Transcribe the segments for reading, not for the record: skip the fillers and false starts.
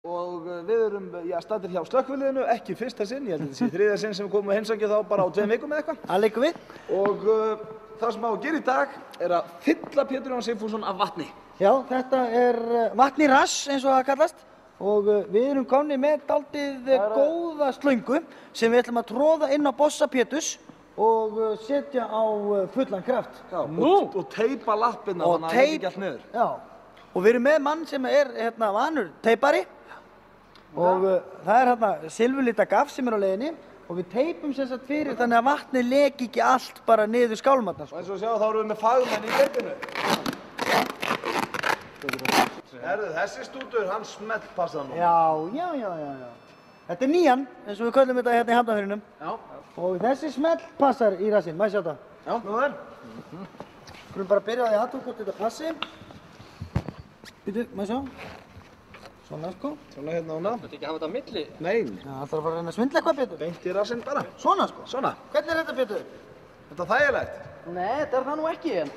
Og við erum staddir hjá slökkviliðinu, ekki fyrsta sinn, ég held að þetta sé þriðja sinn sem við komum að heimsækja þá bara á 2 vikum eða eitthvað. Það leikum við. Og það sem á að gera í dag er að fylla Pétur Jón Sigfússon af vatni. Já, þetta er vatn í rass eins og það kallast. Og við erum komnir með dálítið góða slöngu sem við ætlum að tróða inn á bossa Péturs og setja á fullan kraft. Já, og teipa lappirna þannig að það er ekki allt niður. Já, og við erum með mann sem er vanur teipari. Og það er hérna silfurlita gaff sem er á leiðinni og við teipum sem sagt fyrir þannig að vatnið leki ekki allt bara niður skálmarna. Og eins og sjá þá erum við með fagmenn í teipinu. Herðu, þessi stútur, hann smellpassar nú. Já. Þetta er nýjan, eins og við köllum þetta hérna í Hafnarfirðinum. Já. Og þessi smellpassar í rassinn, maður sjá þetta. Já. Nú er. Skulum bara byrja á því að athuga hvort þetta passi. Býtu, maður sjá. Svona sko. Svona hérna ána. Þú ert ekki að hafa þetta á milli? Nei. Já, alltaf að fara að reyna að svindla eitthvað, Pétur. Beint í rassinn bara. Svona sko? Svona. Hvernig er þetta, Pétur? Þetta er þægilegt. Nei, þetta er það nú ekki en.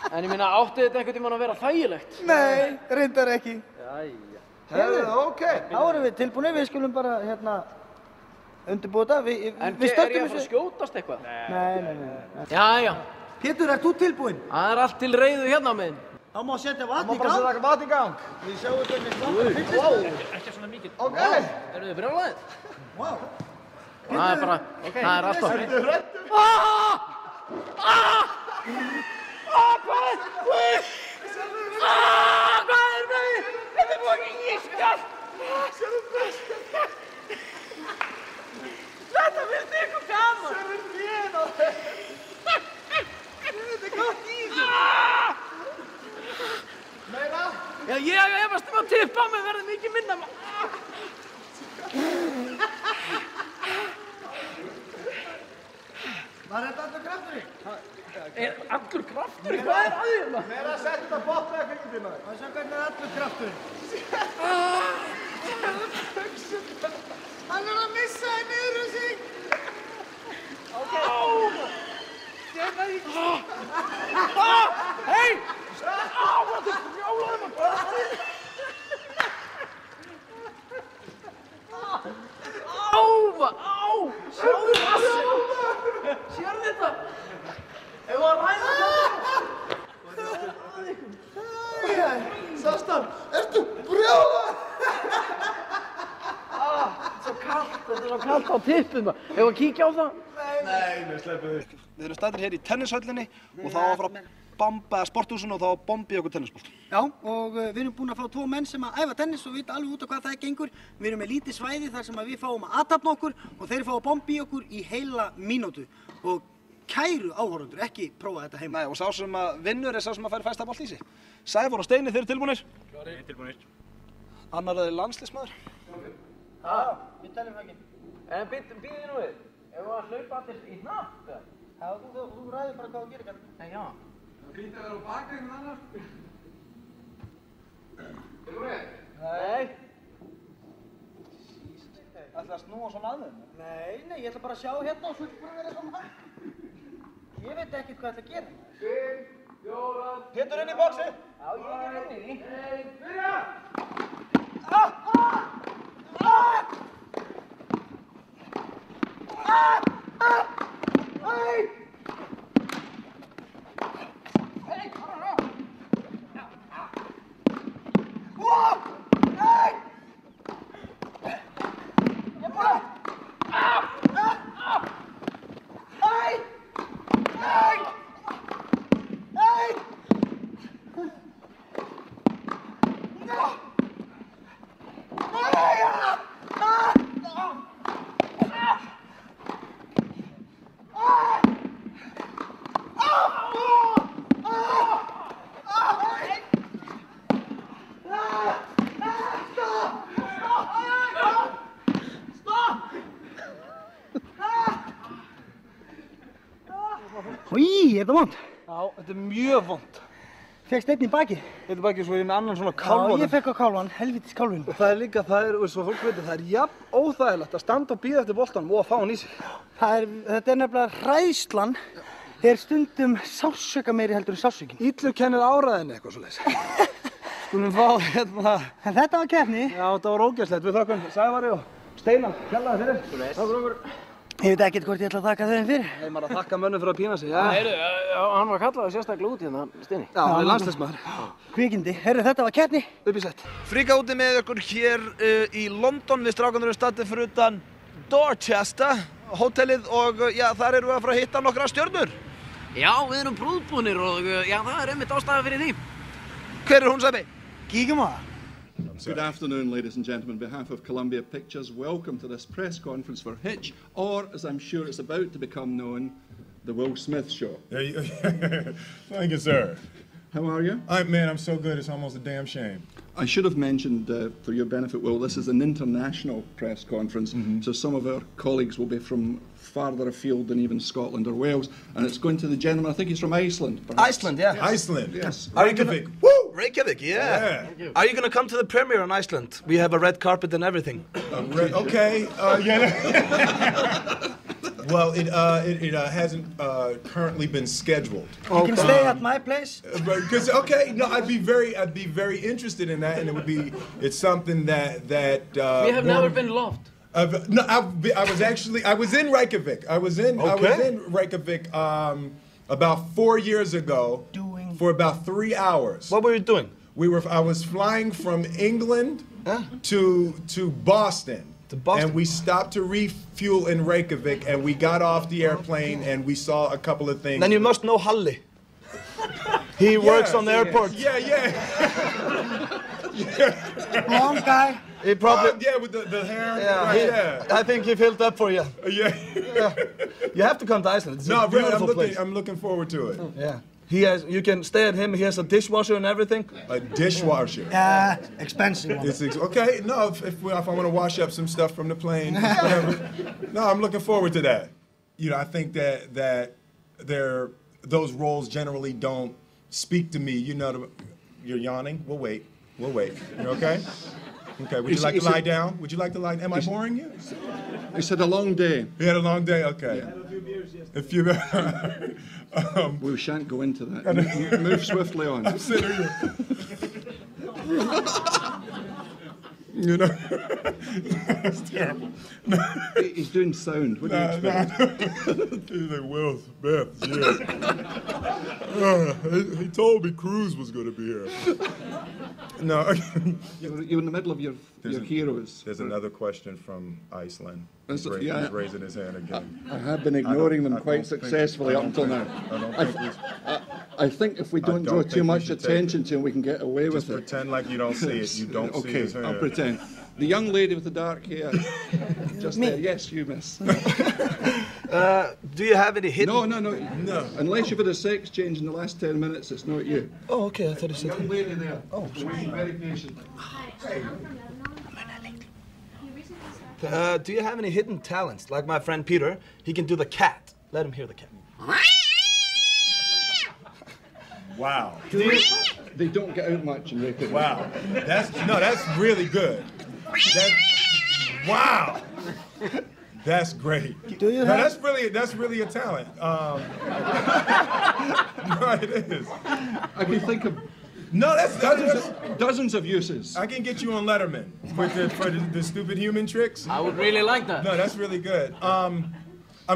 En ég meina, átti þetta einhvern tímann að vera þægilegt? Nei, reyndar ekki. Jæja. Herðu, ok. Þá erum við tilbúinir, við skulum bara undirbúa þetta. En er ég að fara að skjótast eitthvað? Nei. Jæja. Pétur, ert þú tilbúinn? Það er allt til reiðu hérna á meginn. Þá má setja vatn í Það má bara setja vatn í gang. Við sjáum hvernig slangar fyllist. Ekki svona mikið. Ok. Eru þið brjálæðið? Vá. Það er bara, það er alltaf. Ertu hræddur? Hvað er það? Þetta er búin ekki ískalt. Þetta finnst ykkur gaman. Sérðu fén á þér. Þetta er gott í þessu. Meira? Já, ég efast að tippa mig verði mikið minna. Var þetta allur krafturinn? Er allur kraftur? Hvað er að því hérna? Meira að setja þetta botna eða kringum þínu. Það sjá hvernig er allur krafturinn. Hann er að missa það niður um sig. Hei! Þetta er brjálaði maður. Sjáðu rassinn. Sérðu þetta? Ef að ræða þetta. Sastan, ertu brjálaður? Þetta er svo kallt á tippið maður. Ef að kíkja á það? Nei, sleppum við. Við erum staddir hér í tennishöllinni og þá að fara að bomba sporthúsinu og þá að bomba í okkur tennisbolt. Já, og við erum búin að fá 2 menn sem að æfa tennis og vita alveg út á hvað það gengur. Við erum með lítið svæði þar sem við fáum að athafna okkur og þeir fá að bomba í okkur í heila mínútu. Og kæru áhorfendur, ekki prófa þetta heima. Nei, og sá sem að vinnur er sá sem að færi fæsta bolt í sig. Sævar og Steini, þeir eru tilbúnir? Klárir. Tilbúnir. Annar er landsliðsmaður. Við teljum það ekki. En býðið nú við. Ef við að hlaupa allir í hnapp, eða? Já, þú ræður bara hvað þú gerir kannski. Nei, já. Fínt að vera á baka einhvern annar. Tilbúnir? Nei. Ætlaði að snúa svona að þeim? Nei, ég ætla bara að sjá hérna og svo ekki bara vera svona. Ég veit ekkert hvað ég ætla að gera. 5, 4, Pétur inn í boxi! Já, ég er inn í því. byrja! Í, er þetta vond? Já, þetta er mjög vond. Fékkst einn í baki? Þetta er bara ekki svo ég er með annan svona kálvan. Já, ég fekk á kálvan, helvítis kálvin. Og það er líka, eins og fólk veitir, það er jafn óþægilegt að standa og bíða eftir boltanum og að fá hann í sig. Þetta er nefnilega hræðslan er stundum sársauka meiri heldur en sársaukin. Illur kennir áræðinni eitthvað svoleiðis. Skulum fá hérna... En þetta var keppni. Já, þetta var ógeðslegt. Við þökkum Sævari og Steinar kærlega fyrir. Takk fyrir okkur. Ég veit ekkert hvort ég ætla að þakka þeim fyrir. Nei, maður að þakka mönnum fyrir að pína sig. Heyrðu, hann var kallaður sérstaklega út hérna, Steini. Já, hann er landsliðsmaður. Kvikindi. Herru, þetta var keppni. Upp í sett. Fríka úti með ykkur hér í London. Við strákarnir erum stattir fyrir utan Dorchester, hótelið og já, þar erum við að fara að hitta nokkra stjörnur. Já, við erum prúðbúnir og já, það er einmitt ástæða fyrir því. Hver er hún, Sæmi? Kíkjum á það. Good afternoon, ladies and gentlemen. On behalf of Columbia Pictures, welcome to this press conference for Hitch, or, as I'm sure it's about to become known, The Will Smith Show. Thank you, sir. How are you? Man, I'm so good, it's almost a damn shame. I should have mentioned, for your benefit, Will, this is an international press conference, so some of our colleagues will be from farther afield than even Scotland or Wales, and it's going to the gentleman, I think he's from Iceland. Perhaps. Iceland, yeah. Iceland. Yes. Reykjavik. Woo! Reykjavik, yeah. Are you going to come to the premiere on Iceland? We have a red carpet and everything. Okay, yeah. Well, it hasn't currently been scheduled. You can stay at my place. Because I'd be very interested in that, and it's something that We have never been loved. I was in Reykjavik. I was in Reykjavik about 4 years ago for about 3 hours. What were you doing? I was flying from England to Boston. And we stopped to refuel in Reykjavik, and we got off the airplane, and we saw a couple of things. Then you must know Halli. He works on the airport. Yeah. Long guy. He probably... with the hair. Yeah, I think he filled up for you. Yeah. You have to come to Iceland. It's a really, beautiful place. I'm looking forward to it. Yeah. You can stay at him. He has a dishwasher and everything. A dishwasher. Expensive one. It's okay. No, if I want to wash up some stuff from the plane, whatever. No, I'm looking forward to that. I think that those roles generally don't speak to me. You're yawning. We'll wait. You okay? Okay. Would you like to lie down? Am I boring you? It's had a long day. You had a long day. Okay. Yeah. A few beers. We shan't go into that. Move swiftly on. I'm sitting here. That's terrible. He's doing sound. What do you expect? He's like, Will Smith, he told me Cruz was going to be here. No. You're in the middle of your heroes. There's another question from Iceland. He's raising his hand again. I have been ignoring them quite successfully up until now. I think if we don't draw too much attention to him, we can get away with it. Just pretend like you don't see it. You don't see his hand. Okay, I'll pretend. The young lady with the dark hair. Just there. Yes, you miss. Do you have any hidden... No. Unless you've had a sex change in the last 10 minutes, it's not you. Oh, okay. I thought you said... Young lady there. Oh, waiting very patiently. Do you have any hidden talents? Like my friend Peter, he can do the cat. Let him hear the cat. Wow. They don't get out much in Reykjavik. Wow. That's really good. Wow. That's great. Do you have... That's really a talent. No, it is. I can think of dozens of uses. I can get you on Letterman for the stupid human tricks. I would really like that. No, that's really good. I'm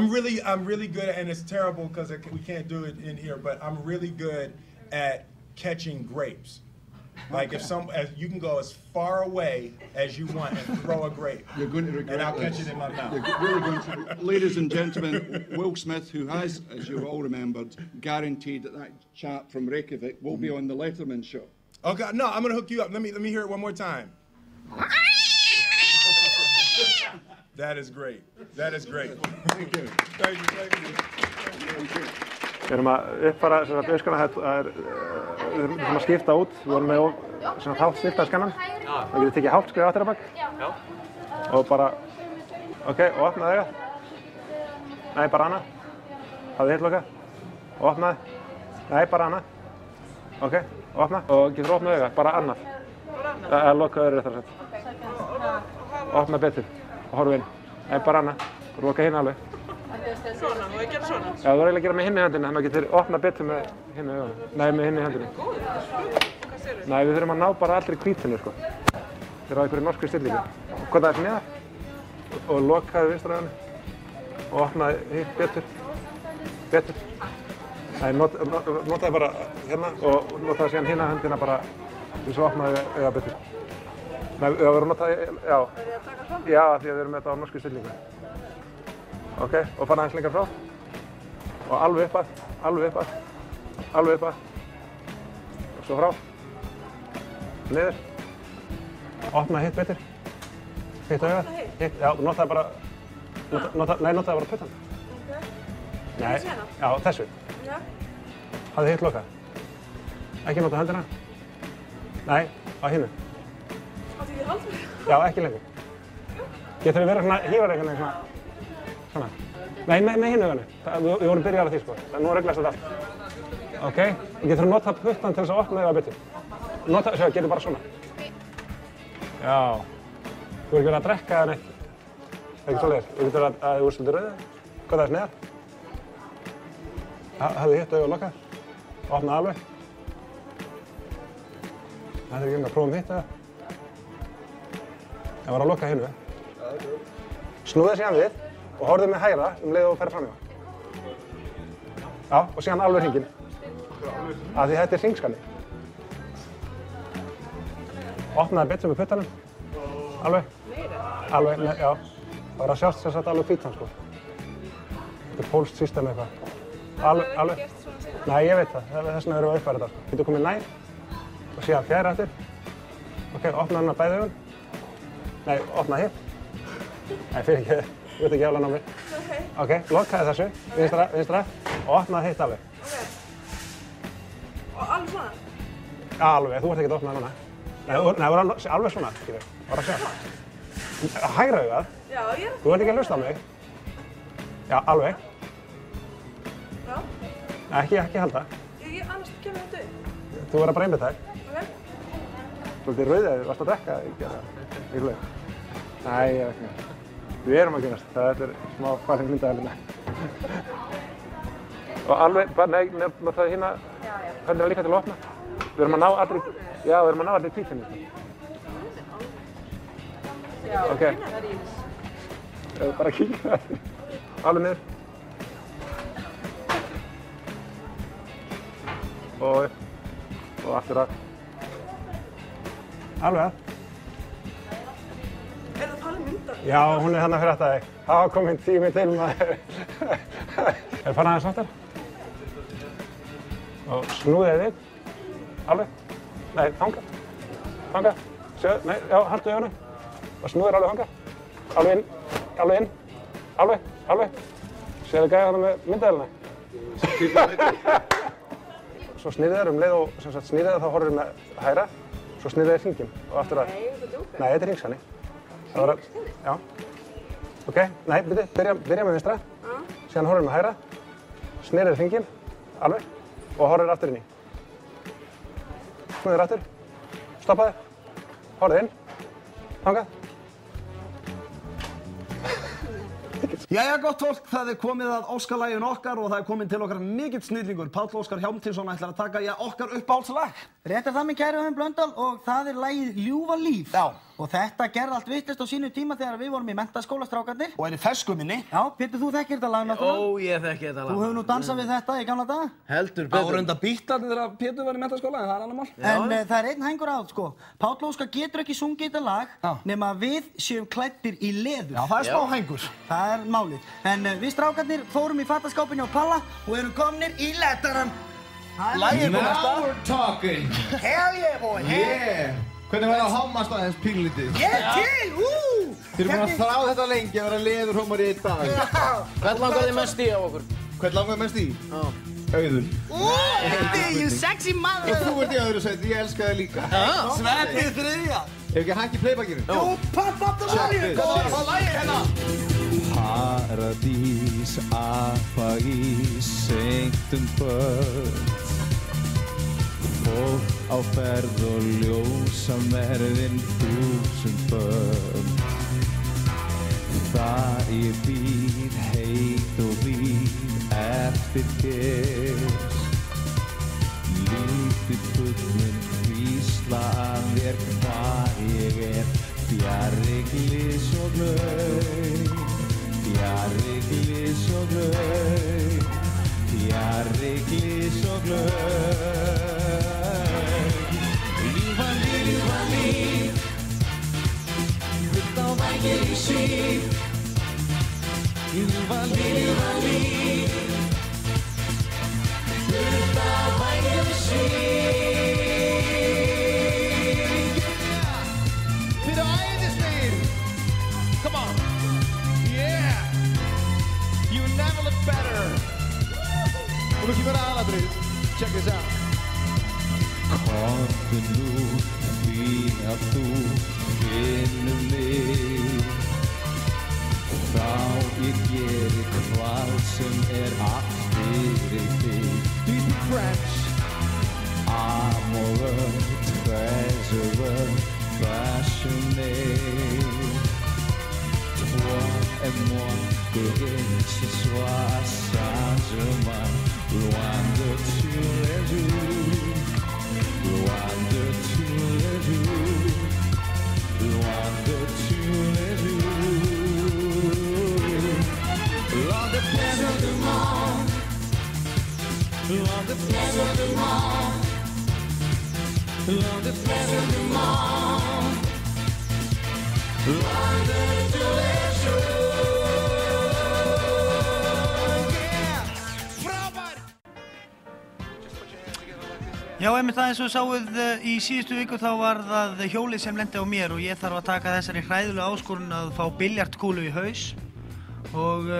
really good, and it's terrible because we can't do it in here. But I'm really good at catching grapes. Like you can go as far away as you want and throw a grape. You're going to regret and I'll this. catch it in my mouth. You're really going to. Ladies and gentlemen, Will Smith, who has, as you all remembered, guaranteed that chap from Reykjavik will be on the Letterman show. Okay, no, I'm gonna hook you up. Let me hear it one more time. That is great. Thank you. Thank you. Við erum að uppfara öskuna, við erum að skipta út, við vorum með hálft styrta skannan. Það getur tekið hálft skrif aftur á bak. Og bara, ok, og opnaði augað. Nei, bara annað. Hafðu hitt lokað. Og opnaði. Nei, bara annað. Ok, og opna. Og getur opnað augað, bara annað. Eða lokaðu öðru réttar sett. Opna betur og horfa inn. Nei, bara annað. Loka hinn alveg. Svona, má ég gera svona? Já, þú eiginlega að gera með hinni hendinni, þannig að maður getur opnað betur með hinni augunum. Nei, með hinni hendinni. Góður. Hvað segirðu? Nei, við þurfum að ná bara allri hvítunni, sko. Þeir á einhverju norskri stillingu. Hvað það er neðar? Og lokaði vinstri og opnaði hitt betur. Nei, notaði bara hérna og notaði síðan hina höndina bara eins og opnaði auga betur. Nei, við vorum notaði, já. Er þið að taka fram? Já, því að við erum með þetta á norskri stillingu. Ok, og fara aðeins lengra frá. Og alveg upp að. Og svo frá. Niður. Opnaði hitt betur. Hitt augað. Hitt, já, notaði bara puttan. Ok. Nei, já, þessu. Já. Hafði hitt lokað. Ekki nota höndina. Nei, á hinu. Áttu ekki haldið? Já, ekki lengur. Getur við verið svona, hífar einhvern veginn svona. Nei, með hinu auganu. Við vorum byrjaðar að því, sko. Nú reglast þetta allt. Ok, og getur við notað puttan til þess að opna augað betur. Sjá, getur bara svona. Já. Þú ekki verið að drekka eða neitt. Ekki svoleiðis. Þú getur að þú ert svolítið rauðið. Hvað það er neðar? Hafðu hitt auga lokað. Opna alveg. Það er ekki að prófum hitt eða. Það var að loka hinu. Snúðið síðan við og horfðu með hægra leið og ferð fram í það. Já, og síðan alveg hringinn. Af því þetta er hringskanni. Opnaði betur með puttanum. Alveg. Alveg, já. Það var að sjást sem sagt alveg hvítan, sko. Þetta er pólskt system eitthvað. Alveg. Nei, ég veit það. Þess vegna erum við að uppfæra þetta. Getur komið nær og síðan fjær eftir. Ok, opnaði hérna bæði augun. Nei, opnaði hitt. Nei, fyrir ekki. Ég veit ekki alveg ná mig. Ok, lokaði þessu. Vinstra. Og opnaði hitt alveg. Ok. Og alveg svona? Alveg, þú ert ekki að opna það núna. Nei, það var alveg svona, skilur. Það var að sjá. Hægra augað. Já, ég er Þú ert ekki að hlusta á mig. Já, alveg. Já. Nei, ekki halda. Annars kemur þetta upp. Þú verður að bara einbytta þig. Ok. Þú ert í rauðið, þú varst að drekka, ekki að það. Nei, ég er ekki. Við erum að kynast. Það er smá falin myndaðalina. Og alveg, nei, það hérna, höndina líka til að opna. Við erum að ná allri hvítunni. Já, ok. Bara kíkja það. Alveg niður. Og upp. Og aftur að. Alveg að. Er það talið myndar? Já, hún er þarna fyrir aftan þig. Það var komin tími til maður. Er farið aðeins aftur? Og snúðið við. Alveg. Nei, þangað. Nei, já, haltu í honum. Og snúðir alveg þangað. Alveg inn. Alveg. Séðu gæja þarna með myndavélina. Svo snýrið þér leið og snýrið þér þá horfir með hægra. Svo snýrið þér hringinn og aftur að. Nei, þetta er hringskanni. Já. Ok, nei, byrja með vinstra. Síðan horfir með hægra. Snýrið þér hringinn. Alveg. Og horfir aftur inn í. Snúðir aftur. Stoppaði. Horfið inn. Þangað. Jæja, gott fólk, það er komið að Óskarlaginu okkar og það er komin til okkar mikill snillingur. Páll Óskar Hjálmtýsson ætlar að taka okkar uppáhaldslag. Rétt er það minn kæri Auðun Blöndal og það er lagið Ljúfa líf. Já. Og þetta gerði allt vitlaust á sínu tíma þegar við vorum í menntaskóla, strákarnir. Og er í fersku minni. Já, Pétur, þú þekkir þetta lag náttúrulega. Ó, ég þekki þetta lag. Þú hefur nú dansað við þetta í gamla daga. Heldur Það betur. voru enda Beatlarnir þegar Pétur var í menntaskóla, en það er annar mál. En það er einn hængur á þetta, sko. Páll Óskar getur ekki sungið þetta lag nema við séum klæddir í leður. Já, það er smá hængur. Það er málið. En við strákarnir fórum í fataskápinu á Palla og erum komnir í lettarann. Lagið er komið Now we're talking. Hell yeah, boy! Yeah. Hvernig var það að hommast aðeins pínlítið? Ég til! Þið eru búin að þrá þetta lengi að vera leðurhómar í einn dag. Hvern langar þið mest í á okkur? Hvern langar mest í? Auðun. You sexy mother! Og þú ert í öðru sæti, ég elska þig líka. Sveppið þriðja. Ef ekki hægt í playbackinu? Jú, pump up the volume! Hvað lagið hérna? Paradís, apagís, seint kvöld. Fólk á ferð og ljósamerðin þúsundföld. Þar ég býð heit og víð eftir þér. Lítið fullminn hvít lýsla af þér hvar ég fjarri glys og glaum, fjarri glys og glaum, fjarri glys og glaum. Líf var líf, vilt á vængir í síf. Líf var líf, vilt á vængir í síf. Fyrir æðislegir, come on, yeah, you never look better. Og nú kemur aðalatrið, check this out. Komdu nú, því að þú finnur mig. Þá ég geri hvað sem allt fyrir þig. Do you speak French? Amoureux, très heureux, passionné. Toi et moi, que ce soit sagement, loin de tous les jours, loin de tous les jours, loin de tous les jours. Loin des plaisirs du monde, loin des plaisirs du monde, loin des plaisirs du monde, loin de tous les jours. Já, einmitt aðeins og sáuð í síðustu viku þá var það hjólið sem lendi á mér og ég þarf að taka þessari hræðilegu áskorun að fá biljartkúlu í haus og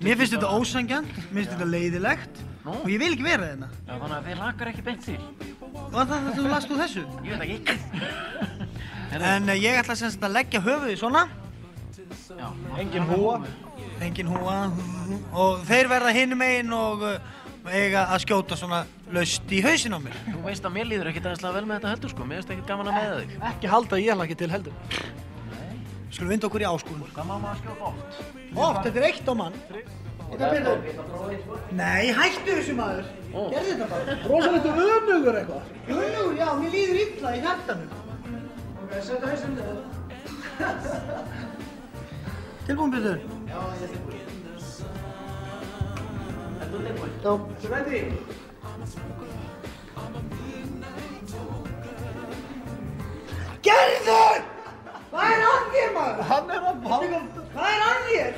mér finnst þetta ósanngjarnt, mér finnst þetta leiðilegt og ég vil ekki vera hérna. Já, þannig að þið lakar ekki beint til. Var það þú last úr þessu? Ég veit ekki. En ég ætla sem sagt að leggja höfuðið svona. Já, engin húa. Engin húa. Og þeir verða hinum megin og eiga að skjóta svona laust í hausinn á mér. Þú veist að mér líður ekkert aðeinslega vel með þetta heldur sko, mér finnst ekkert gaman að meiða þig. Ekki halda að ég hlakki til heldur. Skulum vinda okkur í áskorun. Hvað má maður skjóta oft? Oft, þetta er eitt á mann. Þetta er betur. Nei, hættu þessu maður. Gerðu þetta bara. Rosalegt önugur eitthvað. Önugur, já, mér líður illa í hjartanum. Ok, setja hausinn niður. Tilbúin, Pétur? Já, ég er tilbúin. Já. Ready? Gerður! Hvað er að þér, maður? Hann er að Hvað er að þér?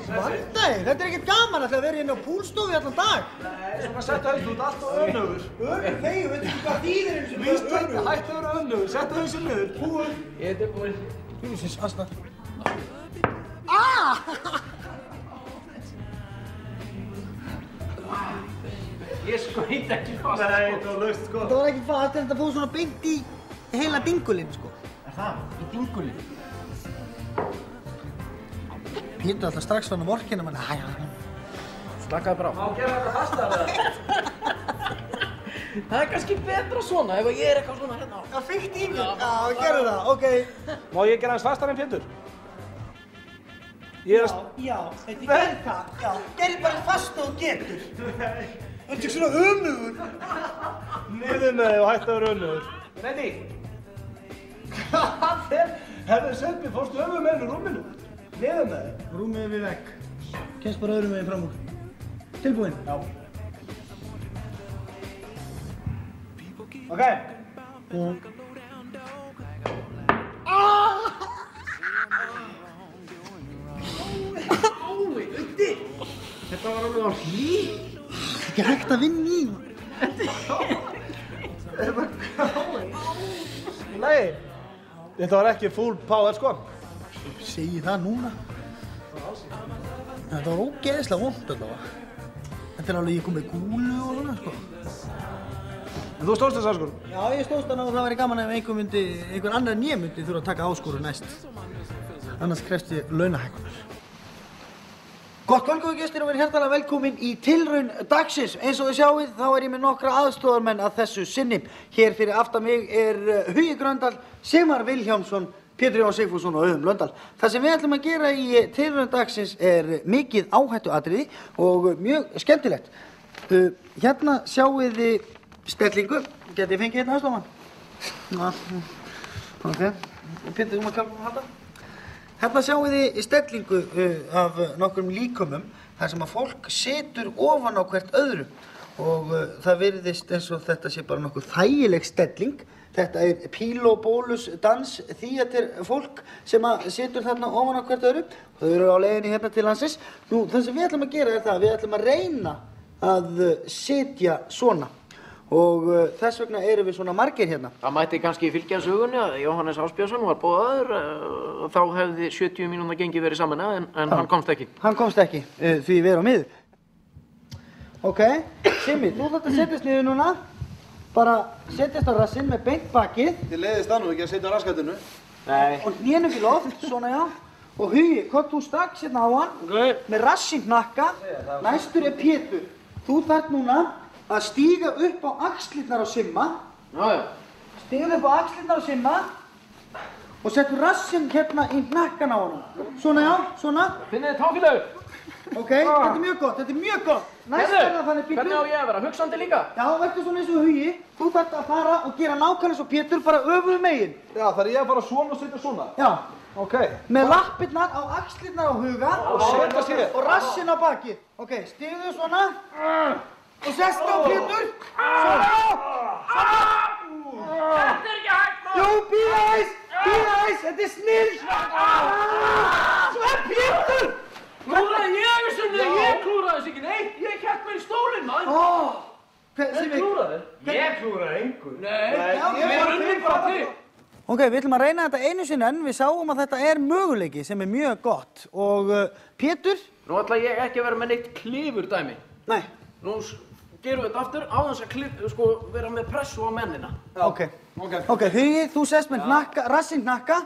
Svandæg, þetta er ekkert gaman að vera hérna á púlstofi allan dag. Nei, svona setja hausinn út allt og önugur. Önugur, þegju, veitu ekki hvað þýðir eins og Víst önugur, hættu að vera önugur, setja hausinn niður. Búinn. Ég er tilbúinn. Júlísins, aðsna. Ég skoði ekki fast. Nei, þetta var laust sko. Þetta var ekki fast, þetta fóð svona beint í heila dingulinn, sko. Er það? Í dingulinn? Pétur alltaf strax fann að vorkina manni. Slakaði bara á. Má gera þetta fastar eða? Það er kannski betra svona ef ég er eitthvað svona hérna á. Það fyrkt í mér. Já, gerðu það, ok. Má ég gera hans fastar en Pétur? Já, þetta gerð það. Já, gerð bara fast og getur. Þetta er svona önugur. Niður með þig og hættu að vera önugur. Ready? Hvað er? Herðu Sveppi, fórstu öfum með henni rúminu? Niður með þig. Rúmið við vegg. Kemst bara öðrum meginn fram úr. Tilbúinn? Já. Ok. Þetta var alveg á hlý. Ekki hægt að vinna í. Nei, þetta var ekki full power sko. Segi það núna. Þetta var ógeðislega vont allavega. Þetta er alveg ég kom með gúlu og svona sko. En þú stóðst þessa áskorun? Já, ég stóðst hana og það væri gaman ef einhver annar en ég myndi þurfa að taka áskorun næst. Annars krefst ég launahækkunar. Gott kvöld, góðu gestir og verið hjartanlega velkomin í tilraun dagsins. Eins og þið sjáið þá er ég með nokkra aðstoðarmenn að þessu sinni. Hér fyrir aftan mig er Hugi Gröndal, Sigmar Vilhjálmsson, Pétur Jón Sigfússon og Auðun Blöndal. Það sem við ætlum að gera í tilraun dagsins er mikið áhættuatriði og mjög skemmtilegt. Hérna sjáið þið stellingu. Geti ég fengið hérna aðstofan? Já, ok. Pétur, þú maður kalla að halda? Hérna sjáum þið stellingu af nokkrum líkömum þar sem að fólk situr ofan á hvert öðru og það virðist eins og þetta sé bara nokkuð þægileg stelling. Þetta píl- og bólus dans þíatir fólk sem að situr þarna ofan á hvert öðru og þau eru á leiðinni hérna til landsins. Nú, það sem við ætlum að gera það, við ætlum að reyna að sitja svona og þess vegna erum við svona margir hérna. Það mætti kannski fylgja sögunni að Jóhannes Ásbjörnsson var boðaður, þá hefði 70 mínúna gengi verið saman en hann komst ekki. Hann komst ekki, því við erum miður. Ok, Simmi, þú þarft að setjast niður núna. Bara setjast á rassinn með beint bakið. Þið leiðist það nú ekki að setja á raskatinu? Nei. Og hnén upp í loft, svona já. Og Hugi, kom þú strax hérna á hann, með rassinn hnakka. Næstur er Pétur. Þú þarft núna að stíga upp á axlirnar á Simma. Já. Stíga upp á axlirnar á Simma og settu rassinn hérna í hnakkan á hann. Svona já, svona. Finnið þið táfélagur? Ok, þetta er mjög gott, þetta er mjög gott. Næst er það þannig Pétur. Hvernig á ég að vera? Hugsandi líka? Já, verður svona eins og Hugi. Þú þarft að fara og gera nákvæmlega eins og Pétur, bara öfugu megin. Já, þar ég að fara svona og setja svona? Já. Ok. Með lappirnar á axlirnar á Huga og setjast hér. Og rassinn á bakið. Ok, stígðu svona. Og sestu á Pétur. Svona. Þetta er ekki hægt, maður! Jú, bíða aðeins, þetta er snill. Svo er Pétur. Klúraði ég þessu, ég klúraði þessu ekki neitt, ég hélt mér í stólinn, maður. Ég klúraði? Ég klúraði engu. Nei, ég var unnið bara til. Ok, við ætlum að reyna þetta einu sinni en við sáum að þetta er möguleiki sem er mjög gott. Og Pétur? Nú ætla ég ekki að vera með neitt klifurdæmi. Nei. Nú gerum við þetta aftur á þess að vera með pressu á mennina. Ok, Hugi, þú sest með rassinn hnakka.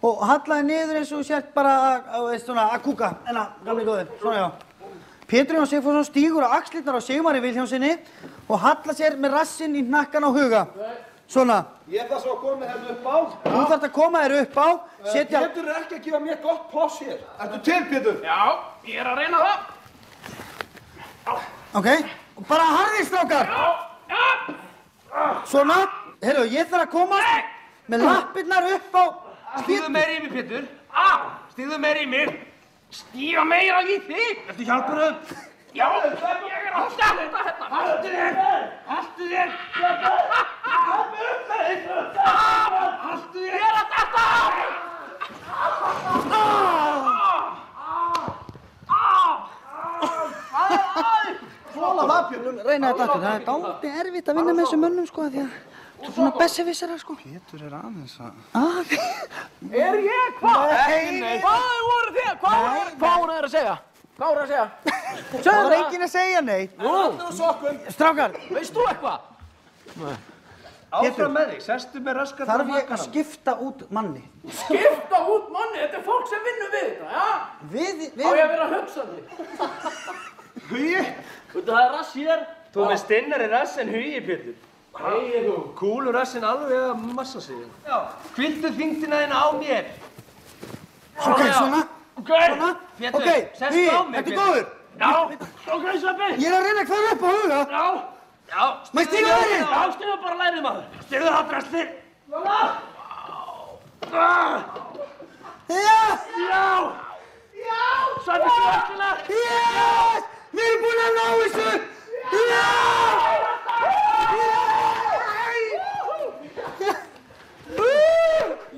Og hallaði niður eins og þú sért bara að kúka. Enna, gamli góðir, svona já. Pétur Jón Sigfússon stígur á axlirnar á Sigmari Vilhjálmssyni og hallar sér með rassinn í hnakkan á Huga. Svona. Ég þarf svo að koma hérna upp á. Þú þarft að koma þér upp á. Pétur er ekki að gefa mér gott pláss hér. Ertu til, Pétur? Já, ég er að reyna það. Ok, og bara harðir, strákar. Já. Svona. Heyrðu, ég þarf að komast með lappirnar upp á Stígðu meira í mig, Pétur. Stígðu meira í mig. Stíga meira í þig. Ertu hjálpurðu? Já, ég er að halda þetta hérna. Haltu þér. Haltu þér. Haltu upp með þig. Haltu þér. Ég er að detta. Svona það, Pétur. Reyna þetta aftur. Það er dálítið erfitt að vinna með þessum mönnum, sko, því að þú er svona besserwisserar, sko. Pétur er aðeins að... Er ég? Hvað? Nei. Hvað voru þið? Hvað voru þið að segja? Hvað voru þið að segja? Það var enginn að segja neitt. Allir á sokkum. Strákar. Veist þú eitthvað? Nei. Áfram með þig, sestu með raskat á Þarf ég að skipta út manni? Skipta út manni? Þetta er fólk sem vinnur við þetta, já? Á ég að vera hugsandi? Hugi? Það er rass hér. Þú með stinnari rass en Hugi, Pétur. Hei, þú. Kúlur rassin alveg að massa sig. Já. Hvildu þyngdina þína á mér. Ok, svona. Ok. Svona. Pétur, Ok, sestu á mig, Hugi, ertu góður? Já. Ok, Sveppi. Ég er að reyna að fara upp á Huga. Já. Já. Má ég stíga lærið? Já, stíga bara lærið, maður. Stígðu það, draslir. Já. Já. Já. Sveppi, sveppilega. Yes! Við erum búin að ná þessu. Já!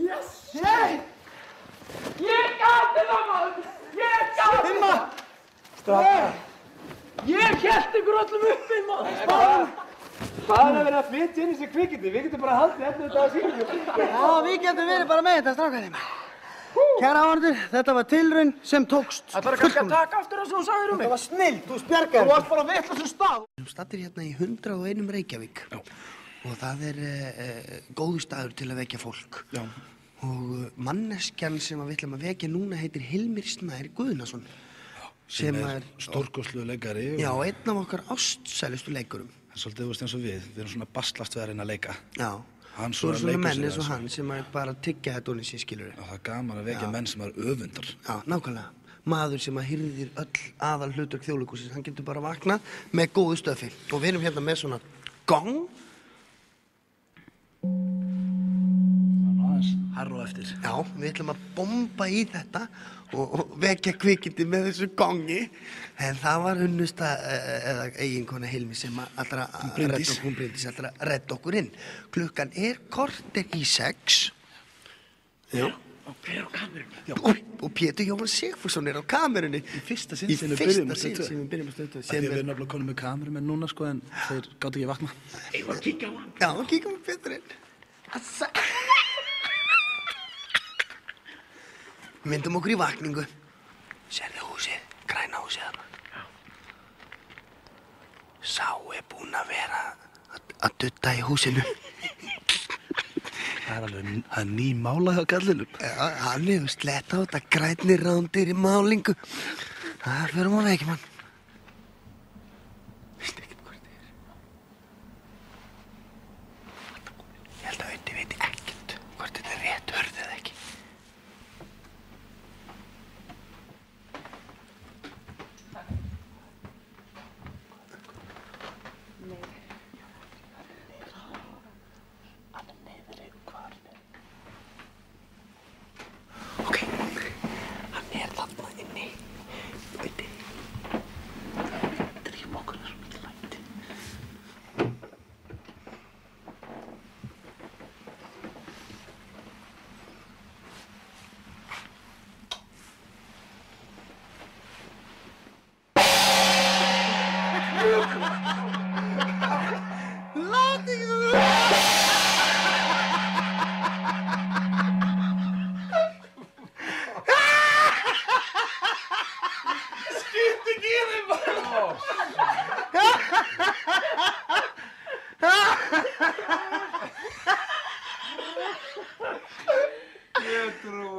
Yes! Hey! Ég gati það, maður! Ég gati Himma! það! Ég hélt ykkur öllum uppi, maður! Hvað er að vera að flytja inn í þessi kvikindi? Við getum bara haldið eftir þetta að síðan. Já, við getum verið bara með þetta, strákarnir. Kæra áhorfendur, þetta var tilraun sem tókst. Ætlarðu kannski að taka aftur það sem þú sagðir um mig? Það var snillt, þú spjargaðir. Þú varst bara að vitla sem stað. Við erum stattir hérna í 101 Reykjavík. Já. Og það er góður staður til að vekja fólk. Já. Og manneskjan sem við ætlum að vekja núna heitir Hilmir Snær Guðnason. Sem er stórkostlegur leikari. Já, einn af okkar ástsælustu leikurum. Það er svolítið eins og við erum svona baslast við að reyna að leika. Já. Svo er svona menn eins og hann sem er bara að tyggja þetta onni sér, skilur við. Já, það er gaman að vekja menn sem er öfundar. Já, nákvæmlega. Maður sem að hirðir öll aðal hlutverk Þjóðleikhússins, hann getur bara vaknað með góðu stöfi. Og við erum hérna með svona gong. Herra og eftir. Já, við ætlum að bomba í þetta og vekja kvikindi með þessu gongi. En það var unnusta eða eiginkona Hilmi sem allra redda okkur inn. Klukkan korter í 6. Já. Og hver á kamerunni? Og Pétur Jóhann Sigfússon á kamerunni. Í fyrsta sinn sem við byrjum að stöðva. Við erum nefnilega konum með kamerumenn núna sko en þeir gátu ekki vakna. Ég var að kíkja á hann. Já, kíkja á Péturinn. Myndum okkur í vakningu. Sérðu húsið, græna húsið þarna. Sá búinn að vera að dutta í húsinu. Það er ný mála hjá kallinum. Já, hann hefur slett á þetta grænir rándir í málingu. Það förum á vekjum hann. Veistu ekkert hvort þið er? Ég held að Öddi veit ekkert hvort þetta er rétt hörð eða ekki. Ok, hann þarna inni. Öddi. Drífum okkur það svo mikið læti.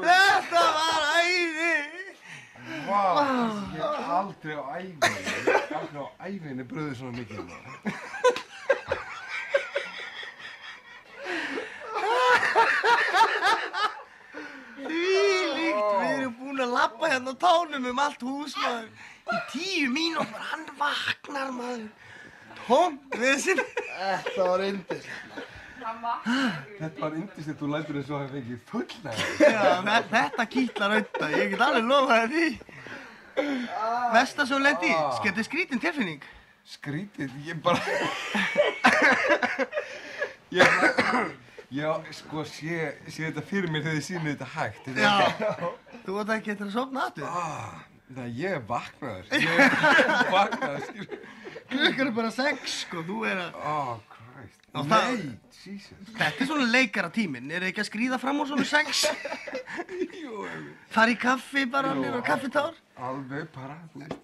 Þetta var æði! Vá, ég hef aldrei á ævinni bröðið svona mikið. Þvílíkt, við erum búin að labba hérna á tánum allt hús, maður. Í 10 mínútur, hann vaknar, maður. Tómt vesinn. Þetta var yndislegt. Þetta var yndislegt, þú lætur eins og það fengið fullnæði. Já, þetta kýtlar Ödda, ég get alveg lofað því. Versta svo lent í, þetta er skrítin tilfinning. Skrítið, ég bara... Ég sko sé þetta fyrir mér þegar þið sýnið þetta hægt. Já, þú átt ekki eftir að sofna aftur. Nei, ég er vaknaður. Ég er vaknaður, skilur. Klukkan er bara 6, sko, þú er að... Christ. Nei, Jesus. Þetta er svona leikaratíminn, er þið ekki að skríða fram á svona 6? Jú, Fara í kaffi bara, mér og kaffitár? Alveg bara, þú veist.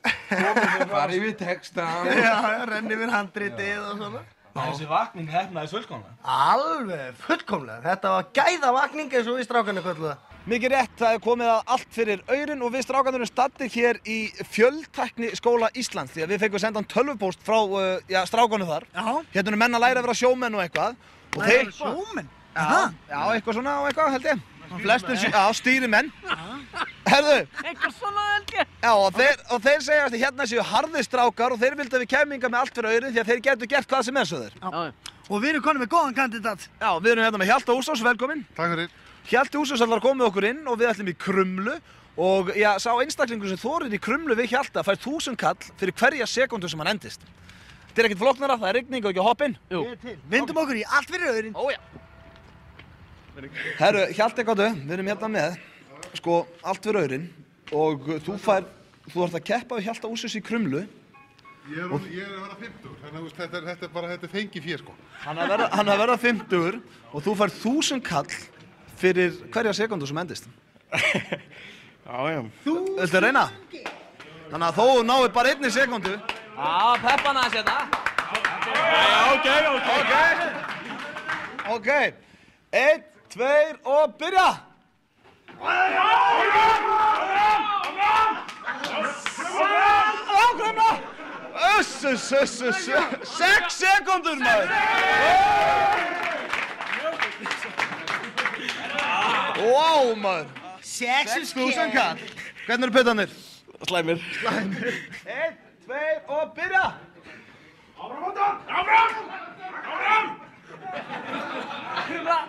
Fara yfir textan. Já, renni yfir handritið og svona. Þessi vakning hefnaðist fullkomlega. Alveg, fullkomlega. Þetta var gæðavakning eins og við strákarnir kölluðu það. Mikið rétt, það er komið að allt fyrir aurinn og við strákarnir erum staddir hér í Fjöltækniskóla Íslands því að við fengum sendan tölvupóst frá strákarnir þar. Já. Hérna eru menn að læra að vera sjómenn og eitthvað. Læra að vera sjómenn? Já, eitthvað svona og eitthvað held ég. Flestir, stýrimenn. Herðu. Eitthvað svona held ég. Já, og þeir segja að hérna séu harðir strákar og þeir vildu að við kæmum hingað með allt fyrir aurinn því að þeir getur gert hvað sem er svo þeir. Já. Og við erum konum með góðan kandidat. Já, við erum hérna með Hjalta Úsás, velkomin. Takk fyrir. Hjalti Úsás ætlar að koma með okkur inn og við ætlum í Krumlu og sá einstaklingur sem þorir í Krumlu við Hjalta fær 1000 kall fyrir hverja sekúndu sem hann endist. Þetta er ekkert flóknara, það er rigning og ekki að hoppa inn. Jú. Vindum okkur í allt fyrir aurinn. Ó já. Herru, Hjalti, við erum hérna með, sko, allt fyrir aurinn og þú ert að keppa við Hjalta Úsás í Krumlu. Ég er að vera 50, þannig að þetta er fengi fér, sko. Hann er að vera 50 og þú fær 1000 kall fyrir hverja sekundu sem endist. Já. Viltu að reyna? Þannig að þó náir bara 1 sekundu. Já, peppan aðeins hérna. Ok. 1, 2 og byrja! Ákveðna! 6 sekundur, maður! Wow, maður! 6.000 kall! Hvernig eru puttanir? Slæmir. 1, 2 og byrja! Áfram, Móndan! Áfram! Áfram! Krumla!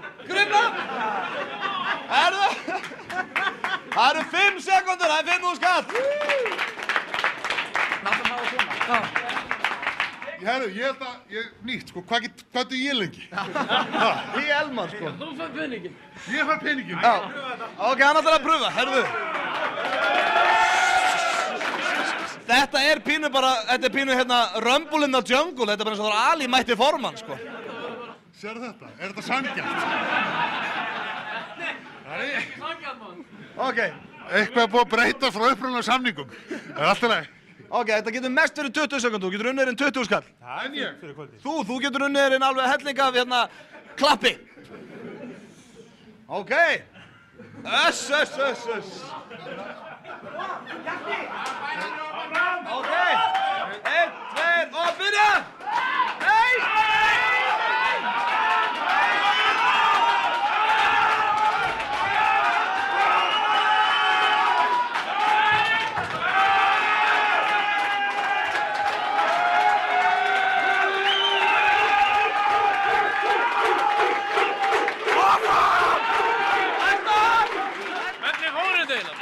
Það eru 5 sekúndur, það er 5.000 skall. Herru, ég held að, nýtt, sko, hvað er ég lengi? Í Elmar, sko. Þú fær peningin. Ég fær peningin? Já. Ok, hann ætlar að pröfa, herðu. Þetta er pínu bara, þetta er pínu hérna Rumble in the Jungle, þetta er bara eins og það er Ali mætti formann, sko. Sérðu þetta? Er þetta sanngjarnt? Sanngjarnt, mann. Ok. Eitthvað er búið að breyta frá upprunalegu samningum. Það er allt í lagi. Ok, þetta getur mest fyrir 20 sekúndur, þú getur unnið þér inn 20 skall. Það er ég. Þú getur unnið þér inn alveg helling af hérna klappi. Ok. Öss. Ok. 1, 2 og byrja! Nei!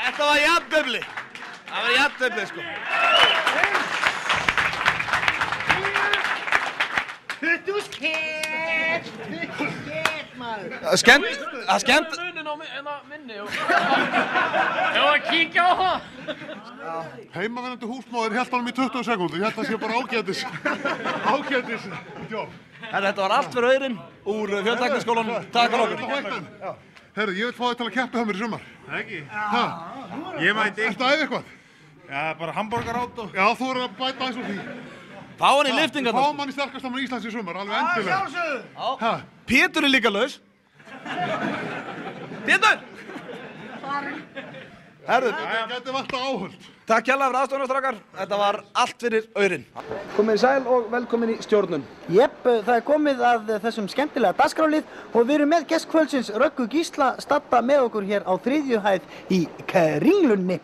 Þetta var jafntefli. Það var jafntefli, sko. 20 skett, maður. Það er skemmt. Munin á minni og... Ég var að kíkja á það. Heimavinnandi húsmóðir hélt honum í 20 sekúndur. Ég held að það sé bara ágætis jobb. Þetta var allt fyrir aurinn úr Fjöltækniskólanum. Takk að okkur. Herru, ég vil fá þig til að keppa hjá mér í sumar. Ekki? Ég mæti. Ertu að æfa eitthvað? Já, bara hamborgarátt og... Já, þú eru að bæta aðeins úr því. Fá hann í liftingarnar. Fá mann í sterkastamann Íslands í sumar, alveg endilega. Sjálfsögðu. Pétur er líka laus. Pétur! Herðu. Þetta gæti vant að áhöld. Takk hérlega fyrir aðstofuna, strákar. Þetta var allt fyrir aurinn. Komið í sæl og velkomin í stjórnun. Jepp, það er komið að þessum skemmtilega dagskrálið og við erum með gestkvöldsins Röggu Gísla stadda með okkur hér á 3. hæð í Kringlunni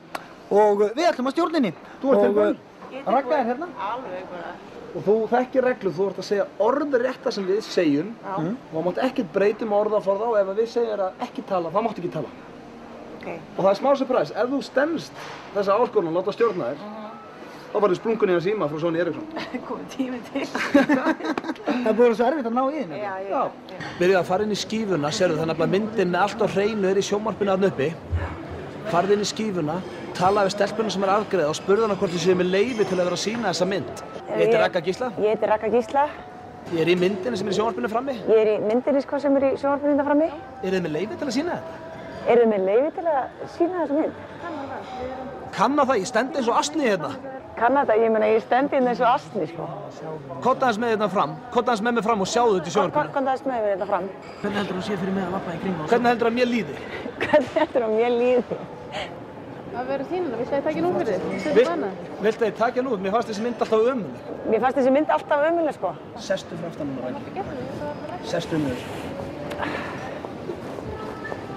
og við ætlum að stjórninni. Þú ert tilbúin? Ragga er hérna. Alveg bara. Og þú þekkir reglu, þú ert að segja orðrétta sem við segjum og það mátt ekkert breytum orðaforða og ef við segjum að ekki tala, þá máttu ekki tala. Okay. Og það er smá surprise, ef þú stemmst þessa áskorun og láta stjórna þér, þá farið sprungun í að síma frá Sóni Eriksson. Komið tími til. Það er búin svo erfitt að ná í þínu. Já. Byrjuð að fara inn í skífuna, sérðu þannig að myndin með allt á hreinu er í sjónvarpinu þarna uppi. Farðu inn í skífuna, talaðu við stelpuna sem er afgreiða og spurðu hana hvort þið séu með leyfi til að vera að sýna þessa mynd. Ég heiti Ragga Gísla. Ég heiti Ragga Gísla. Ég er í myndinni sem er í sjónvarpinu frammi. Ég er í myndinni sem er í sjónvarpinu hérna frammi. Eru þið með leyfi til að sýna þetta? Eru þið með leyfi til að sýna þessa mynd? Kanna það, ég stend eins og asni hérna. Kanna þetta, ég meina ég stend hérna eins og asni, sko. Kotta aðeins með hérna fram, kotta aðeins með mig fram og sjáðu þetta í sjónvarpinu. Kotta aðeins með mér hérna fram. Hvernig heldur þú sé fyrir mig að lappa í kring? Hvernig heldur að mér líði? Hvernig heldur að mér líði? Það verður þínuna, viltu að ég taki nú fyrir þig? Settu hana. Viltu að ég taki nú? Mér fannst þessi mynd alltaf ömurleg. Mér fannst þessi mynd alltaf ömurleg, sko. Sestu fyrir aftan núna, Raggi. Sestu niður.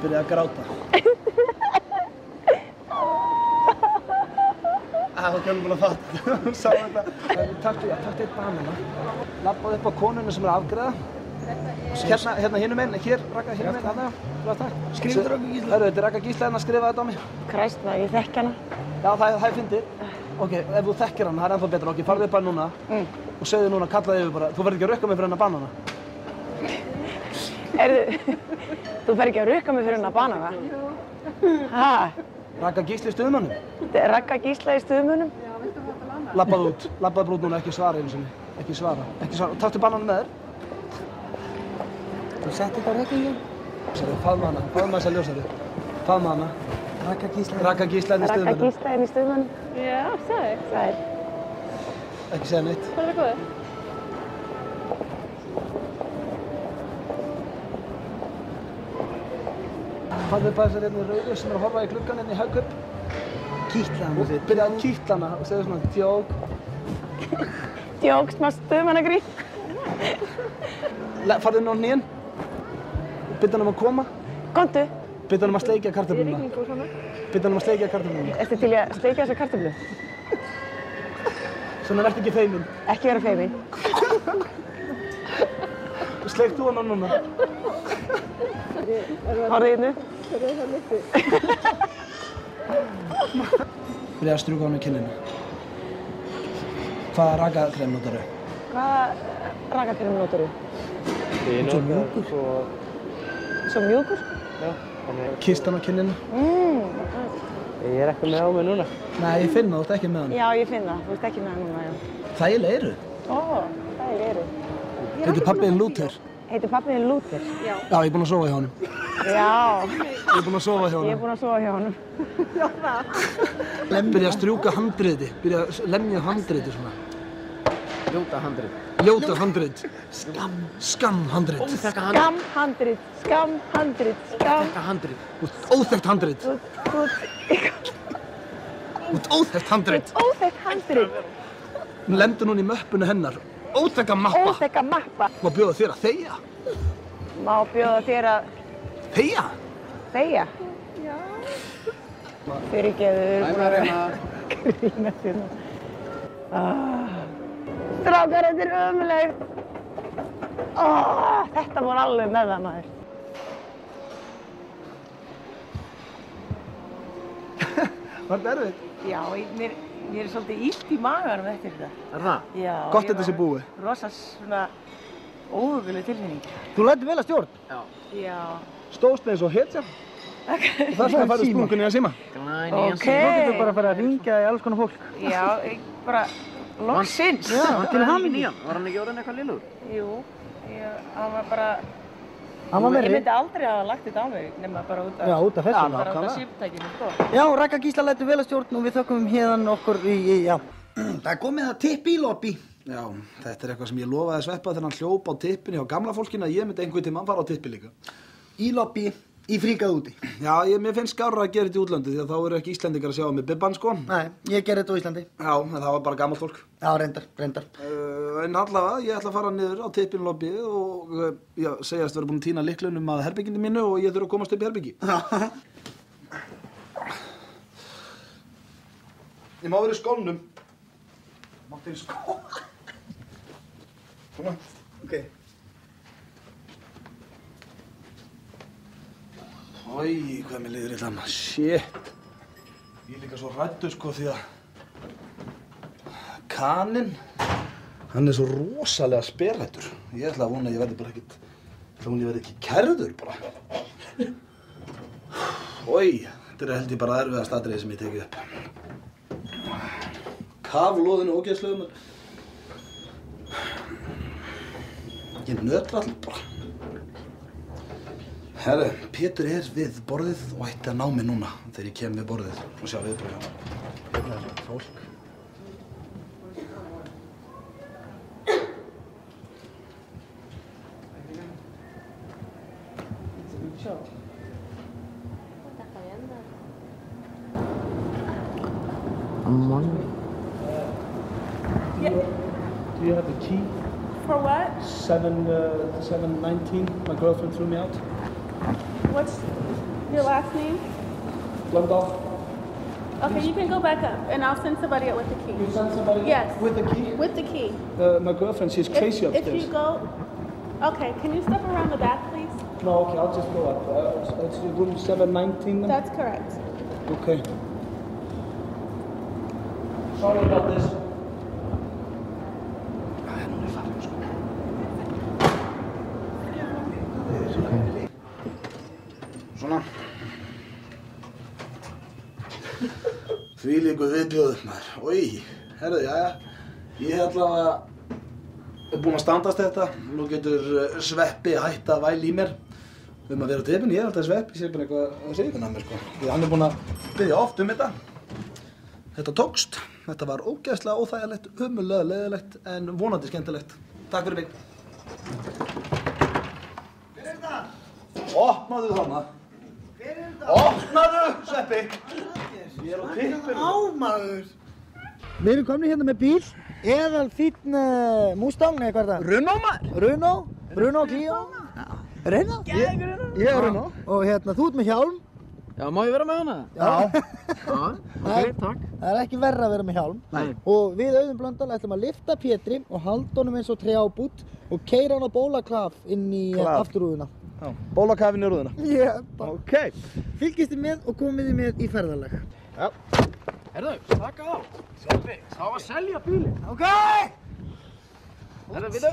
Byrjaði að gráta. Það var ekki búin að fatta. Hún sá þetta. Taktu eitt banana. Labbaðu upp á konuna sem er að afgreiða. Hérna hinum einn, hér, Ragga, hinum einn, hérna, takk. Skrifðu þetta Ragga Gísla? Hörru, þetta er Ragga Gísla hérna að skrifa þetta á mig. Kræst maður, ég þekki hana. Já, það er fyndið. Ok, ef þú þekkir hana, það er ennþá betra. Ok, farðu upp að núna og segðu núna, kallaðu yfir bara, þú verður ekki að rukka mig fyrir hennar banana. Þú fer ekki að rukka mig fyrir hennar banana? Hæ? Ragga Gísla í stuðmönnum? Ragga Gísla í stuðmönnum? Labbaðu út núna, ekki svara einu sinni. Ekki svara. Taktu banana með þér. Þú setti þetta á reglingum? Faðma hana, faðma þessa ljósari. Faðma hana. Ragga Gísla. Ragga Gísla inn í stuðmönnum. Ragga Gísla inn í stuðmönnum? Já, sæl. Sæl. Ekki segja neitt. Hvað er það góðið? Farðu upp að þessari hérna rauðu sem er að horfa í gluggan hérna í Hagkaup. Kýtla hana. Og byrjaði að kýtla hana og segðu svona djók. Djók, smá stuðmannagrín. Farðu inn á hnén. Byrja hann að koma. Komdu. Byrja hann að sleikja kartöfluna. Byrja hann að sleikja kartöfluna. Ertu til í að sleikja þessa kartöflu? Svona verð ekki feimin. Ekki vera feimin. Sleiktu hana núna. Horfðu hérna. Byrjaði að strjúka hana í kinnina. Hvaða rakakrem notarðu? Hvaða rakakrem notarðu? Svo mjúkur. Svo mjúkur? Já. Kysst hann á kinnina. Ég er ekki með á mig núna. Nei, ég finn það, þú ert ekki með hann. Já, ég finn það. Þú ert ekki með hann núna, já. Þægileg eru. Ó, þægileg eru. Heitir pabbiðinn Lúther? Heitir pabbiðinn Lúther? Já. Já, ég er búinn að sofa hjá honum. Já. Ég er búinn að sofa hjá honum. Ég er búinn að sofa hjá honum. Já, það. Byrja að strjúka handriði. Byrja að lemja handriði svona. Ljóta handrit. Ljóta handrit. Skamm handrit. Óþekka handrit. Skamm handrit. Skamm handrit. Óþekka handrit. Óþekkt handrit. Óþekkt handrit. Óþekkt handrit. Hún lemdi núna í möppuna hennar. Óþekka mappa. Óþekka mappa. Má bjóða þér að þegja? Má bjóða þér að... Þegja? Þegja? Já. Fyrirgeðu. Grína þérna. Strákar, þetta er ömurlegt. Þetta var alveg með það, maður. Var þetta erfitt? Já, mér er svolítið illt í maganum eftir þetta. Er það? Já. Gott þetta sé búið. Rosa svona óhuguleg tilfinning. Þú lætur vel að stjórn? Já. Já. Stóðst eins og hetja. Og það skal fara sprungunni að síma. Ok. Þú getur bara að fara að hringja í alls konar fólk. Já, bara loksins. Já, til hamingju. Var hann ekki orðinn eitthvað lillur? Jú, hann var bara... Hann var verri. Ég myndi aldrei að hafa lagt þetta á mig, nema bara út af... Já, út af þessu. Já, bara út af símtækinu, sko. Já, Ragga Gísla lætur vel að stjórn og við þökkum hérna okkur já. Það er komið að tippi í lobby. Já, þetta er eitthvað sem ég lofaði Sveppa þegar hann hljóp á tippinu hjá gamla fólkinu að ég myndi einhvern tímann fara á tippi líka. Í lobby, í fríkað úti. Já, mér finnst skárra að gera þetta í útlöndi því að þá eru ekki Íslendingar að sjá með bibban, sko. Nei, ég gerði þetta á Íslandi. Já, en það var bara gamalt fólk. Já, reyndar. En allavega, ég ætla að fara niður á tippinu lobby og segjast vera búin að týna lyklunum að herbygginu mínu og ég þurfa að komast upp í herbyggi. Ég má vera í skónum. Mátt vera í skónum. Svona. Ok. Æ, hvað mér líður illa maður. Shit. Ég er líka svo hræddur sko því að kaninn, hann er svo rosalega sperhættur. Ég ætla að vona að ég verði bara ekkert, ég verði ekki kærður bara. Æ, þetta er held ég bara erfiðast atriði sem ég tekið upp. Kaflóðinu ógeðslegum. Ég nötra allir bara. Herru, Pétur er við borðið og ætti að ná mig núna þegar ég kem við borðið og sjá viðbrögð. Hérna er svona fólk. Do you have the key? For what? 719. My girlfriend threw me out. What's your last name? Blundoff. Okay, you can go back up, and I'll send somebody up with the key. You send somebody yes. With the key? With the key. My girlfriend, she's crazy upstairs. If you go... Okay, can you step around the back, please? No, okay, I'll just go up. It's room 719 then? That's correct. Okay. Sorry about this. Svona. Þvílíku viðbjóður maður. Oj, herðu, jæja. Ég allavega er búinn að standast þetta. Nú getur Sveppi hætt að væla í mér að vera á tippinu. Ég held að Sveppi sé bara eitthvað að segja þetta af mér, sko. Því hann er búinn að biðja oft þetta. Þetta tókst. Þetta var ógeðslega óþægilegt, ömurlega leiðilegt en vonandi skemmtilegt. Takk fyrir mig. Hver er það? Opnaðu þarna. Hver er það? Opnaðu, Sveppi. Ég er á tippinu. Á maður. Við erum komin hérna með bíl. Eðal fínn Mustang, eða hvað er það? Renault maður. Renault Clio. Renault? Ég er Renault. Og hérna, þú ert með hjálm. Já, má ég vera með hana? Já. Ok, takk. Það er ekki verra að vera með hjálm. Nei. Og við Auðun Blöndal ætlum að lyfta Pétri og halda honum eins og trjábút og keyra hann á bólaklaf inn í afturrúðuna. Já, bólakafinn í rúðuna. Jep. Ok. Fylgist þið með og komið þið með í ferðalag. Já. Herðu, slaka á. Sveppi, þá að selja bílinn. Ok! Herðu, býtu.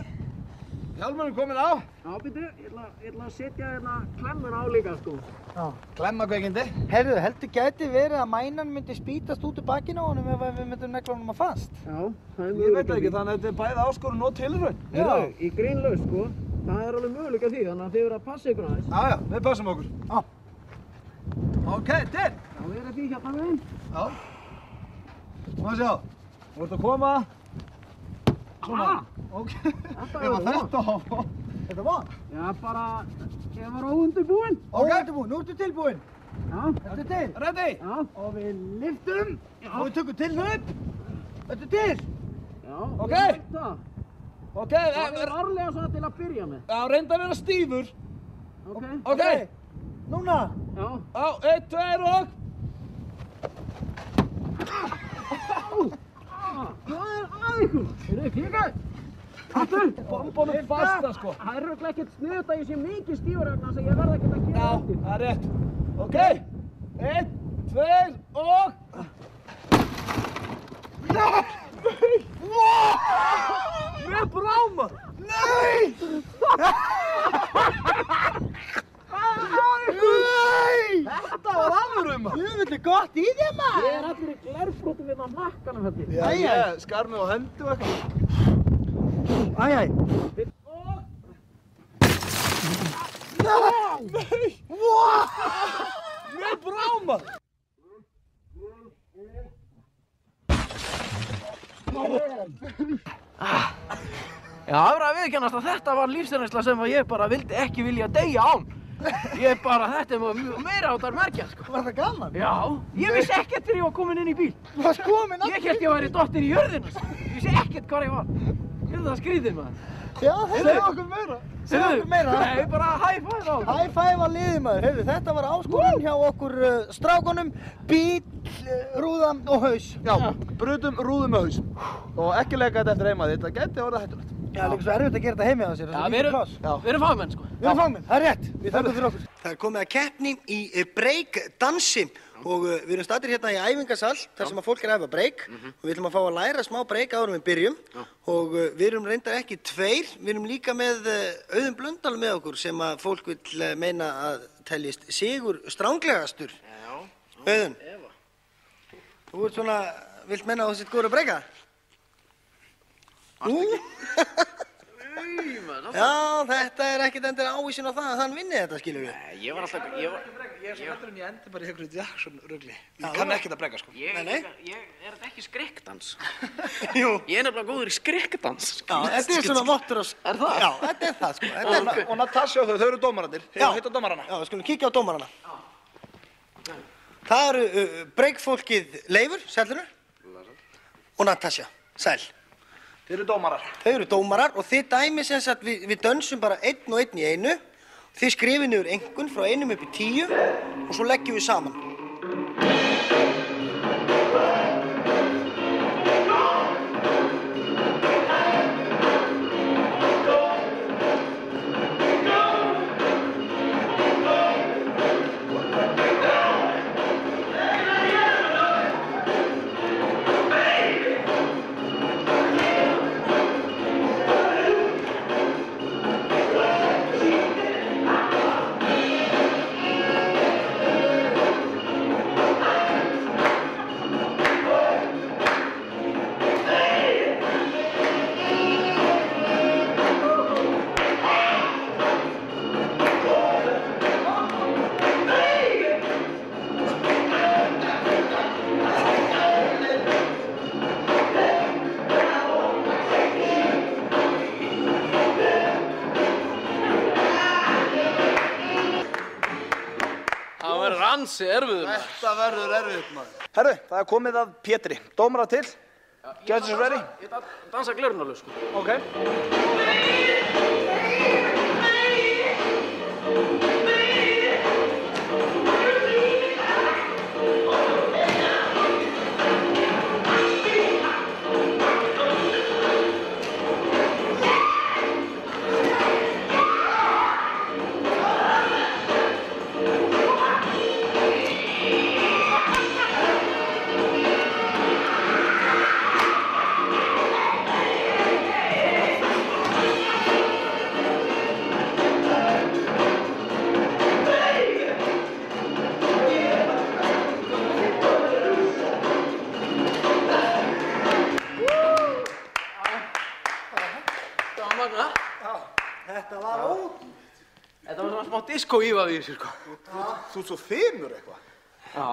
Hjálmurinn kominn á. Já, býtu. Ég ætla að setja hérna klemmur á líka, sko. Já. Klemmakveikindi. Herðu, heldur gæti verið að mænan myndi spýtast út úr bakinu á honum ef við myndum negla honum að fast? Já, það er Ég veit það ekki, þannig að þetta er bæði áskorun og tilraun. Herðu, í grínlaust, sko. Það er alveg möguleika því, þannig að þið verða að passa ykkur aðeins. Já, við passum okkur. Já. Ok, til. Já, við erum því hérna meginn. Já. Má sjá. Þú ert að koma. Svona. Ok. Þetta var. Þetta var? Já, bara, ég var óundirbúinn. Óundirbúinn, nú ertu tilbúinn. Já. Ertu til? Ready? Já. Og við lyftum. Og við tökum tilhlaup. Ertu til? Já. Ok. Ok, það er varlega svo til að byrja með. Já, reynda að vera stífur. Ok. Ok. Núna. Já. Já, 1, 2 og... Hvað er að ykkur? Eru þið klíkað? Aftur! Bombunum fasta, sko. Það er örugglega ekkert sniðugt að ég sé mikið stífur vegna þess að ég verð ekkert að gera eftir. Já, það er rétt. Ok. 1, 2 og... Mér bráma! Nei! Þetta var alvörum! Jöfnveldi gott í þér, maður! Ég er allir í glerbrotum við á hnakkanum hérna. Já, ég skar mig á hendu og eitthvað. Æjæ. Nei! Mér bráma! Já, það verður að viðurkennast að þetta var lífsreynsla sem ég bara vildi ekki vilja deyja án. Ég bara, þetta er meira áttar merkja, sko. Var það gaman? Já, ég vissi ekkert þegar ég var komin inn í bíl. Þú varst komin aftur? Ég hélt ég væri dottin í jörðina, sko. Ég vissi ekkert hvar ég var. Þetta var skrítið, maður. Já, segðu okkur meira. Segðu okkur meira. Nei, bara high five á. High five á liðið, maður. Heyrðu, þetta var áskorun hjá okkur strákunum, bíl, rúða og haus. Já, brutum rúðum og haus. Og ekki leika þetta eftir heima, þetta gæti orðið hættulegt. Já, líka svo erfitt að gera þetta heimið á sér. Já, við erum fagmenn, sko. Við erum fagmenn, það er rétt. Við þakkum fyrir okkur. Það er komið að keppni í breakdansi og við erum staddir hérna í æfingasal þar sem að fólk er að æfa break og við ætlum að fá að læra smá break áður en við byrjum og við erum reyndar ekki tveir, við erum líka með Auðun Blöndal með okkur sem að fólk vil meina að teljist sigur stránglegastur. Auðun, þú ert svona, vilt menna að þú sitt góður að breaka? Já, þetta er ekkert endur ávísin á það að hann vinni þetta, skilur við. Nei, ég var alltaf, Ég er svo hættur ég endi bara í einhverju Jackson-rugli. Ég kann ekkert að breka, sko. Ég er þetta ekki skrekkdans. Jú. Ég er nefnilega góður í skrekkdans. Já, þetta er svona vottur og... Er það? Já, þetta er það, sko. Og Natasja og þau eru dómararnir. Já. Hitta dómarana. Já, við skulum kíkja á dómarana. Það eru breakfólkið Leifur, sælunur, og Natasja, sæl. Þeir eru dómarar. Þau eru dómarar og þið dæmi sem sagt við dönsum bara einn og einn í einu. Þið skrifið niður einhvern frá 1 upp í 10 og svo leggjum við saman. Ansi erfiður, maður. Þetta verður erfitt, maður. Herru, það er komið að Pétri. Dómara til. Get this ready. Ég dansa glörunarlaug, sko. Ok. sko ívað í þessu, sko. Þú ert svo þinur eitthvað. Já.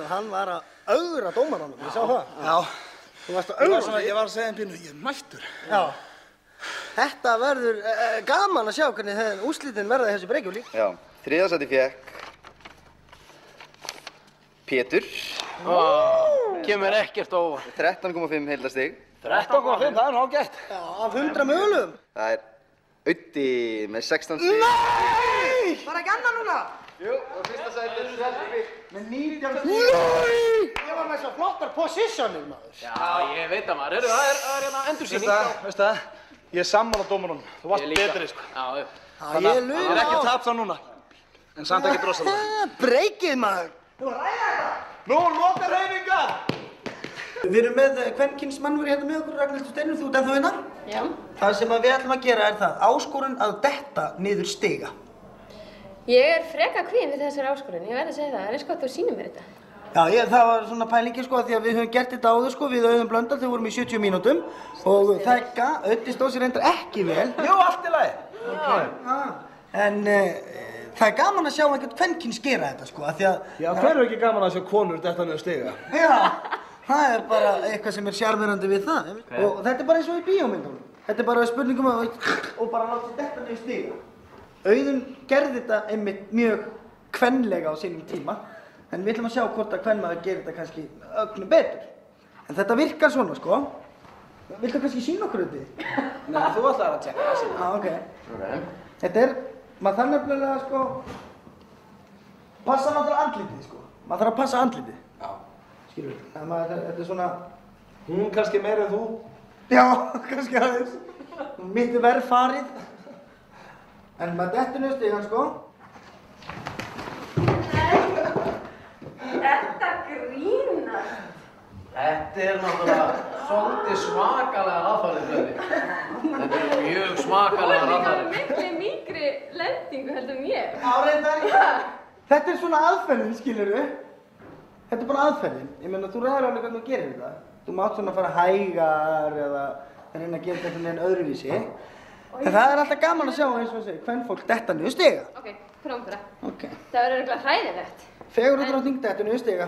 Hann var að ögra dómaranum, ég sá það. Já. Þú varst að ögra Ég var að segja pínu, ég er mættur. Já. Þetta verður gaman að sjá hvernig úrslitin verða í þessu Reykjavík. Já, þriðja sæti fékk Pétur. Kemur ekkert á óvart. 13,5 heildastig. 13,5, það er nú ágætt. Já, af 100 mögulegum. Það er Auddi með 16 stig. Nei! Bara ekki annað núna? Jú, og fyrsta sæti er Selvi með 19 stig. Nei! Ég var með svo flottar positionir, maður. Já, ég veit það, maður. Það er hérna endursýning. Veistu það? Ég er sammála dómarunum. Þú varst betri, sko. Já, já. Þannig að ég er ekki tap þá núna. En samt ekki drosalega. Breykið, maður. Þú ræða þetta. Nú, loka hreyfingar! Við erum með kvenkyns mannveri hérna með okkur, Ragnhildur Steinur, þú ert ennþá hérna? Já. Það sem við ætlum að gera er það, áskorun að detta niður stiga. Ég er freka kvíðin við þessari áskorun, ég verð að segja það. Það er eins gott að þú sýnir mér þetta. Já, það var svona pælingi sko, því að við höfum gert þetta áður sko, við Auðun Blöndal, þegar vorum í 70 mínútum og Auddi stóð sér reyndar ekki vel. Jú, allt í lagi. Okay. En það er gaman að sjá einhvern kvenkyns gera þetta sko, af því að... Já, hver er ekki gaman að sjá konur detta niður stiga? Já, það er bara eitthvað sem er sjarmerandi við það. Okay. Og þetta er bara eins og í bíómyndunum. Þetta er bara spurningum og bara láta sér detta niður stiga. Auðun gerði þetta einmitt mjög kvenlega á sínum tíma, en við ætlum að sjá hvort að kvenmaður gerir þetta kannski ögnu betur. En þetta virkar svona, sko. Viltu kannski sýna okkur þetta? Nei, þú ætlaðir að tjekka það síðan. Ok. Þetta er, maður þarf nefnilega, sko, passa náttúrulega andlitið, sko. Maður þarf að passa andlitið. Já. Skilur við? Þetta er svona... Hún kannski meira en þú? Já, kannski aðeins. Mitt er verð farið. En maður dettur niður stigann, sko. Þetta grínast. Þetta er náttúrulega svolítið svakalega aðfarið, Blöndi. Þetta er mjög svakalega aðfarið. Þú er líka miklu mýkri lendingu heldur en ég. Áreindar. Þetta er svona aðferðin, skilur við. Þetta er bara aðferðin. Ég meina, þú ræður alveg hvernig þú gerir þetta. Þú mátt svona fara hægar eða reyna að gera þetta með öðruvísi. En það er alltaf gaman að sjá, eins og að segja, hvern fólk detta niður stiga. Ok, prófum bara. Ok. Það verður örugglega hræðilegt. Fegurðardrottning dettur niður stiga.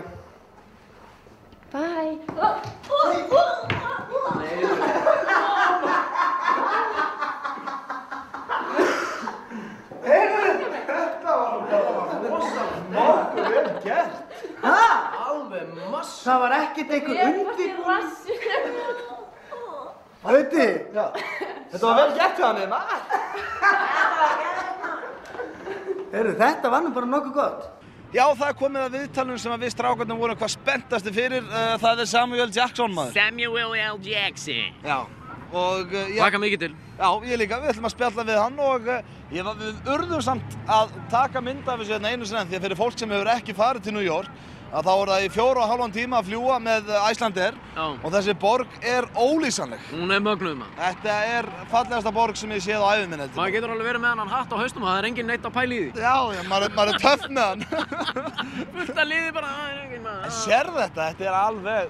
Bye. Þetta var nokkuð vel gert. Hæ? Alveg massa. Það var ekkert einhver undirbúning. Auddi! Já. Þetta var vel gert hjá hann, eða? Heyrðu, þetta var nú bara nokkuð gott. Já, það er komið að viðtalum sem að við strákarnir vorum hvað spenntastir fyrir. Það er Samuel Jackson, maður. Samuel L. Jackson. Já. Og Laka mikið til. Já, ég líka. Við ætlum að spjalla við hann og við urðum samt að taka mynd af þessu hérna einu sinni, því að fyrir fólk sem hefur ekki farið til New York, að þá er það í 4,5 tíma að fljúga með Icelandair og þessi borg er ólýsanleg. Hún er mögnuð, maður. Þetta er fallegasta borg sem ég séð á ævi minni. Maður getur alveg verið með hann hatt á haustum og það er enginn neitt að pæla í því. Já, maður er töff með hann. Fullt að liði bara, það er enginn maður. Sérðu þetta? Þetta er alveg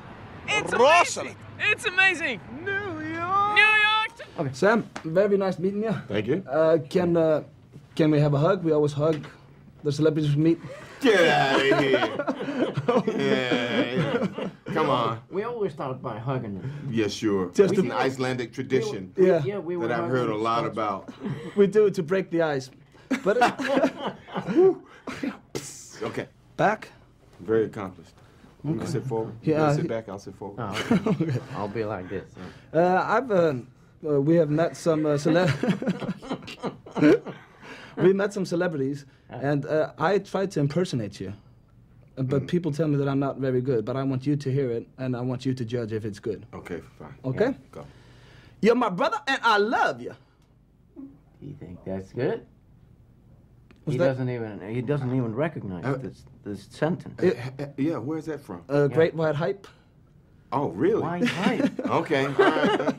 rosalegt. It's amazing! New York! New York! Okay, Sam, very nice meeting you. Thank you. Can we have a hug? We always hug the celebrities we meet. Get out of here. Yeah. Come on. We always start by hugging them. Yeah, sure. Just It's an Icelandic tradition Yeah. that I've heard a lot about. We do it to break the ice. But Okay. Back? Very accomplished. You want to sit forward? Yeah, You want to sit back? I'll sit forward. Oh, okay. I'll be like this. We have met some we met some celebrities, and I tried to impersonate you. But people tell me that I'm not very good, but I want you to hear it, and I want you to judge if it's good. Okay, fine. Okay? Yeah, go. You're my brother, and I love you. You think that's good? What's He that? doesn't even recognize this sentence. Yeah, where's that from? Great White Hype. Oh, really? White Hype. Okay, all right.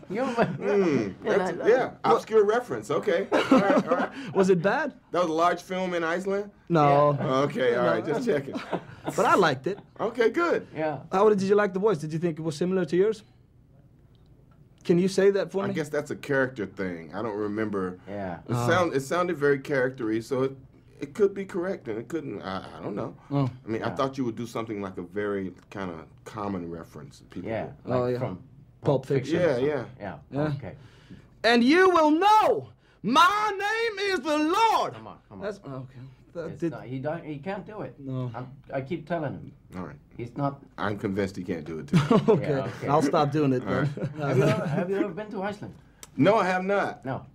Yeah, obscure reference. Okay, all right. Was it bad? That was a large film in Iceland? No. Okay, all right, just checking. But I liked it. Okay, good. Yeah. How did you like the voice? Did you think it was similar to yours? Can you say that for me? I guess that's a character thing. I don't remember. Yeah. It sounded very character-y, so it could be correct, and it couldn't. I don't know. Oh. I mean, I thought you would do something like a very kind of common reference. That people Like from Pulp Fiction. Yeah. Okay. And you will know my name is the Lord. Come on. That's okay. He can't do it. No. I keep telling him. All right. He's not. I'm convinced he can't do it too. Okay. Yeah, okay. I'll stop doing it then. Have you ever been to Iceland? No, I have not. No.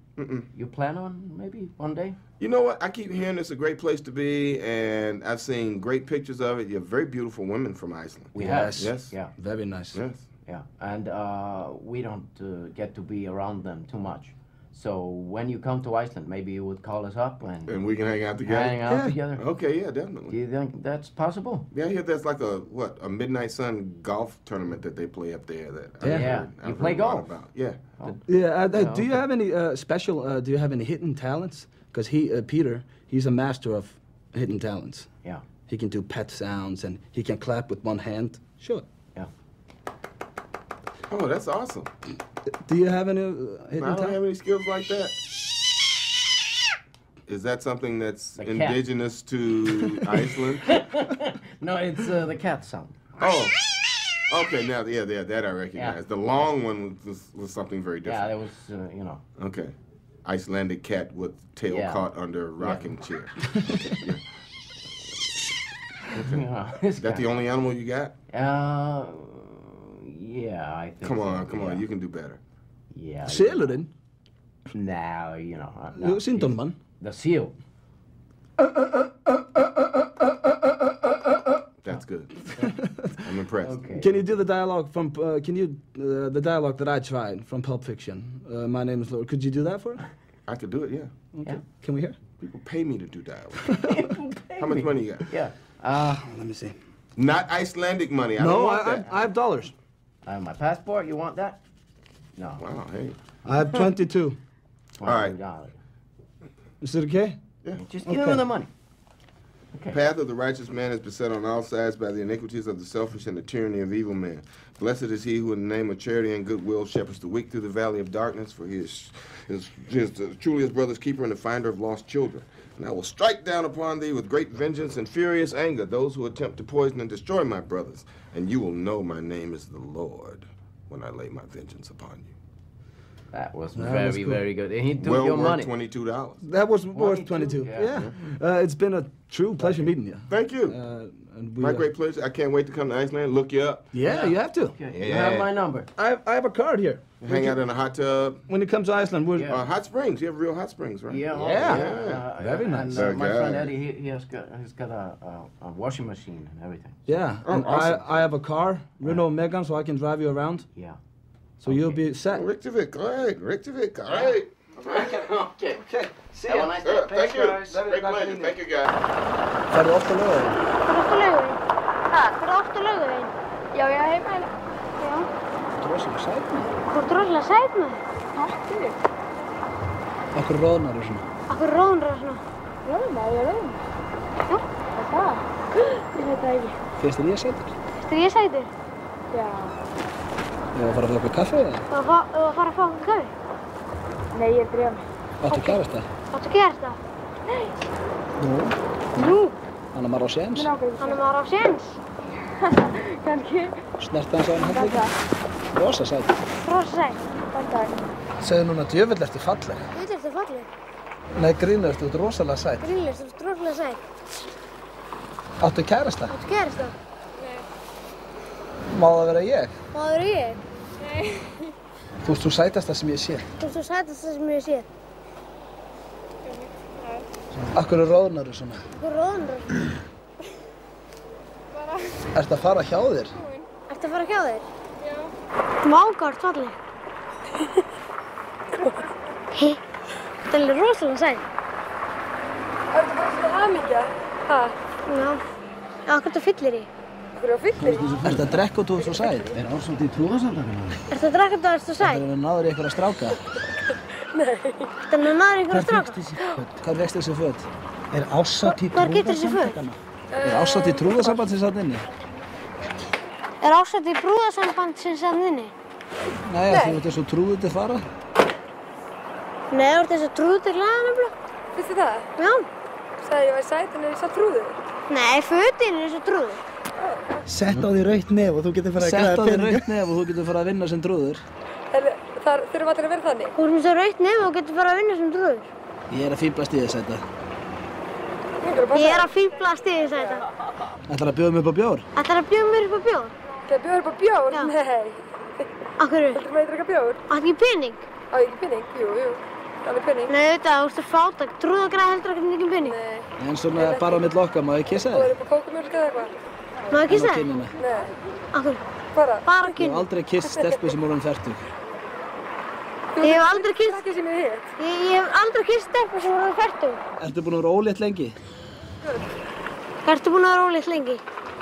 You plan on maybe one day? You know what? I keep hearing it's a great place to be, and I've seen great pictures of it. You have very beautiful women from Iceland. Yes. Yeah. Very nice. Yes. Yeah. And we don't get to be around them too much. So when you come to Iceland, maybe you would call us up and we can hang out together. Together. Okay, yeah, definitely. Do you think that's possible? Yeah, I hear there's like a Midnight Sun golf tournament that they play up there. You play golf? About. Yeah. Oh. Yeah. Do you have any special? Do you have any hidden talents? Because Peter, he's a master of hidden talents. Yeah. He can do pet sounds and he can clap with one hand. Sure. Yeah. Oh, that's awesome. Do you have any hidden I don't talents? have any skills like that. Is that something that's indigenous to Iceland? No, it's the cat sound. Oh. Okay, now, that I recognize. Yeah. The long one was something very different. Yeah, that was, Okay. Icelandic cat with tail caught under a rocking chair. Okay, yeah. Okay. Is that the only animal you got? Yeah, I think Come on, so, you can do better. Yeah. Selurin? No, No, Sintonman. The seal. That's good. I'm impressed. Okay. Can you do the dialogue from? The dialogue that I tried from Pulp Fiction? My name is Lord. Could you do that for us? I could do it, yeah. Okay. Yeah. Can we hear? People pay me to do dialogue. How much money you got? Yeah. Let me see. Not Icelandic money. I don't want that. I have dollars. I have my passport. You want that? No. Wow, hey. I have 22. All right. Is it okay? Yeah. Just give him the money. The path of the righteous man is beset on all sides by the iniquities of the selfish and the tyranny of evil men. Blessed is he who in the name of charity and goodwill shepherds the weak through the valley of darkness, for he is truly his brother's keeper and the finder of lost children. And I will strike down upon thee with great vengeance and furious anger those who attempt to poison and destroy my brothers. And you will know my name is the Lord when I lay my vengeance upon you. That was very good. And he took well your worth money. $22. That was worth 22. Yeah. It's been a true pleasure meeting you. Thank you. And we, My great pleasure. I can't wait to come to Iceland, look you up. Yeah, you have to. Okay. You have my number. I have a card here. Hang out in a hot tub. When you come to Iceland, we're... Hot springs. You have real hot springs, right? Yeah. Very nice. And my friend Eddie, he's got a washing machine and everything. Yeah. Oh, and awesome. I have a car, Renault Megane, so I can drive you around. Yeah. So you'll be set. Reykjavik, all right. Reykjavik, all right. Okay. See Have ya. a nice day. Thank you. Great pleasure. Thank you, guys. Ferðu oft á laugardaginn? Ferðu oft á laugardaginn? Já, ég er heima hérna. Já. Þú ert rosalega sæt með það. Þú ert rosalega sæt með það. Takk fyrir. Akkur roðnar þú svona? Akkur roðnar þú svona? Roðnar, ég roðnar. Já. Það? Ég veit það ekki. Finnst þér ég sætur? Finnst þér ég sætur? Já. Ég var að fara að fá okkur kaffi eða? Þú var að fara að fá okkur kaffi? Nei, ég er drefn. Áttu kærasta? Áttu kærasta? Nei. Nú? Hann er maður á séns? Hann er maður á séns? Kannski. Snerta hans á hann handleginn? Rosa sæt. Rosa sæt. Takk. Segðu núna djöfull ertu falleg. Djöfull ertu falleg? Nei, grínlaust, þú ert rosalega sæt. Grínlaust, þú ert rosalega sæt. Áttu kærasta? Áttu kærasta? Nei. Má það vera ég? Má það vera ég? Nei. Þú ert svo sætasta sem ég sé. Þú ert svo sætasta sem ég sé. Af hverju róðnar þú svona? Af hverju róðnar þú? Bara... Ertu að fara hjá þér? Ertu að fara hjá þér? Já. Mágart falleg. Þetta er alveg rosalega sæt. Ertu bara svona hamingja? Ha? Já. Já, hvað fyllir í? Hvað fyllir í? Ertu að drekka og þú ert svo sæt? Er Ársæll í trúðasamtakinu? Ertu að drekka og þú ert svo sæt? Þetta er náður í einhverja stráka. Nei. Þetta er náður í einhverja stráka. Hvar vext þessi föt? Er Ársæll í Hvar getur þessi föt? Er Ársæll í trúðasambandsins þarna inni? Er Ársæll í trúðasambandsins þarna inni? Nei, þú ert eins og trúður til fara. Nei, þú ert eins og trúður til glæða nefnilega. Finnst þið það? Já. Sagði ég var sæt en er ég samt trúður? Nei, fötin er eins og trúður. Sett á því rautt nef og þú getur farið að græða peninga. Sett á því rautt nef og þú getur farið að vinna sem trúður. Þar þurfum allir að vera þannig? Þú erum eins og rautt nef og getur farið að vinna sem trúður. Ég er að fíblast í þess þetta. Ég er að fíblast í þess þetta. Ætlarðu að bjóða mig upp á bjór? Ætlarðu að bjóða mér upp á bjór? Ætlarðu að bjóða upp á bjór? Já. Nei. Af hverju? Ætlarðu að drekka bjór? Áttu ekki pening? Á ég ekki pening? Jú. Alveg pening. Nei, auðvitað, þú ert að fátæk. Trúðagræði heldur ekki mikið pening. Nei. En svona bara á milli okkar, má ég kissa þig? Þú er upp á kókumjólk eða eitthvað? Má ég kissa þig? Nei. Af hverju? Bara Ég hef aldrei kysst stelpu sem orðin fertug. Ég hef aldrei kysst... Ekki sem ég heit. Ég hef aldrei kysst stelpu sem orðin fertug. Ertu búin að vera ólétt lengi? Ertu búin að vera ólétt lengi?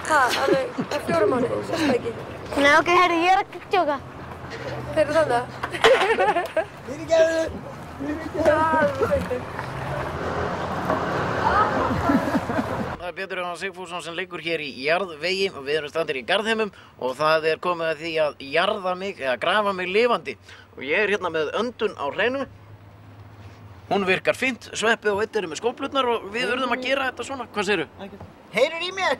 Ha, alveg 4 mánuði, sérst það ekki. Nei, ok, herri, ég er að djóka. Þeir eru þannig? Fyrirgefðu! Það er Pétur Jóhann Sigfússon sem liggur hér í jarðvegi og við erum standir í Garðheimum og það er komið að því að jarða mig eða grafa mig lifandi og ég er hérna með öndun á hreinu. Hún virkar fínt, Sveppi og Einn eru með skóflurnar og við verðum að gera þetta svona. Hvað segirðu? Heyrur í mér?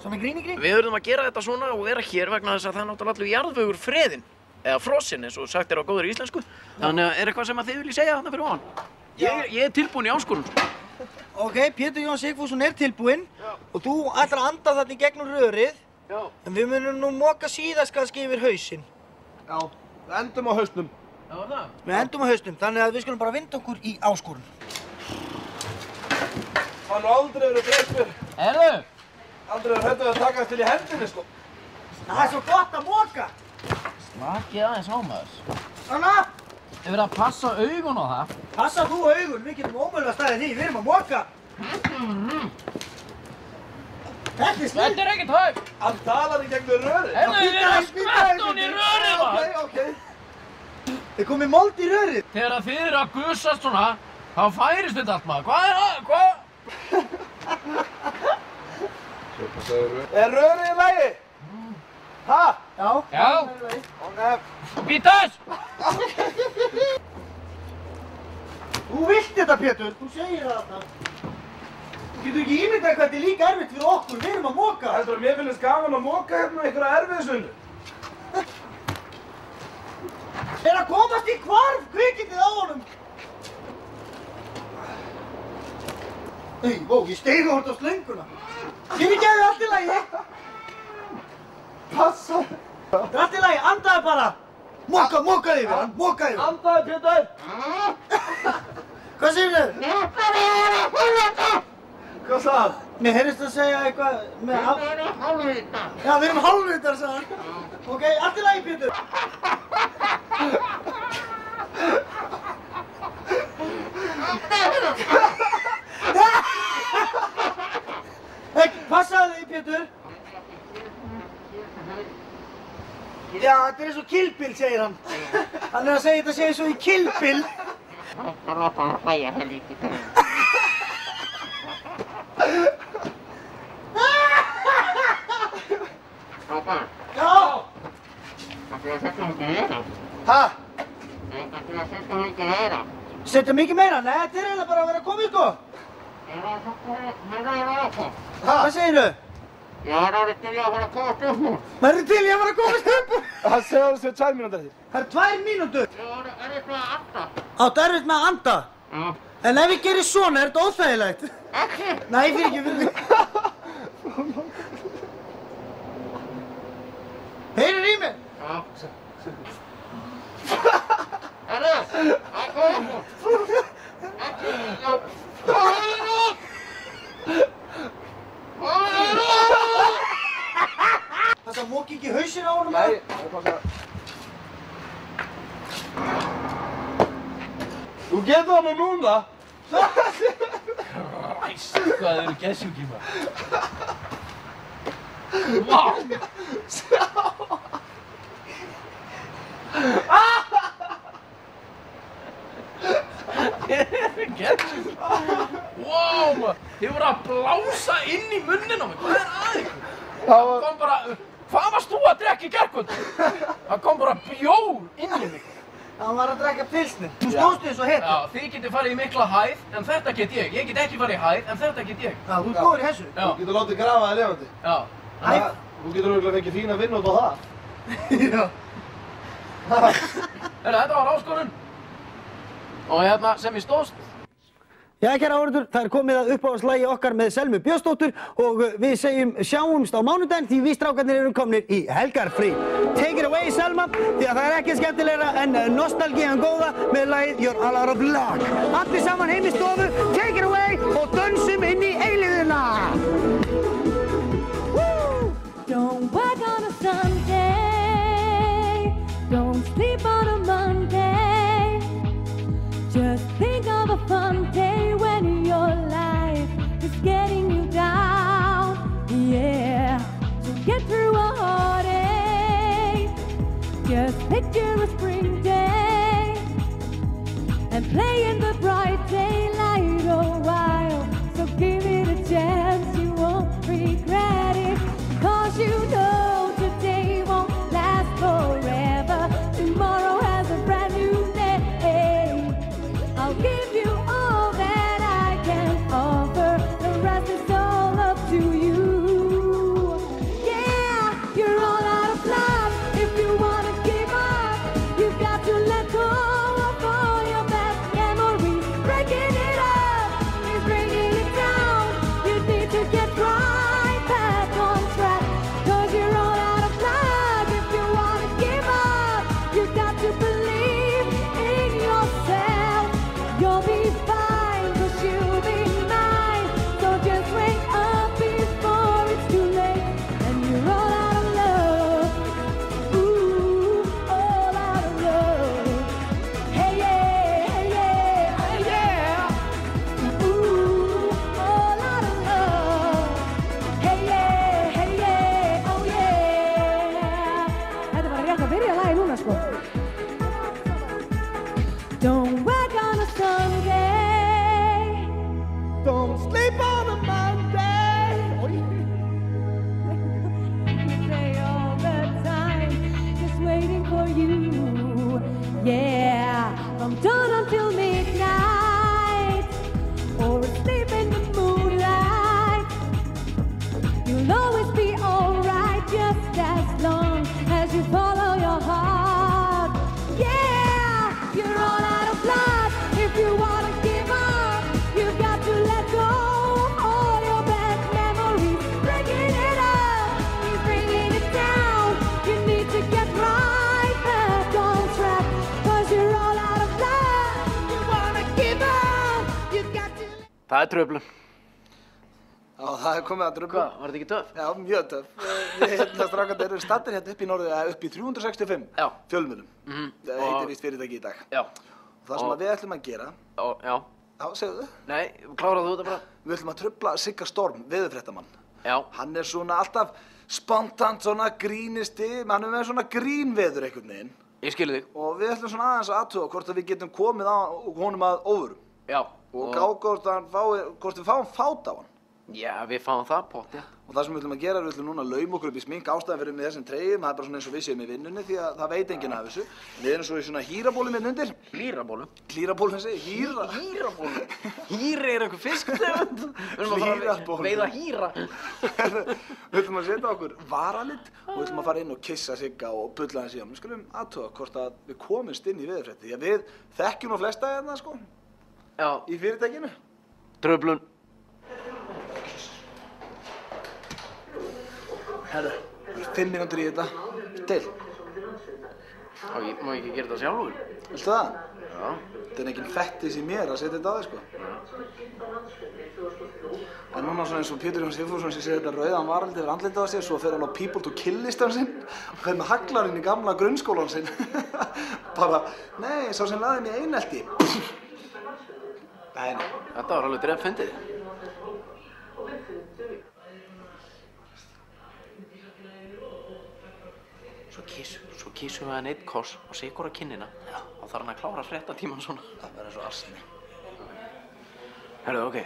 Svona gríni. Við verðum að gera þetta svona og vera hér vegna þess að það er náttúrulega allur jarðvegur freðinn eða frosinn eins og sagt er á góðri íslensku. Þannig að er eitthvað sem að þið viljið segja þarna fyrir ofan? Ég er tilbúinn í áskorun. Ok, Pétur Jóhann Sigfússon er tilbúinn og þú ætlar að anda þarna í gegnum rörið. Já. En við munum nú moka síðast kannski yfir hausinn. Já, við endum á hausnum. Já, það? Við endum á hausnum, þannig að við skulum bara vinda okkur í áskorun. Það nú aldrei verið dreipur. Herðu! Aldrei verið hræddur að taka til í hendinni, sko. Það er svo gott að moka! Slakið aðeins á maður. Anna! Þið verið að passa augun á það. Passa þú augun, við getum ómögulega staðið því, við erum að moka. Þetta er snið. Þetta er ekkert hægt. Hann talar í gegnum rörið. Herðu, þið erum að skvætta hún í rörið, maður. Ok. Þið komið mold í rörið. Þegar þið eru að gusast svona, þá færist þetta allt, maður. Hvað er það? Hvað? Er rörið í lagi? Ha? Já. Já. Bítas! Þú vilt þetta, Pétur. Þú segir það þarna. Þú getur ekki ímyndað hvað þetta er líka erfitt fyrir okkur. Við erum að moka. Heldur að mér finnst gaman að moka hérna einhverja erfiðisvinnu? Er að komast í hvarf kvikindið á honum. Ég steig á þetta á slönguna. Fyrirgefðu, allt í lagi. Passa. Allt í lagi, andaðu bara. Mokaðu yfir hann, mokaðu yfir. Andaðu, Pétur. Hvað segir þau? Hvað sagði hann? Mér heyrðist að segja eitthvað með... Við erum hálfvitar. Já, við erum hálfvitar, sagði hann. Ok, allt í lagi, Pétur. Passaðu þig, Pétur. Já, þetta er eins og Kill Bill, segir hann. Hann er að segja þetta eins og í Kill Bill. Það var bara að hlæja helvítið. Pappa. Já. Það fyrir að setja mikið meira. Ha? Það fyrir að setja mikið meira. Setja mikið meira? Nei, þetta er eiginlega bara að vera komið, sko. Ég var að setja þetta. Hvað segir þau? Ég var að til í að fara að komast upp nú. Maður er til í að fara að komast upp? Hann segði að það séu 2 mínútur eftir. Það eru 2 mínútur? Ég var erfitt með að anda. Áttu erfitt með að anda? Já. En ef ég gerir svona, er þetta óþægilegt? Ekki. Nei, fyrir ekki. Það móki ekki hausinn á honum? Nei, það er bara Þú getur hana núna! Æst, hvað eru gessjúkir maður? Vá! Sjá! Gessjúkir! Vá maður! Þið voru að blása inn í munnin á mig, hvað er að ykkur? Það kom bara, hvað varst þú að drekka í gærkvöld? Það kom bara bjór inn í mig. Hann var að drekka pilsnir. Þú stóðst eins og hetja. Já, þið getið farið í mikla hæð, en þetta get ég. Ég get ekki farið í hæð, en þetta get ég. Já, þú ert góður í þessu. Já. Þú getur látið grafa þig lifandi. Já. Þú getur örugglega fengið fína vinnu út á það. Já. Þetta var áskorun. Og hérna sem ég stóðst. Já, kæra áhorfendur, það er komið að uppáhaldsslagi okkar með Selmu Björnsdóttur og við segjum sjáumst á mánudaginn því við strákarnir erum komnir í helgarfrí. Take it away, Selma, því að það er ekki skemmtilegra en nostalgían góða með lagið You're All Out of Luck. Allir saman heim í stofu, take it away og dönsum inn í eilífðina! Don't work on a Sunday, don't sleep on a Monday, just think of a fun day when your life is getting you down, yeah, to get through a heartache, just picture a spring day, and play in the bright daylight a while, so give it a chance, you won't regret it. 'Cause you know today won't last forever. Tomorrow has a brand new day. I'll give you all that I can offer. The rest is all up to you. Yeah, you're all out of luck. If you wanna give up, you've got to let go of all your best memories. Breaking it up is bringing it down. You need to get right back on track. 'Cause you're all out of luck. If you wanna give up, you've got to believe in yourself. You'll be fine, 'cause you'll be mine. So just wake up before it's too late. And you're all out of love. Ooh, all out of love. Hey yeah, hey yeah, hey yeah. Ooh, all out of love. Hey yeah, oh yeah. Þetta var rétt að byrja lagið núna sko. Don't work on a Sunday, don't sleep on a Monday. You say all the time, just waiting for you. Yeah, from dawn until midnight, or asleep in the moonlight. You'll always be alright, just as long as you follow your heart. Yeah, you're all out of luck. If you wanna give up, you've got to let go of all your bad memories. Breaking it up, he's bringing it down. You need to get right back on track. 'Cause you're all out of luck. You wanna give up, you've got to. Það er tröflun. Já, það er komið að dröflu. Hvað, var þetta ekki töff? Já, mjög töff. Við hérna strákarnir eru stattir hérna upp í norðu, upp í 365 fjölmiðlum. Það heitir víst fyrirtæki í dag. Já. Það sem við ætlum að gera. Já. Já, segðu þau. Nei, kláraðu þetta bara. Við ætlum að trufla Sigga Storm, veðurfréttamann. Já. Hann er svona alltaf spontant, svona grínisti, hann er með svona grínveður einhvern veginn. Ég skilur þig. Og við ætlum svona aðeins að athuga hvort að við getum komið á honum að óvörum. Já. Og gá hvort við fáum fát á hann. Já, við fáum það, pottið. Og það sem við ætlum að gera er við ætlum núna að lauma okkur upp í smink. Ástæðan fyrir með þessum treyjum, það er bara svona eins og við séum í vinnunni því að það veit enginn af þessu. Við erum svo í svona hýrabólum hérna undir. Hlýrabólum? Hlýrabólum, þessi, hýra. Hýrabólum? Hýri er einhver fisktegund. Við erum að fara að veiða hýra. Við ætlum að setja okkur varalit og við ætlum að fara inn og kissa Sigga og bulla hans í hann. Við skulum athuga hvort að við komumst inn í veðurfrétti. Því að við þekkjum nú flesta hérna, sko. Já. Í fyrirtækinu. Tröflun. Herru, 5 mínútur í þetta. Til. Má ég ekki gera þetta sjálfur? Viltu það? Já. Þetta er enginn fettis í mér að setja þetta á þig, sko. En núna svona eins og Pétur Jón Sigfússon sem segir þetta rauðan varaldi yfir andlitið á sér, svo fer hann á People to Kill listan sinn og fer með haglarinn í gamla grunnskólan sinn. Bara, nei, sá sem laði mig einelti. Nei. Þetta var alveg drepp fyndið. Svo kísum við hann einn koss og sigur á kinnina. Já. Þá þarf hann að klára fréttatíman svona. Það verður svo arsni. Herðu, ok,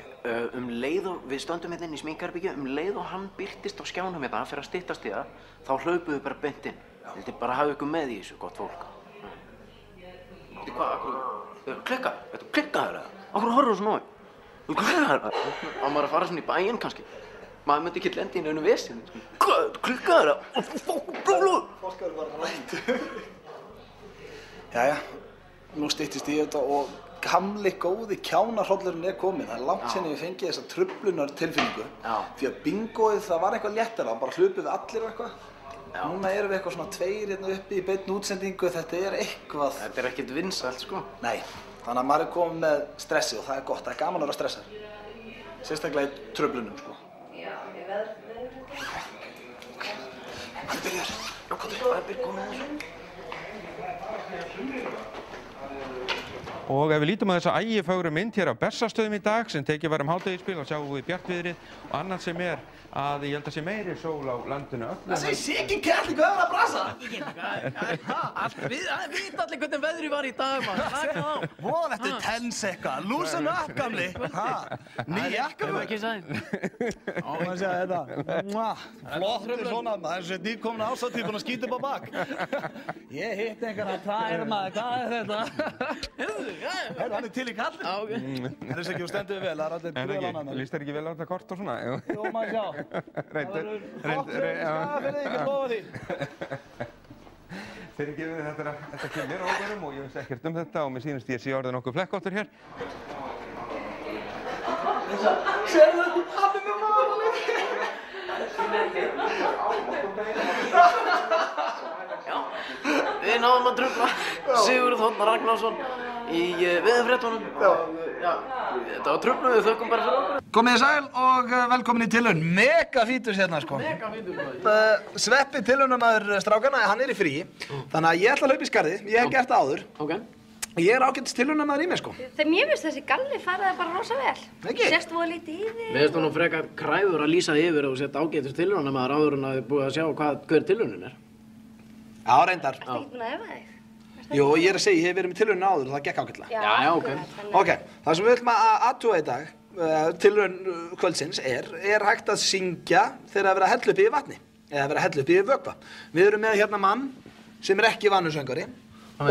leið og við stöndum hérna inn í sminkherbergju, leið og hann birtist á skjánum hérna fyrir að styttast í það, þá hlaupuðu bara beint inn. Vildi bara hafa ykkur með í þessu, gott fólk. Veitu hvað, klikka, veitu, klikkaður það? Akkur horfðu svona á þig? Þú klikkaður það? Á maður að fara svona í bæinn kannski. Maður myndi ekki lendi í neinu vesinu. Hvað, klikkaður það? Fólk eru bara rætt. Jæja, nú styttist í þetta og gamli góði kjánahrollurinn er kominn. Það er langt sinni við fengið þessa truflunar tilfinningu. Því að bingoið það var eitthvað léttara, bara hlupuð við allir og eitthvað. Núna erum við eitthvað svona tveir hérna uppi í beinni útsendingu, þetta er eitthvað. Þetta er ekkert vinsælt, sko. Nei, þannig að maður er komið með stressi og það er gott, það er gaman að vera stressað. Sérstaklega í truflunum, sko. Já, ég veður. Hann er byrjar. Já, hvað er það? Komið þessu. Og ef við lítum á þessa ægifögru mynd hér á Bessastöðum í dag sem tekið var hádegisspil og sjáum við bjartviðrið og annað sem er að ég held að sé meiri sól á landinu öllu. Það segir Siggi Kjærli, hvað er að brasa? Við vita allir hvernig veðrið var í dag, maður. Slaka á. Vó, þetta er tens eitthvað. Loosen up, gamli. Ný jakka. Hefur ekki sæð. Má segja þetta. Flottur svona, það er svo nýkomna ásatíð búin að skýta upp á bak. Ég hitt einhverja tær, maður. Hvað er þetta? Hann er til í kallin. Það er ekki, þú stendur vel, það er allir brúðalannar. Lýst þér ekki vel á þetta kort og svona? Jú, maður sjá. Það verður flottur fyrir þig, ég lofa því. Þeir gefið þetta kemur á okkurum og ég veist ekkert þetta og mér sýnist ég sé orðið nokkuð flekkóttur hér. Sérðu, hann er með maðurleik. Já, við náðum að trufla Sigurð Þórðar Ragnarsson í veðurfréttunum. Já, þetta var truflum, við þökkum bara fyrir okkur. Komið sæl og velkomin í tilraun. Mega fítus hérna, sko. Mega fítus. Sveppi tilraunamaður strákana, hann er í fríi. Þannig að ég ætla að hlaupa í skarðið. Ég hef gert það áður. Ok. Ég er ágætis tilraunamaður í mig, sko. Þegar mér finnst þessi galli faraði bara rosa vel. Ekki? Sérst voða lítið í þig. Mér finnst það nú frekar kræfur að lýsa yfir og setja ágætis tilraunamaður áður en að þið búið að sjá hver tilraunin er. Já, reyndar. Ertu ekki búin að efa þig? Jú, ég er að segja, ég hef verið með tilraunina áður og það gekk ágætlega. Já, ok. Ok, það sem við ætlum að athuga í dag, tilraun kvöldsins, er hægt að syngja þegar að vera að hella upp í vatni, eða vera að hella upp í vökva. Við erum með hérna mann sem er ekki vanur söngari og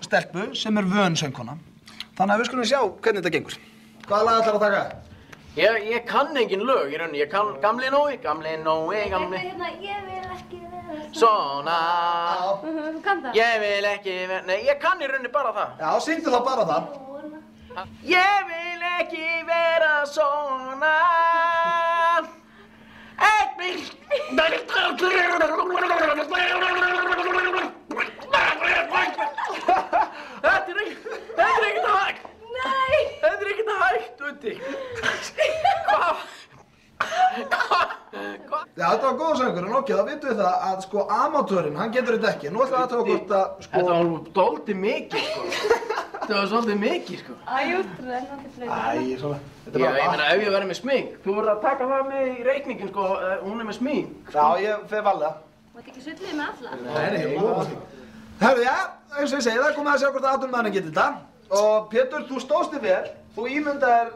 stelpu sem er vön söngkona. Þannig að við skulum sjá hvernig þetta gengur. Hvaða lag ætlar að taka? Ég kann engin lög í rauninni, ég kann Gamli Nói, Gamli Nói, Gamli. Ég vil ekki vera svona. Þú kann það? Ég vil ekki vera, nei, ég kann í rauninni bara það. Já, syngdu þá bara það. Ég vil ekki vera svona. Þetta er ekkert að hægt. Nei. Þetta er ekkert að hægt, Uti. Hvað? Já, þetta var góð söngur, en ok, þá vitum við það að sko amatörinn, hann getur þetta ekki. Nú ætlum við að taka hvort að sko... Þetta var dálítið mikið, sko. Þetta var svolítið mikið, sko. Svona. Já, ég meina, ef ég verið með smink, þú verður að taka það með í reikningin, sko, hún er með smink. Já, ég fer valið það. Þú ert ekki sullið með alla? Nei, ég lofa því. Herru, já, eins og ég segi, það komið að sjá hvort að atvinnumaðurinn getur þetta. Og Pétur, þú stóðst þig vel, þú ímyndaðir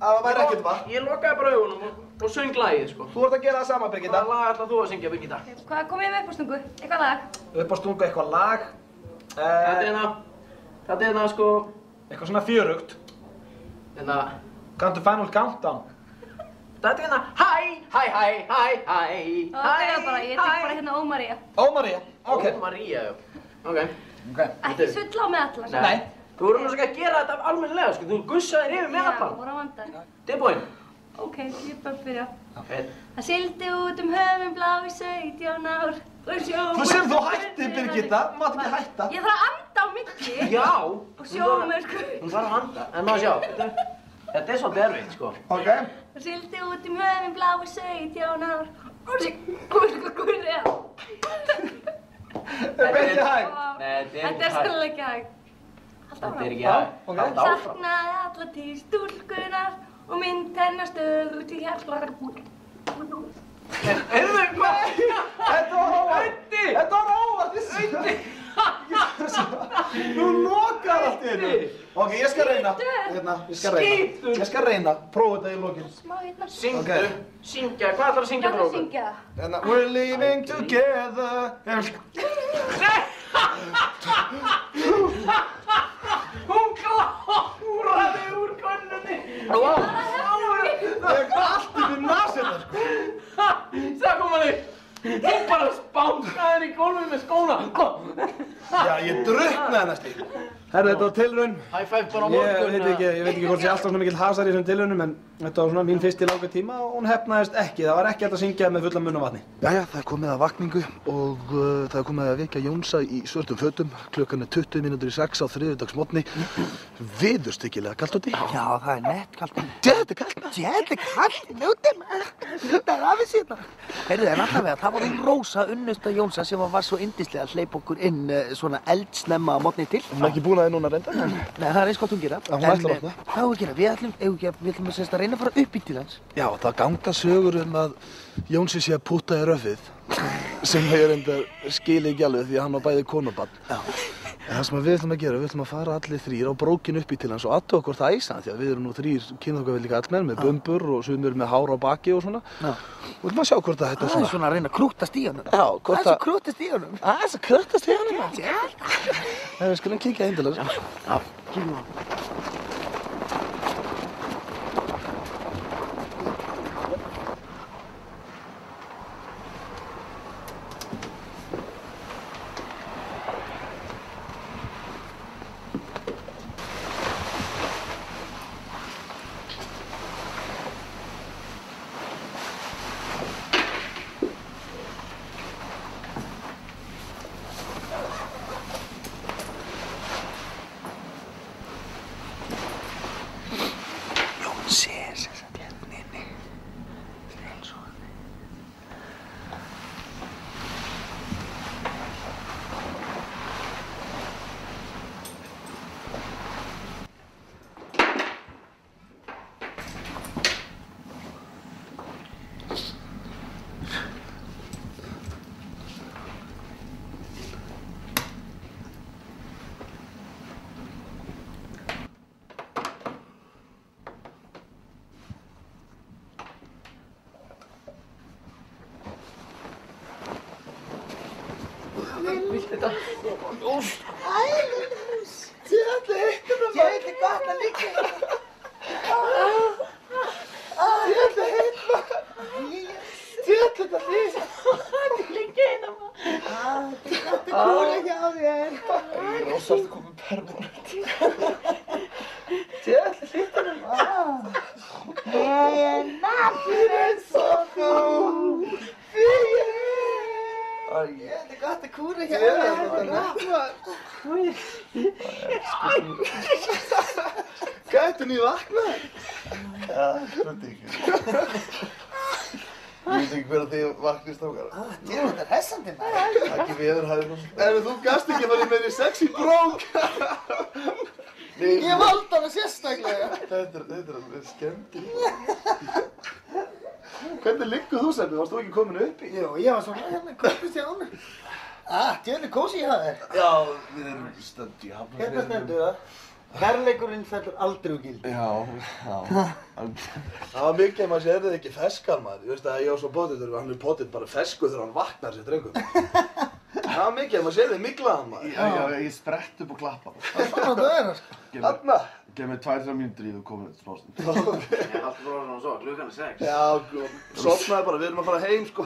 að það væri ekkert vatn. Ég lokaði bara augunum og söng lagið, sko. Þú ert að gera það sama, Birgitta. Hvaða lag ætlar þú að syngja, Birgitta? Hvað kom ég með uppástungu? Eitthvað lag? Uppástungu, eitthvað lag. Þetta er það, sko... Eitthvað svona fjörugt. Þetta... Kanntu Final Countdown? Þetta er hérna, hæ. Ok, bara, ég tek bara hérna Ó María. Ó María, ok. Ó María, já. Ok. Ekki sulla á með alla. Nei. Þú voru náttúrulega ekki að gera þetta almennilega, sko. Þú gussaðir yfir með allan. Já, voru að vanda. Tilbúin. Ok, ég bara byrja. Ok. Það sigldi út höfum blá í 17 ár. Þú sem þú hætti, Birgitta, þú mátt ekki hætta. Ég þarf að anda á milli. Já. Og sjóum við sko. Hún þarf að anda. En maður sjá, þetta svolítið erfitt, sko. Ok. Og sildi út höfinn bláu 17 ár. Og sér gurri á. Þetta er hægt. Þetta er svolítið ekki hægt. Þetta ekki hægt. Saknaði alla tíð stúlkunar og mynd hennar stöðugt í hjartlar. Heyrðu, hvað? Þetta var óvart. Þetta var óvart. Þú lokar allt í einu. Ok, ég skal reyna. Ég skal reyna. Prófa þetta í lokin. Smá hérna. Syngdu. Syngja. Hvað ætlar að syngja, brókur? Syngja. We're living together. Hún kláraði úr könnunni. Það er allt yfir nasina, sko. Það kom hann upp. Þú bara spánkaðir í gólfið með skóna. Já, ég drukknaði næstu. Herðu, þetta var tilraun. High five bara á morgun. Ég veit ekki hvort sé alltaf svona mikill hasar í þessum tilraunum, en þetta var svona mín fyrst í langa tíma og hún heppnaðist ekki. Það var ekki hægt að syngja með fulla munn af vatni. Jæja, það er komið að vakningu og það er komið að vekja Jónsa í svörtum fötum. Klukkan er 20 mínútur í 6 á þriðjudagsmorgni. Viðurstyggilega kalt úti. Já, það er nett kalt. Þetta er kalt. Þetta er kalt úti, maður. Það er aðeins hérna. Heyrðu, en allavega, það var hún Rósa, unnusta Jónsa, sem var svo yndislega að hleypa okkur inn svona eldsnemma að morgni til. Hún er ekki búin að þið núna reynda. Nei, það er eins gott hún gera. Hún ætlar að opna. Hvað á að gera? Við ætlum að reyna að fara upp í til hans. Já, það ganga sögur að Jónsi sé að púta í röfið sem ég reyndar skil ekki alveg því að hann var bæði konubarn. En það sem við ætlum að gera, við ætlum að fara allir þrír á brókin upp í til hans og athuga hvort það æsa hann því að við erum nú þrír kynþokkafillika allmenn með bumbur og sumir með hár á baki og svona. Og við ætlum að sjá hvort það þetta Það er svona að reyna að krúttast í honum. Já, hvort Það er svo krúttast í honum. Það er svo krúttast í honum. Við skulum kíkja inn til hans. Já, kíkjum á. Gættu ný vakna? Já, þetta ekki. Ég veit ekki hver að þið vaknist ákara. Þetta er hressandi, maður. Ekki veðurhæðum. En þú gast ekki að fara í meiri sexy brók. Ég valdi hana sérstaklega. Þetta er alveg skemmtilegt. Hvernig liggur þú, Sebbi? Varst þú ekki komin upp í? Jú, ég var svona hérna, kompist hjá hana. Djöðlega kósi hjá þér. Já, við erum stödd í Hafnarfirði. Hérna stendur það. Kærleikurinn fellur aldrei úr gildi. Já. Það var mikið að maður sér þið ekki feskar, maður. Ég veist að ég á svo pottitur, hann er pottit bara fesku þegar hann vaknar sér drengum. Það var mikið að maður sér þið miklaðan, maður. Já, ég sprett upp og klappa. Það er svona það er, sko. Þarna, Gef mér 2-3 mínútur í þú komin eftir smástund. Ég haldi bara svona svo, klukkan 6. Já, sofnaði bara, við erum að fara heim, sko.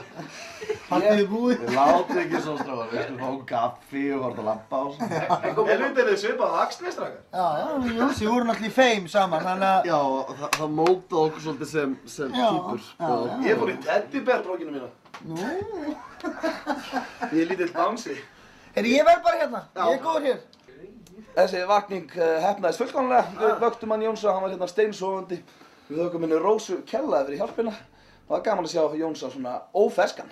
Haldið þið búið? Við látum ekki svona stráðar, við skulum fá kaffi og varðum að labba á svona. Helviti þið svipað vaxnir, strákar. Já, Jónsi voru náttúrulega í feim saman, þannig að... Já, það mótaði okkur svolítið sem týpur. Ég fór í teddybérbrókinu mína. Nú. Ég er lítill bánsi. Ég verð bara hérna, ég er góður hér. Þessi vakning heppnaðist fullkomlega. Við vöktum hann Jónsa, hann var hérna steinsofandi. Við þökkum henni Rósu kjallaði fyrir hjálpina. Það var gaman að sjá Jónsa svona óferskan.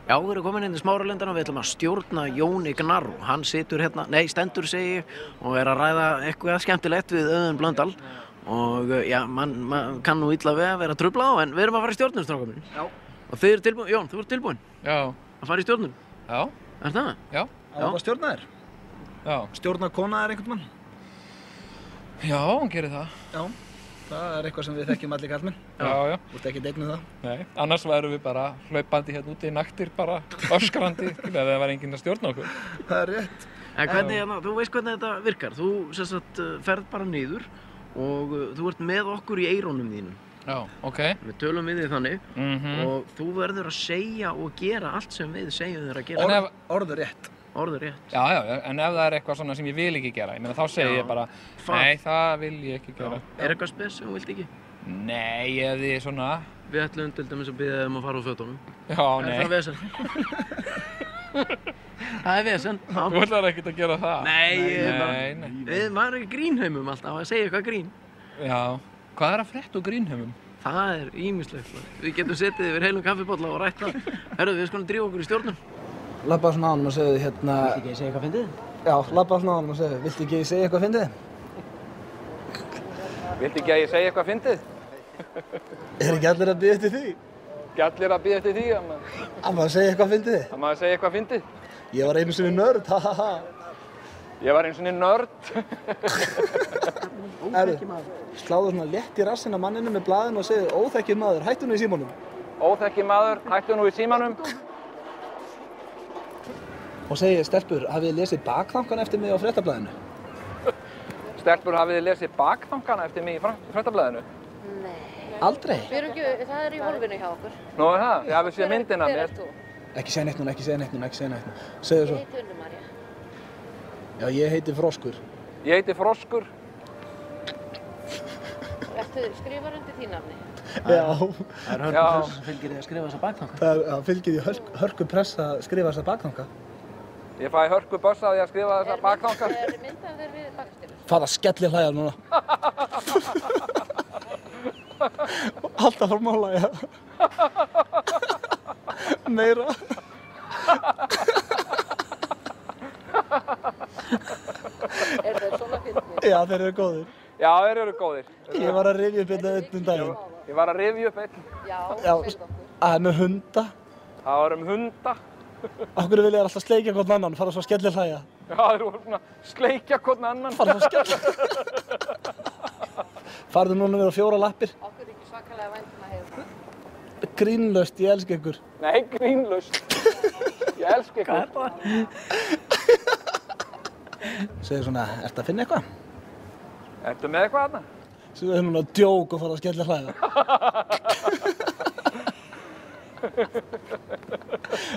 Já, við erum komin inn í Smáralindana og við ætlum að stjórna Jóni Gnarr. Hann situr hérna, nei, stendur segi ég, og er að ræða eitthvað skemmtilegt við Auðun Blöndal. Og já, mann kann nú illa við að vera trufla á, en við erum að fara í stjórnun, strákar mínir. Já. Og þið eru tilbúin, Jón, þú ert tilbúin? Já. Að fara í stjórnun? Já. Er það? Já. Það var bara stjórna þér? Já. Stjórna kona þér einhvern mann? Já, hún gerir það. Já. Það er eitthvað sem við þekkjum allir kallmenn. Já, já. Þú ert ekki einn það? Nei, annars værum við bara hlaupandi hérna úti í naktir, bara öskrandi, ef það var enginn að stjórna okkur. Það er rétt. En hvernig, þú veist hvernig þetta virkar. Þú sem sagt ferð bara niður og þú ert með okkur í eirónum þínum. Já, ok. Við tölum við þig þannig og þú verður að segja og gera allt sem við segjum þér að gera. Orður rétt. Orður rétt. Já, já, en ef það er eitthvað svona sem ég vil ekki gera, ég meina þá segi ég bara, nei, það vil ég ekki gera. Er eitthvað spes sem þú vilt ekki? Nei, ef þið svona... Við ætlum til dæmis að biðja um að fara úr fötunum. Já, nei. Er það vesen? Það er vesen. Þú ætlar ekkert að gera það. Nei, maður er ekki grínheimum alltaf að segja eitthvað grín. Já, hvað er að frétta úr grínheimum? Það er ýmislegt. Við getum setið yfir heilum kaffibolla og rætt það. Herru, við skulum drífa okkur í stjórnum. Labbaðu svona á honum og segðu hérna... Viltu ekki segja eitthvað fyndið? Já, labbaðu svona á honum og segðu, viltu ekki segja eitthvað fyndið? Viltu ekki að ég segja eitthvað fyndið? Er ekki allir að bíða eftir því? Ekki allir að bíða eftir því, amma. Að maður segja eitthvað fyndið? Að maður segja eitthvað fyndið? Ég var einu sinni nörd, ha ha ha. Ég var einu sinni nörd. Sláðu svona létt í rassinn á manninu með blaðinu og segðu, óþekkir maður, hættu nú í símanum. Óþekkir maður, hættu nú í símanum. Og segi, stelpur, hafið þið lesið bakþangan eftir mig á fréttablaðinu? Stelpur, hafið þið lesið bakþangana eftir mig í fréttablaðinu? Nei. Aldrei? Það er í hólfinu hjá okkur. Nú er það? Ég hafið séð myndina Hver mér. ert þú? Ekki segja neitt núna, ekki segja neitt núna, ekki segja neitt núna. Segðu svo. Ég heiti Unnur María. Já, ég heiti Froskur. Ég heiti Froskur. Skrifar undir því nafni? Já. Það er hörkupress sem fylgir því að skrifa þessa bakþanga. Það fylgir því hörkupress að skrifa þessa bakþanga. Ég fæ hörku bössa því að skrifa þessa bakþanga. Er mynd af þér við bakstjóru? Fara að skelli hlæja núna. Alltaf frá mála, já. Meira. Er þeir svona fyndnir? Já, þeir eru góðir. Já, þeir eru góðir. Ég var að rifja upp einn daginn. Ég var að rifja upp einn. Já, Það er með hunda. Það var hunda. Af hverju vilja þér alltaf sleikja hvern annan, fara svo að skelli hlæja? Já, þeir voru svona sleikja hvern annan. Fara svo að skelli. Farðu núna niður á 4 lappir. Okkur er ekki svakalega vænt að heyra. Grínlaust, ég elska ykkur. Nei, grínlaust. Ég elska ykkur. Hvað er Segðu svona, ertu að finna eitthvað? Ertu með eitthvað þarna? Segðu núna djók og fara að skelli hlæja.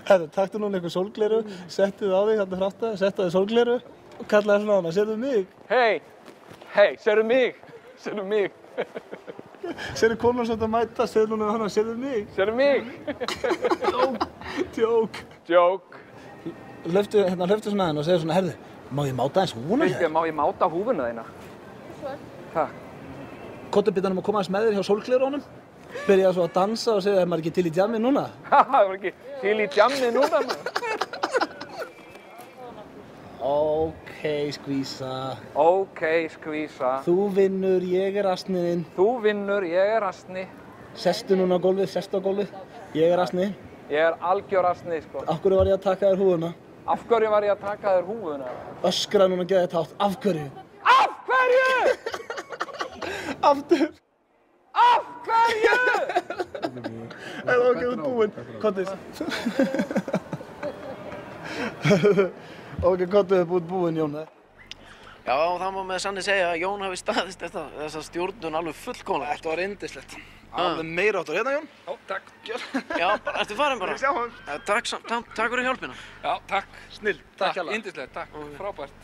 Herru, taktu núna einhver sólgleru, settu þið á þig þarna frátt að, settu þið sólgleru og kallaði svona á hana, sérðu mig? Hei, sérðu mig? Sérðu mig? Sérðu konan sem þetta mæta, sérðu núna á hana, sérðu mig? Sérðu mig? Djók. Djók. Hlöftu svona henn og segðu svona, herðu, má ég máta eins húfuna hér? Má ég máta húfuna þína? Hvað? Kottubitanum að koma aðeins með þér hjá sólglerunum. Byrja svo að dansa og segja, er maður ekki til í djammi núna? Haha, er maður ekki til í djammi núna, maður? Ok, skvísa. Ok, skvísa. Þú vinnur, ég er asniðinn. Þú vinnur, ég er asni. Sestu núna á gólfið, sestu á gólfið. Ég er asni. Ég er algjör asni, sko. Af hverju var ég að taka þér húfuna? Af hverju var ég að taka þér húfuna? Öskra núna, geða þetta átt. Af hverju? Af hverju? Aftur. Af hverju? Það var ekki búinn. Kottis. Ok, Kottis er búinn, Jón. Já, það má með sanni segja að Jón hafi staðist þessa stjórnun alveg fullkomlega. Þetta var yndislegt. Alveg meira áttur. Hérna, Jón? Já, takk. Já, ertu farin bara? Við sjáum. Takk fyrir hjálpina. Já, takk. Snill. Takk, yndislegt, takk. Frábært.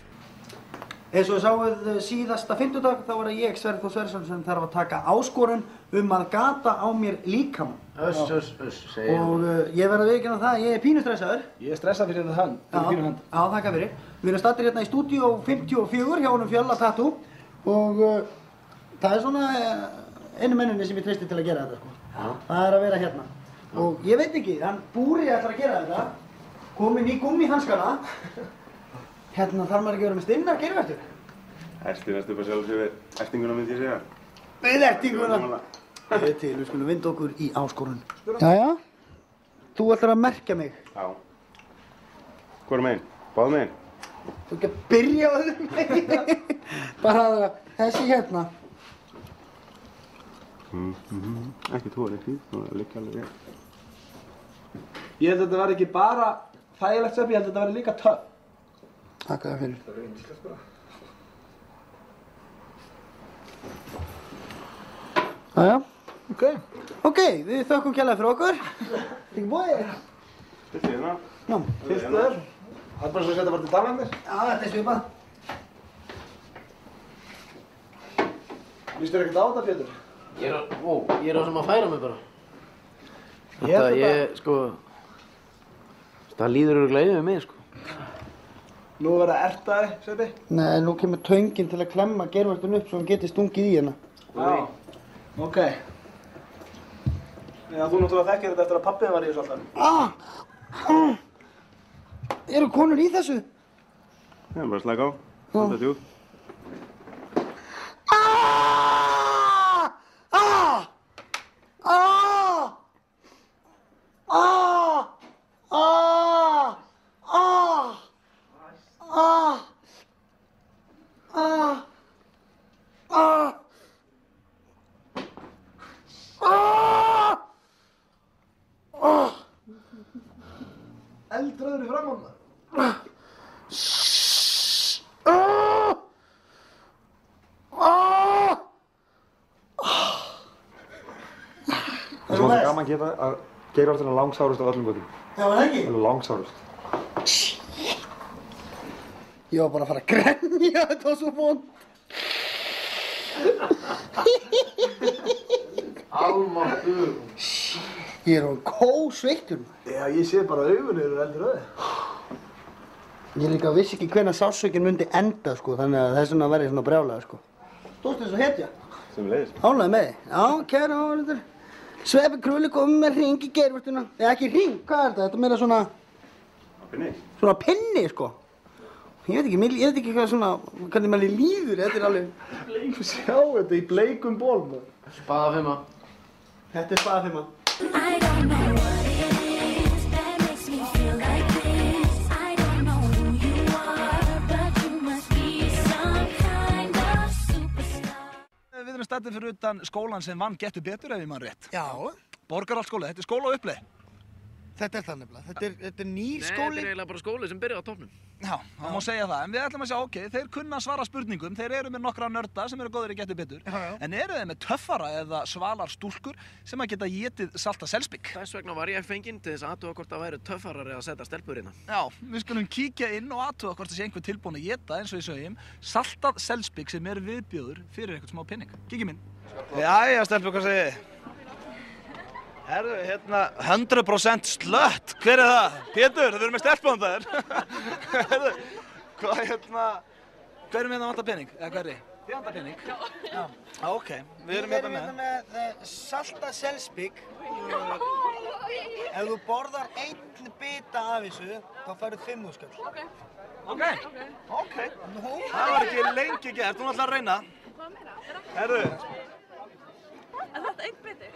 Eins og sáuð síðasta fimmtudag þá var það ég, Sverrir Þór Sverrisson, sem þarf að taka áskorun að gata á mér líkamann. Segir Og ég verð að viðurkenna það, ég er pínu stressaður. Ég er stressað fyrir það pínu hönd. Já, þakka fyrir. Við erum stattir hérna í stúdíó 54 hjá honum Fjölla Tattoo og það er svona einu menninni sem ég treysti til að gera þetta, sko. Það er að vera hérna. Og ég veit ekki, hann Búri ætlar að gera þetta, kominn í gúmmíhanskana. Hérna þarf maður ekki að vera með stinnar geirvertur. Ertinast upp að sjálf sér við ertinguna myndi ég segja. Við ertinguna? Ég veit til, við skulum vinda okkur í áskorun. Jæja, þú ætlar að merkja mig. Já. Hvor megin? Báð megin? Þú ekki að byrja á öðrum megin. Bara þessi hérna. Ekki tóra, ekki. Það liggja alveg vel. Ég held að þetta var ekki bara þægilegt sveppi, ég held að þetta var líka töff. Takk það fyrir. Það er yndislegt, sko. Jæja. Ok. Ok, við þökkum kærlega fyrir okkur. Ekki búið? Fyrst hérna. Já. Fyrst þér. Það er bara svo að setja bara til Danlandir. Já, þetta er svipað. Lýst þér ekkert á þetta, Pétur? Ég er á sem að færa mig bara. Það líður örugglega yfir mig, sko. Nú verður það ertaði, Sveppi. Nei, nú kemur töngin til að klemma geirvertun upp svo hann geti stungið í hérna. Já. Ok. Já, þú náttúrulega þekkir þetta eftir að pabbiðin var í þessu alltaf. Eru konur í þessu? Já, bara slaka á. Þetta er djúpt. Eldraður í framann. Það er svo gaman að geta að geirvarturinn er langsárust á öllum götum. Já, var það ekki? Það er langsárust. Ég var bara að fara að grenja, þetta var svo vond. Almáttugur. Ég er kósveittur. Já, ég sé bara augunni eru eldraði. Ég líka vissi ekki hvenær sásökin myndi enda, sko, þannig að þess vegna verði svona brjálaður, sko. Stóðst eins og hetja. Sem leiðis. Ánægður með þig. Já, kæra áhorfendur. Sveppi Krulli komið með hring í geirvörtuna. Eða ekki hring, hvað er þetta? Þetta er meira svona... Pinni? Svona pinni, sko. Ég veit ekki hvað svona, hvernig maður líður, þetta er alveg... Sjá þetta í bleikum bólum. Spaðafimma. Þetta er spaðafimma. I don't know what it is that makes me feel like this. I don't know who you are, but you must be some kind of superstar. Við erum stættið fyrir utan skólan sem vann Gettu betur ef ég man rétt. Já. Borgarholtsskóli, þetta er skóla á uppleið. Þetta er það nefnilega, þetta er nýr Nei, skóli. þetta er eiginlega bara skóli sem byrjaði á toppnum. Já, það má segja það, en við ætlum að sjá, ok, þeir kunna að svara spurningum, þeir eru með nokkra nörda sem eru góðir í Gettu betur, en eru þeir með töffara eða svalar stúlkur sem að geta étið salta selspik? Þess vegna var ég fenginn til þess að athuga hvort það væru töffarar eða setja stelpur hérna. Já, við skulum kíkja inn og athuga hvort það sé einhver tilbúin að éta, eins og við segjum, saltað selspik sem er viðbjóður fyrir eitthvað smá pinning. Kíkjum inn. Jæja, stelpur, hvað segið þið? Herðu, hérna, 100% slött, hver er það? Pétur, þau eru með stelpum þar. Herðu, hvað, hérna, hver er með það vantar pening, eða hverri? Þið vantar pening? Já. Ok, við erum hérna með salta selspik. Ef þú borðar einn bita af þessu, þá færðu 5.000 skall. Ok. Það var ekki lengi gert, þú ætlar að reyna. Herðu. Er þetta einn biti?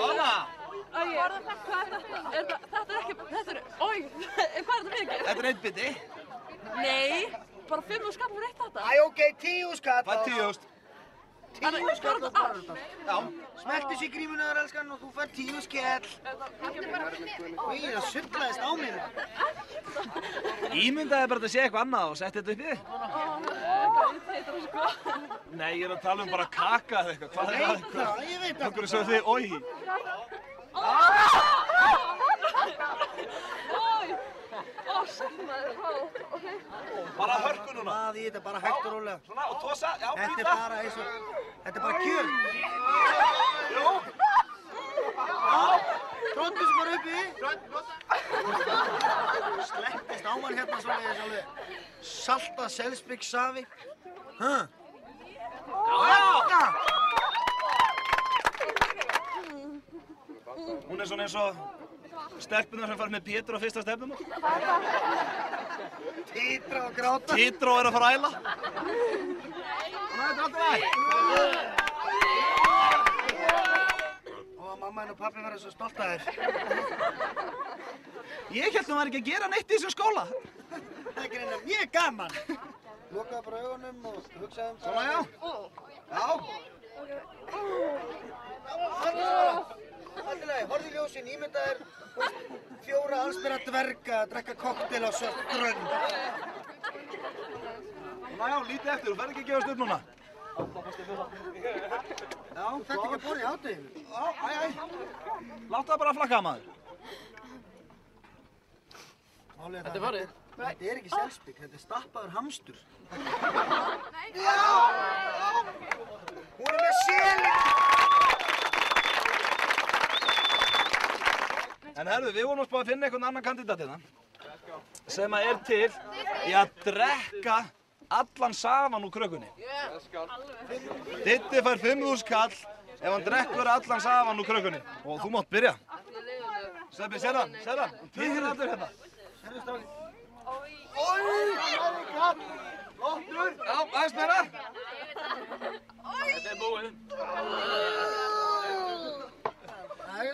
Anna! Hvað er þetta? Þetta er ekki, hvað er þetta mikið? Þetta er einn biti. Nei, bara 5.000 skall fyrir eitt þetta. Æ, ok, 10.000 skall. Hvað er 10.000? 10 skall og bara þetta. Já. Smeltu sér grímuna þar, elskan, og þú fær 10 skell. Í, það sullaðist á mér. Ímyndaði bara að sé eitthvað annað og setti þetta upp í þig. Nei, ég er að tala bara kaka eða eitthvað. Hvað er það eitthvað? Ég veit það. Okkur er svo þið, oi. Shit maður, ok. Bara hörku núna. Það í þetta, bara hægt og rólega. Svona, og tosa, já, Þetta er bara eins og, þetta er bara kjör. Jú. Tróttu sem bara uppi. Slepptist á mann hérna svoleiðis alveg. Salta selspiksafi. Já. Hún er svona eins og stelpunar sem fara með Pétur á fyrsta stefnum. Titra og gráta. Titra og er að fara að æla. Og mamma og pappi verða svo stolt af þér. Ég held að maður ekki að gera neitt í þessum skóla. Það er ekki reyna mjög gaman. Lokaðu bara augunum og hugsaðu Svona, já. Já. Alltilega, horfðu í ljósin, ímyndaðir 4 allsbera dverga að drekka kokteil á strönd. Svona, já, lítið eftir, þú ferð ekki að gefast upp núna. Já, þetta ekki að borða í hádeginu. Já, æ. Láttu það bara flakka, maður. Þetta er farið. Þetta er ekki selspik, þetta er stappaður hamstur. Já! Hún er með selin! En herðu, við vorum að spá að finna einhvern annan kandidat hérna sem að er til í að drekka allan safann úr krökkunni. Diddi fær 5.000 kall ef hann drekkur allan safann úr krökkunni. Og þú mátt byrja. Steppi, sér hann. Týðir allur hérna. Lottur! Já, aðeins meira. Þetta er búið.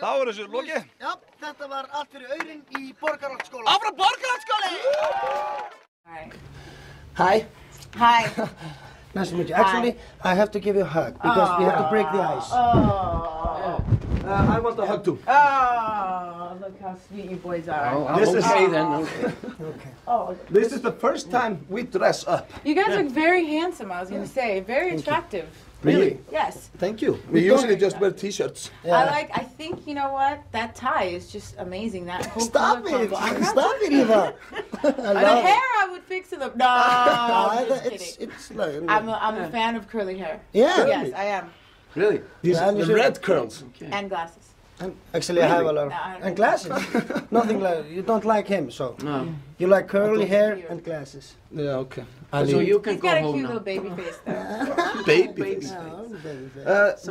Þá er þessu lokið. Já, þetta var allt fyrir aurinn í Borgarholtsskóla. Áfram Borgarholtsskóli! Hi. Hi. Nice to meet you. Actually, I have to give you a hug because we have to break the ice. I want a hug too. Oh, look how sweet you boys are. Oh, this is okay then. Okay. Oh, This is the first time we dress up. you guys look very handsome, I was going to say. Very attractive. Really? Yes. Thank you. We usually just wear t-shirts. I think, you know what? That tie is just amazing. That whole Stop color it! combo. I'm not Stop it, Eva! The hair I would fix it up. No, I'm just kidding. It's like... I'm a fan of curly hair. Yeah? Yes, I am. Really? These are the red curls. And glasses. Actually, I have a lot of... No, I don't And glasses. Nothing like... You don't like him, so... No. You like curly hair and glasses. Yeah, okay. So you can He's go got a home cute now. little baby face there. Baby.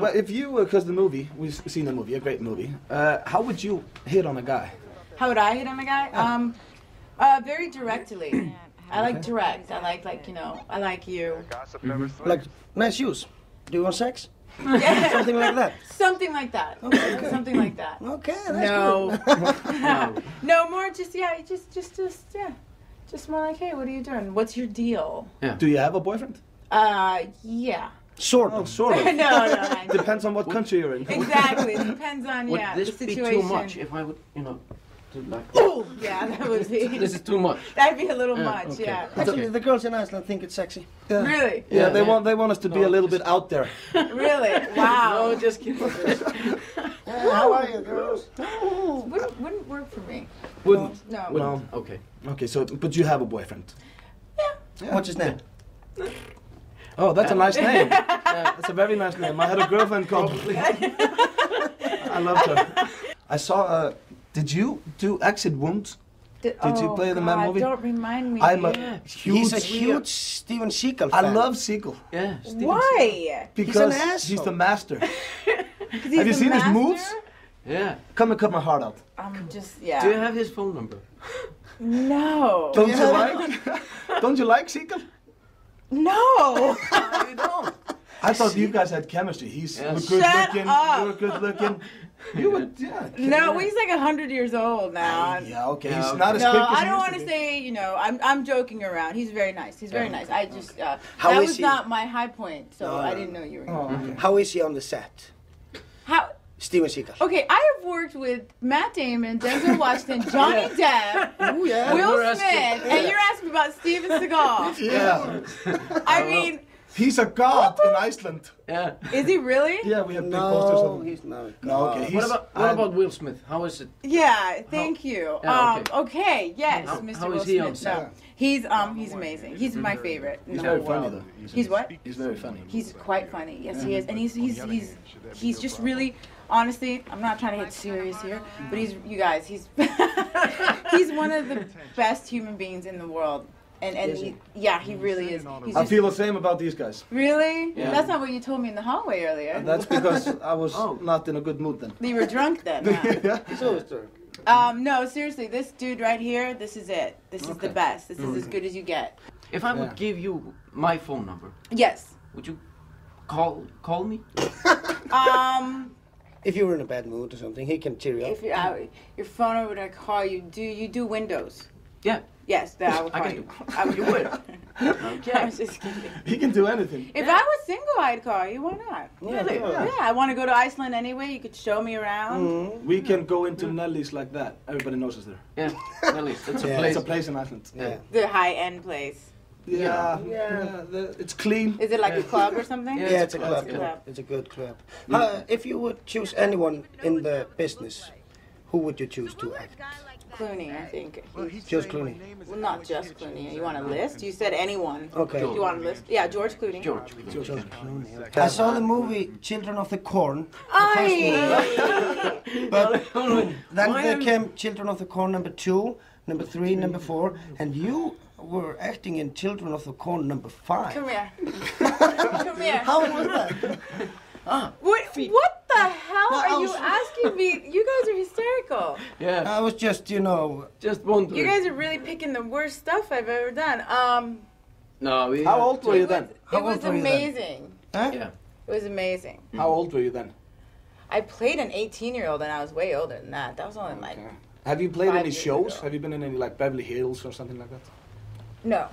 Well, if you, because the movie, we've seen the movie, a great movie. How would you hit on a guy? How would I hit on a guy? Very directly. I like direct. I like, you know, I like you. Like, nice shoes. Do you want sex? Yeah. Something like that. Something like that. Okay. Something like that. Okay, that's No. good. No, more just, yeah, just, yeah. Just more like, hey, what are you doing? What's your deal? Yeah. Do you have a boyfriend? Yeah. Sort of. Sort of. No. Depends on what country you're in. Exactly. It depends on, Would yeah, this the be situation. too much if I would, you know, do like... Oh, yeah, that would be. This is too much. That'd be a little Yeah, much, okay. yeah. Actually, the girls in Iceland think it's sexy. Yeah. Really? Yeah, they want us to be a little bit out there. Really? Wow. No, just kidding. How are you, girls? Wouldn't work for me. Wouldn't? No. Well, Okay. okay. So, but you have a boyfriend. Yeah. What's his name? Oh, that's a nice name. That's a very nice name. I had a girlfriend called. I loved her. I saw. Did you do Exit Wounds? Did you play the man movie? Don't remind me. I'm a huge. He's a huge Steven Seagal I fan. love Seagal. Yeah. Why? Because He's an asshole. he's the master. He's Have you the seen his master? moves? Yeah. Come and cut my heart out. I'm just, yeah. Do you have his phone number? No. Don't you like? Don't you like Seagal? No. You don't. I thought you guys had chemistry. He's good Shut looking, up. you're good looking. You would, yeah. No, he's like 100 years old now. Yeah, okay. He's not as quick No, as I he don't used want to to be. say, you know, I'm joking around. He's very nice. He's very nice. I just, How that is was he? not my high point, so No, I no. didn't know you were Oh, here. okay. How is he on the set? How? Steven Seagal. Okay, I have worked with Matt Damon, Denzel Washington, Johnny Depp, Ooh, yeah. Will We're Smith, asking- and you're asking me about Steven Seagal. Yeah. I mean, He's a god in Iceland. Yeah. is he really? Yeah, we have big posters of No, him. he's not. No, okay. He's, What about Will Smith? How is it? Yeah, thank you. Yeah, okay, yes, How- Mr. how Will is he on Smith. set? No, he's amazing. He's my favorite. in He's the very whole funny world. though. He's what? He's very funny. He's quite funny. Yes, he is, and he's just really. Honestly, I'm not trying to get serious here, but he's he's he's one of the best human beings in the world, and he really is. He's I just, feel the same about these guys. really? Yeah. That's not what you told me in the hallway earlier. That's because I was not in a good mood then. You were drunk then. Huh? So is there. No, seriously, this dude right here, this is it. This is the best. This is as good as you get. If I would give you my phone number, Yes. would you call me? If you were in a bad mood or something, he can cheer you up. If you, your phone number, would I call you? Do you do Windows? Yeah. Yes, then I would I call can you. do. I would You do would. it. I was just kidding. He can do anything. If I was single, I'd call you. Why not? Really? Yeah, I want to go to Iceland anyway. You could show me around. We can go into Nelly's like that. Everybody knows us there. Yeah. Nelly, that's a Yeah. place. It's a place in Iceland. Yeah. The high-end place. Yeah. It's clean. Is it like a club or something? Yeah, it's a club. Yeah. It's a good club. If you would choose anyone in the business, who would you choose to act? Clooney, I think. Just Clooney. Well, not just Clooney. You want a list? You said anyone. Okay. Do you want a list? Yeah, George Clooney. George. Clooney. Okay. I saw the movie Children of the Corn. Aye. But then there came Children of the Corn #2, #3, #4, and you were acting in Children of the Corn #5. Come here. Come here. How was that? What the hell No, I are you was- asking me? You guys are hysterical. Yeah. I was just, Just wondering. You guys are really picking the worst stuff I've ever done. No, we. How old were you then? How It was old were you then? amazing. Huh? Yeah. It was amazing. How old were you then? I played an 18-year-old and I was way older than that. That was only like Have you played 5 any years shows? ago. Have you been in any like Beverly Hills or something like that? no.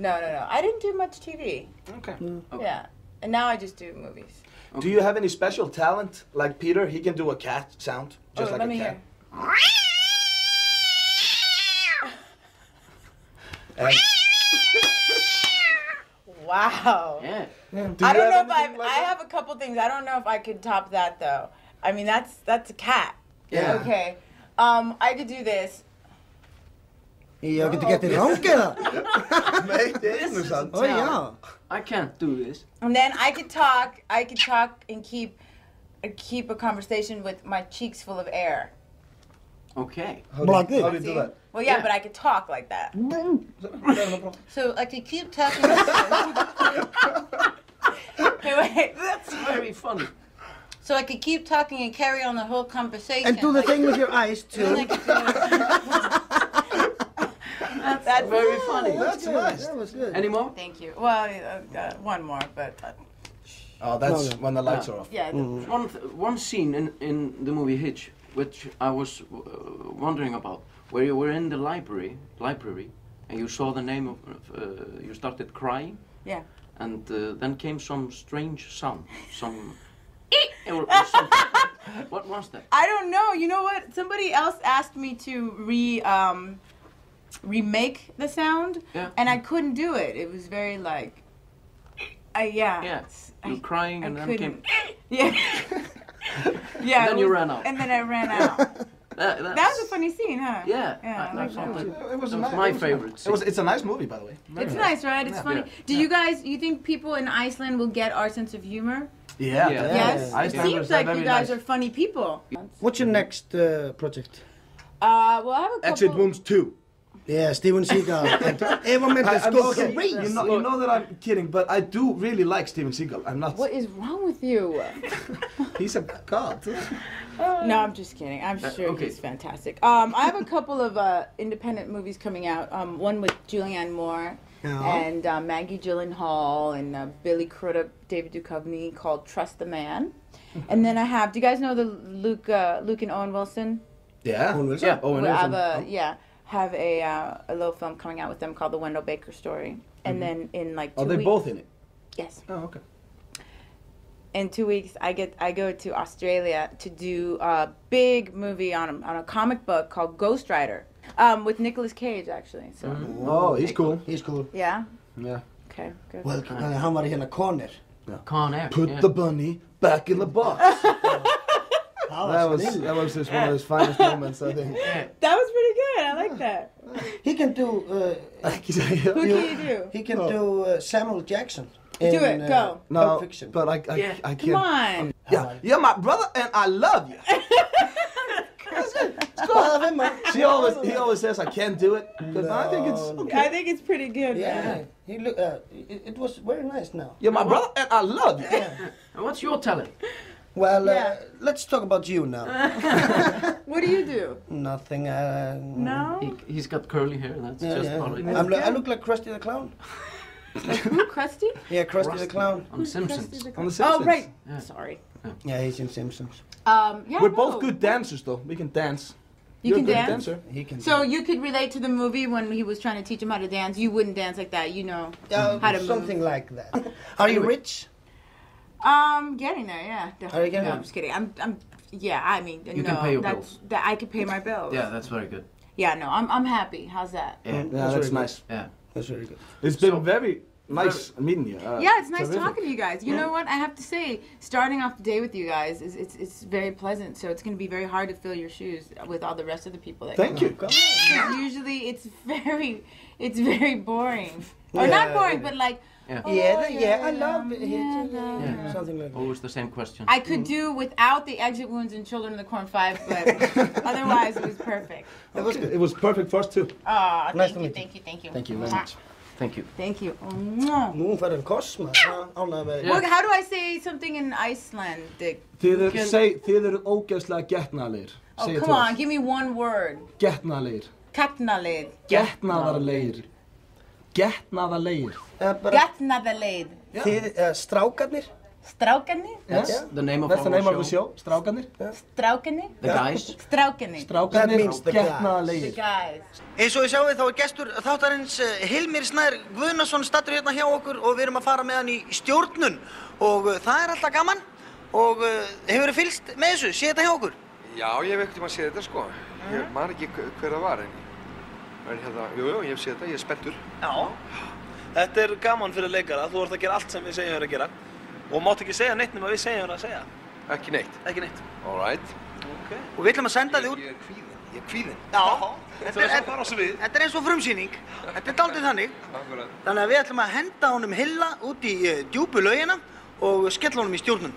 No. No. I didn't do much TV. Okay. Yeah. And now I just do movies. Do you have any special talent? Like Peter, he can do a cat sound, just like let a me cat. hear. And Wow. Yeah. do I you don't know have if anything like I that? have a couple things. I don't know if I could top that though. I mean, that's a cat. Yeah. Okay. I could do this. Jag kan inte get it wrong eða? Nei, det er nú sant. Ó, já. I can't do this. And then I could talk and keep a conversation with my cheeks full of air. Okay. Like this? How do you do that? Well, yeah, but I could talk like that. So I could keep talking. Wait. That's very funny. So I could keep talking and carry on the whole conversation. And do the thing with your eyes too. That's very funny. That's nice. That was good. Any more? Thank you. Well, one more, but Oh, that's No. when the lights are off. yeah. One scene in the movie Hitch, which I was wondering about, where you were in the library, and you saw the name of, you started crying, Yeah. and then came some strange sound, some. or something. What was that? I don't know. You know what? Somebody else asked me to remake the sound, Yeah. and I couldn't do it. It was very like, yeah. Yeah. You were crying, and then came. Yeah. Yeah. Then it you was- ran out. And then I ran out. That That was a funny scene, huh? Yeah. Yeah. I like that. It was, That a was ni- my it was- favorite scene. It's a nice movie, by the way. It's nice, right? It's funny. Do you think people in Iceland will get our sense of humor? Yeah. Yeah. Yes. It Icelanders seems are like very you guys nice. are funny people. What's your next project? Well, I have a couple. Exit Wounds 2. Yeah, Steven Seagal and Eva Mendes I'm go okay. crazy. You know that I'm kidding, but I do really like Steven Seagal. I'm not. What is wrong with you? He's a god. No, I'm just kidding. I'm sure okay. he's fantastic. I have a couple of independent movies coming out. One with Julianne Moore and Maggie Gyllenhaal and Billy Crudup, David Duchovny, called Trust the Man. And then I have, do you guys know the Luke and Owen Wilson? Yeah. Owen Wilson? Yeah, Owen Wilson. Have a little film coming out with them called The Wendell Baker Story. And then in like 2 weeks... Are they both in it? Yes. Oh, okay. In 2 weeks, I go to Australia to do a big movie on a comic book called Ghost Rider, with Nicolas Cage actually. So. Oh, he's cool. He's cool. Yeah. Yeah. Okay. Good. Well, han var hérna Connor. Put the bunny back in the box. That was just one of his finest moments, I think. That was pretty good. I like that. He can do. Who can you do? He can do Samuel Jackson. Do it. Go. No, Pulp Fiction. but I can't. Come on. Yeah, you're my brother and I love you. He always says I can't do it, but I think it's okay. I think it's pretty good. Yeah. Man. He look. It was very nice now. You're my brother and I love you. And what's your talent? Well, let's talk about you now. What do you do? Nothing. No. He's got curly hair. That's just part of it. I look like Krusty the Clown. Like who? Krusty? Yeah, Krusty the Clown. On The Simpsons. On The Simpsons. Oh, right. Yeah. Sorry. Yeah, he's in Simpsons. Yeah, We're both good dancers, though. We can dance. You're can a good dance? dancer. He can. So you could relate to the movie when he was trying to teach him how to dance. You wouldn't dance like that. You know how to something move. like that. Are you rich? Getting there. Yeah. Are you getting no, there? I'm just kidding. I'm. Yeah. I mean, You can pay your bills. That I could pay my bills. Yeah, that's very good. Yeah. No, I'm happy. How's that? Yeah, that's nice. Yeah, that's very good. It's been very nice meeting you. Yeah, it's nice talking to you guys. You know what? I have to say, starting off the day with you guys it's very pleasant. So it's going to be very hard to fill your shoes with all the rest of the people that Thank you. Come on. Usually it's very boring. Or not boring, but like. Yeah, I love it. Yeah. Something like that. Always the same question. I could do without the exit wounds and Children of the Corn 5, but otherwise it was perfect. It was perfect for us too. Oh, Nice to thank you, meet thank you, thank you. Thank you very much. Thank you. Thank you. Nú fer kosma. Well, how do I say something in Icelandic? Þið eru ógeðslega getnaðarlegir. Oh, come on, give me one word. Getnaðarlegir. Katnalid. Getnaðarlegir. Getnaðarlegir. Getnaðarleið. Þið strákarnir? Strákarnir? Yes. The name of That's the name our of the show. Strákarnir. Strákarnir? The guys. Strákarnir. Strákarnir. The Getnaðarlegir. Guys. Eins og við sjáum þá gestur þáttarins Hilmir Snær Guðnason stattur hérna hjá okkur og við erum að fara með hann í stjórnun og það er alltaf gaman og hefur þið fylgst með þessu, séð þetta hjá okkur? Já, ég hef ekkert séð þetta sko. Ég man ekki hver það var en hérna, jú, ég hef séð þetta, ég er spenntur. Já. Þetta er gaman fyrir leikara, þú ert að gera allt sem við segjum þér að gera og mátt ekki segja neitt nema við segjum þér að segja. Ekki neitt? Ekki neitt. All right. Okay. Og við ætlum að senda þig út. Ég er kvíðinn. Já. Þetta er eins og frumsýning. Þetta er dálítið þannig. Akkurat. Þannig að við ætlum að henda honum Hilla út í djúpu laugina og skella honum í stjórnun.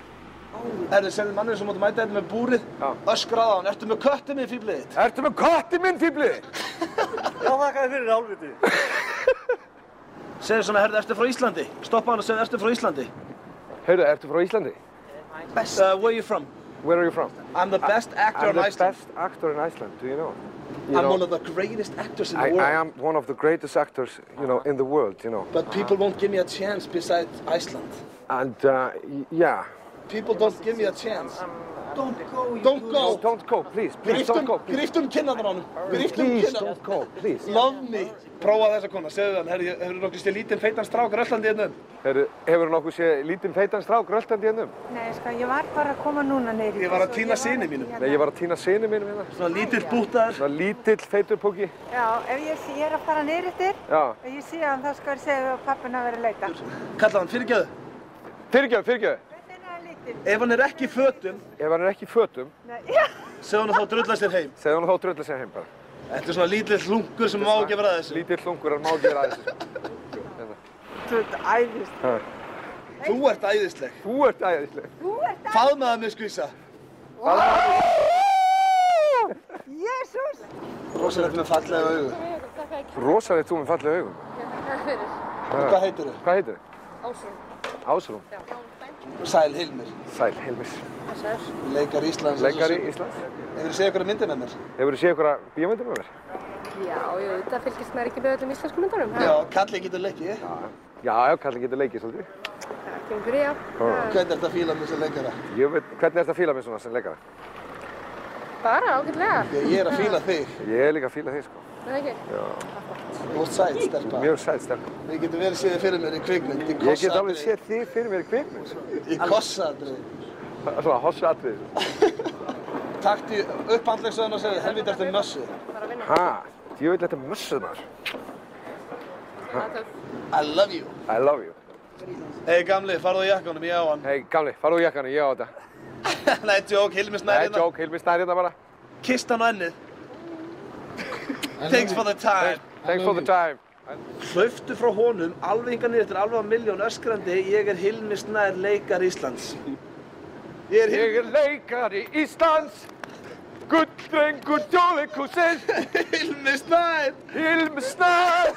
Erðu, sérðu mannur sem móti mæta hérna með búrið, öskraða á hann, ertu með köttið minn fíblið þitt? Ertu með köttið minn fíblið þitt? Já, þakka þér fyrir álviti. Segðu svona, herðu, ertu frá Íslandi? Stoppa hann og segðu, ertu frá Íslandi? Heyrðu, ertu frá Íslandi? Where are you from? Where are you from? I'm the best actor in Iceland. I'm the best actor in Iceland, do you know? I'm one of the greatest actors in the world. I am one of the greatest actors, you know, in the world, you know. But people won't give me a chance besides Iceland. And, yeah. People don't give me a chance. Don't go. Don't go. Don't go, please. Please don't go. Griftum kinnarnar á honum. Griftum Please kinnarnar. don't go, please. Love me. Prófa þessa kona, segðu hann, hefur þú nokkuð séð lítinn feitan strák röltandi hérna um? Hefur þú nokkuð séð lítinn feitan strák röltandi hérna um? Nei, sko, ég var bara að koma núna neyri. Ég var að týna syni mínum. Nei, ég var að týna syni mínum hérna. Svona lítill bútaður. Svona lítill feitur púki. Já, ef ég er að fara neyri eftir, ef ég sé hann, þá skal ég segja að pappina verið að leita. Kalla hann, fyrirgefðu. Fyrirgefðu. Ef hann er ekki í fötum. Ef hann er ekki í fötum. Segðu hann þá drulla sér heim. Segðu hann þá drulla sér heim bara. Þetta er svona lítill hlunkur sem má ekki vera að þessu. Lítill hlunkur sem má ekki vera að þessu. Þú ert æðisleg. Þú ert æðisleg. Þú ert æðisleg. Þú ert æðisleg. Faðmaðu mig, skvísa. Jésús! Rosalegt með fallega augu. Rosalegt þú með fallega augu. Takk fyrir. Hvað heitirðu? Hvað heitirðu? Ásrún. Ásrún. Sæl Hilmir. Sæl Hilmir. Leikari Íslands. Leikari Íslands. Hefurðu séð einhverja myndir með mér? Hefurðu séð einhverja bíómyndir með mér? Já, þetta fylgist maður ekki með öllum íslenskum myndunum. Já, Kalli getur leikið. Já, Kalli getur leikið svolítið. Það kemur fyrir, já. Hvernig er þetta að fíla mig sem leikara? Hvernig er þetta að fíla mig svona sem leikara? Bara ágætlega. Ég er að fíla þig. Ég er líka að fíla þig, sko. Það ekki? Já. Þú ert sæt stelpa. Mjög sæt stelpa. Við getum verið séð fyrir mér í kvikmynd, í Ég get alveg séð þig fyrir mér í kvikmynd. Í kossaadrið. Svona hossaadrið. Taktu upphandlegsöðun og segðu, helvita ertu mössu. Ég veit þetta mössuð maður. I love you. I love you. Hey gamli, farðu á jakkanum, ég á hann. Hey gamli, farðu á jakkanum, ég á þetta. Nei, joke, Hilmi Snær hérna. Nei, joke, Hilmi Snær hérna bara. Kysst hann á ennið. Thanks for the time. Thanks for the time. Hlauftu frá honum, alveg hinga niður, þetta er alveg á milljón öskrandi, ég er Hilmi Snær, leikari Íslands. Ég er leikari Íslands. Gullrengur Þjóðleikhússins. Hilmi Snær. Hilmi Snær.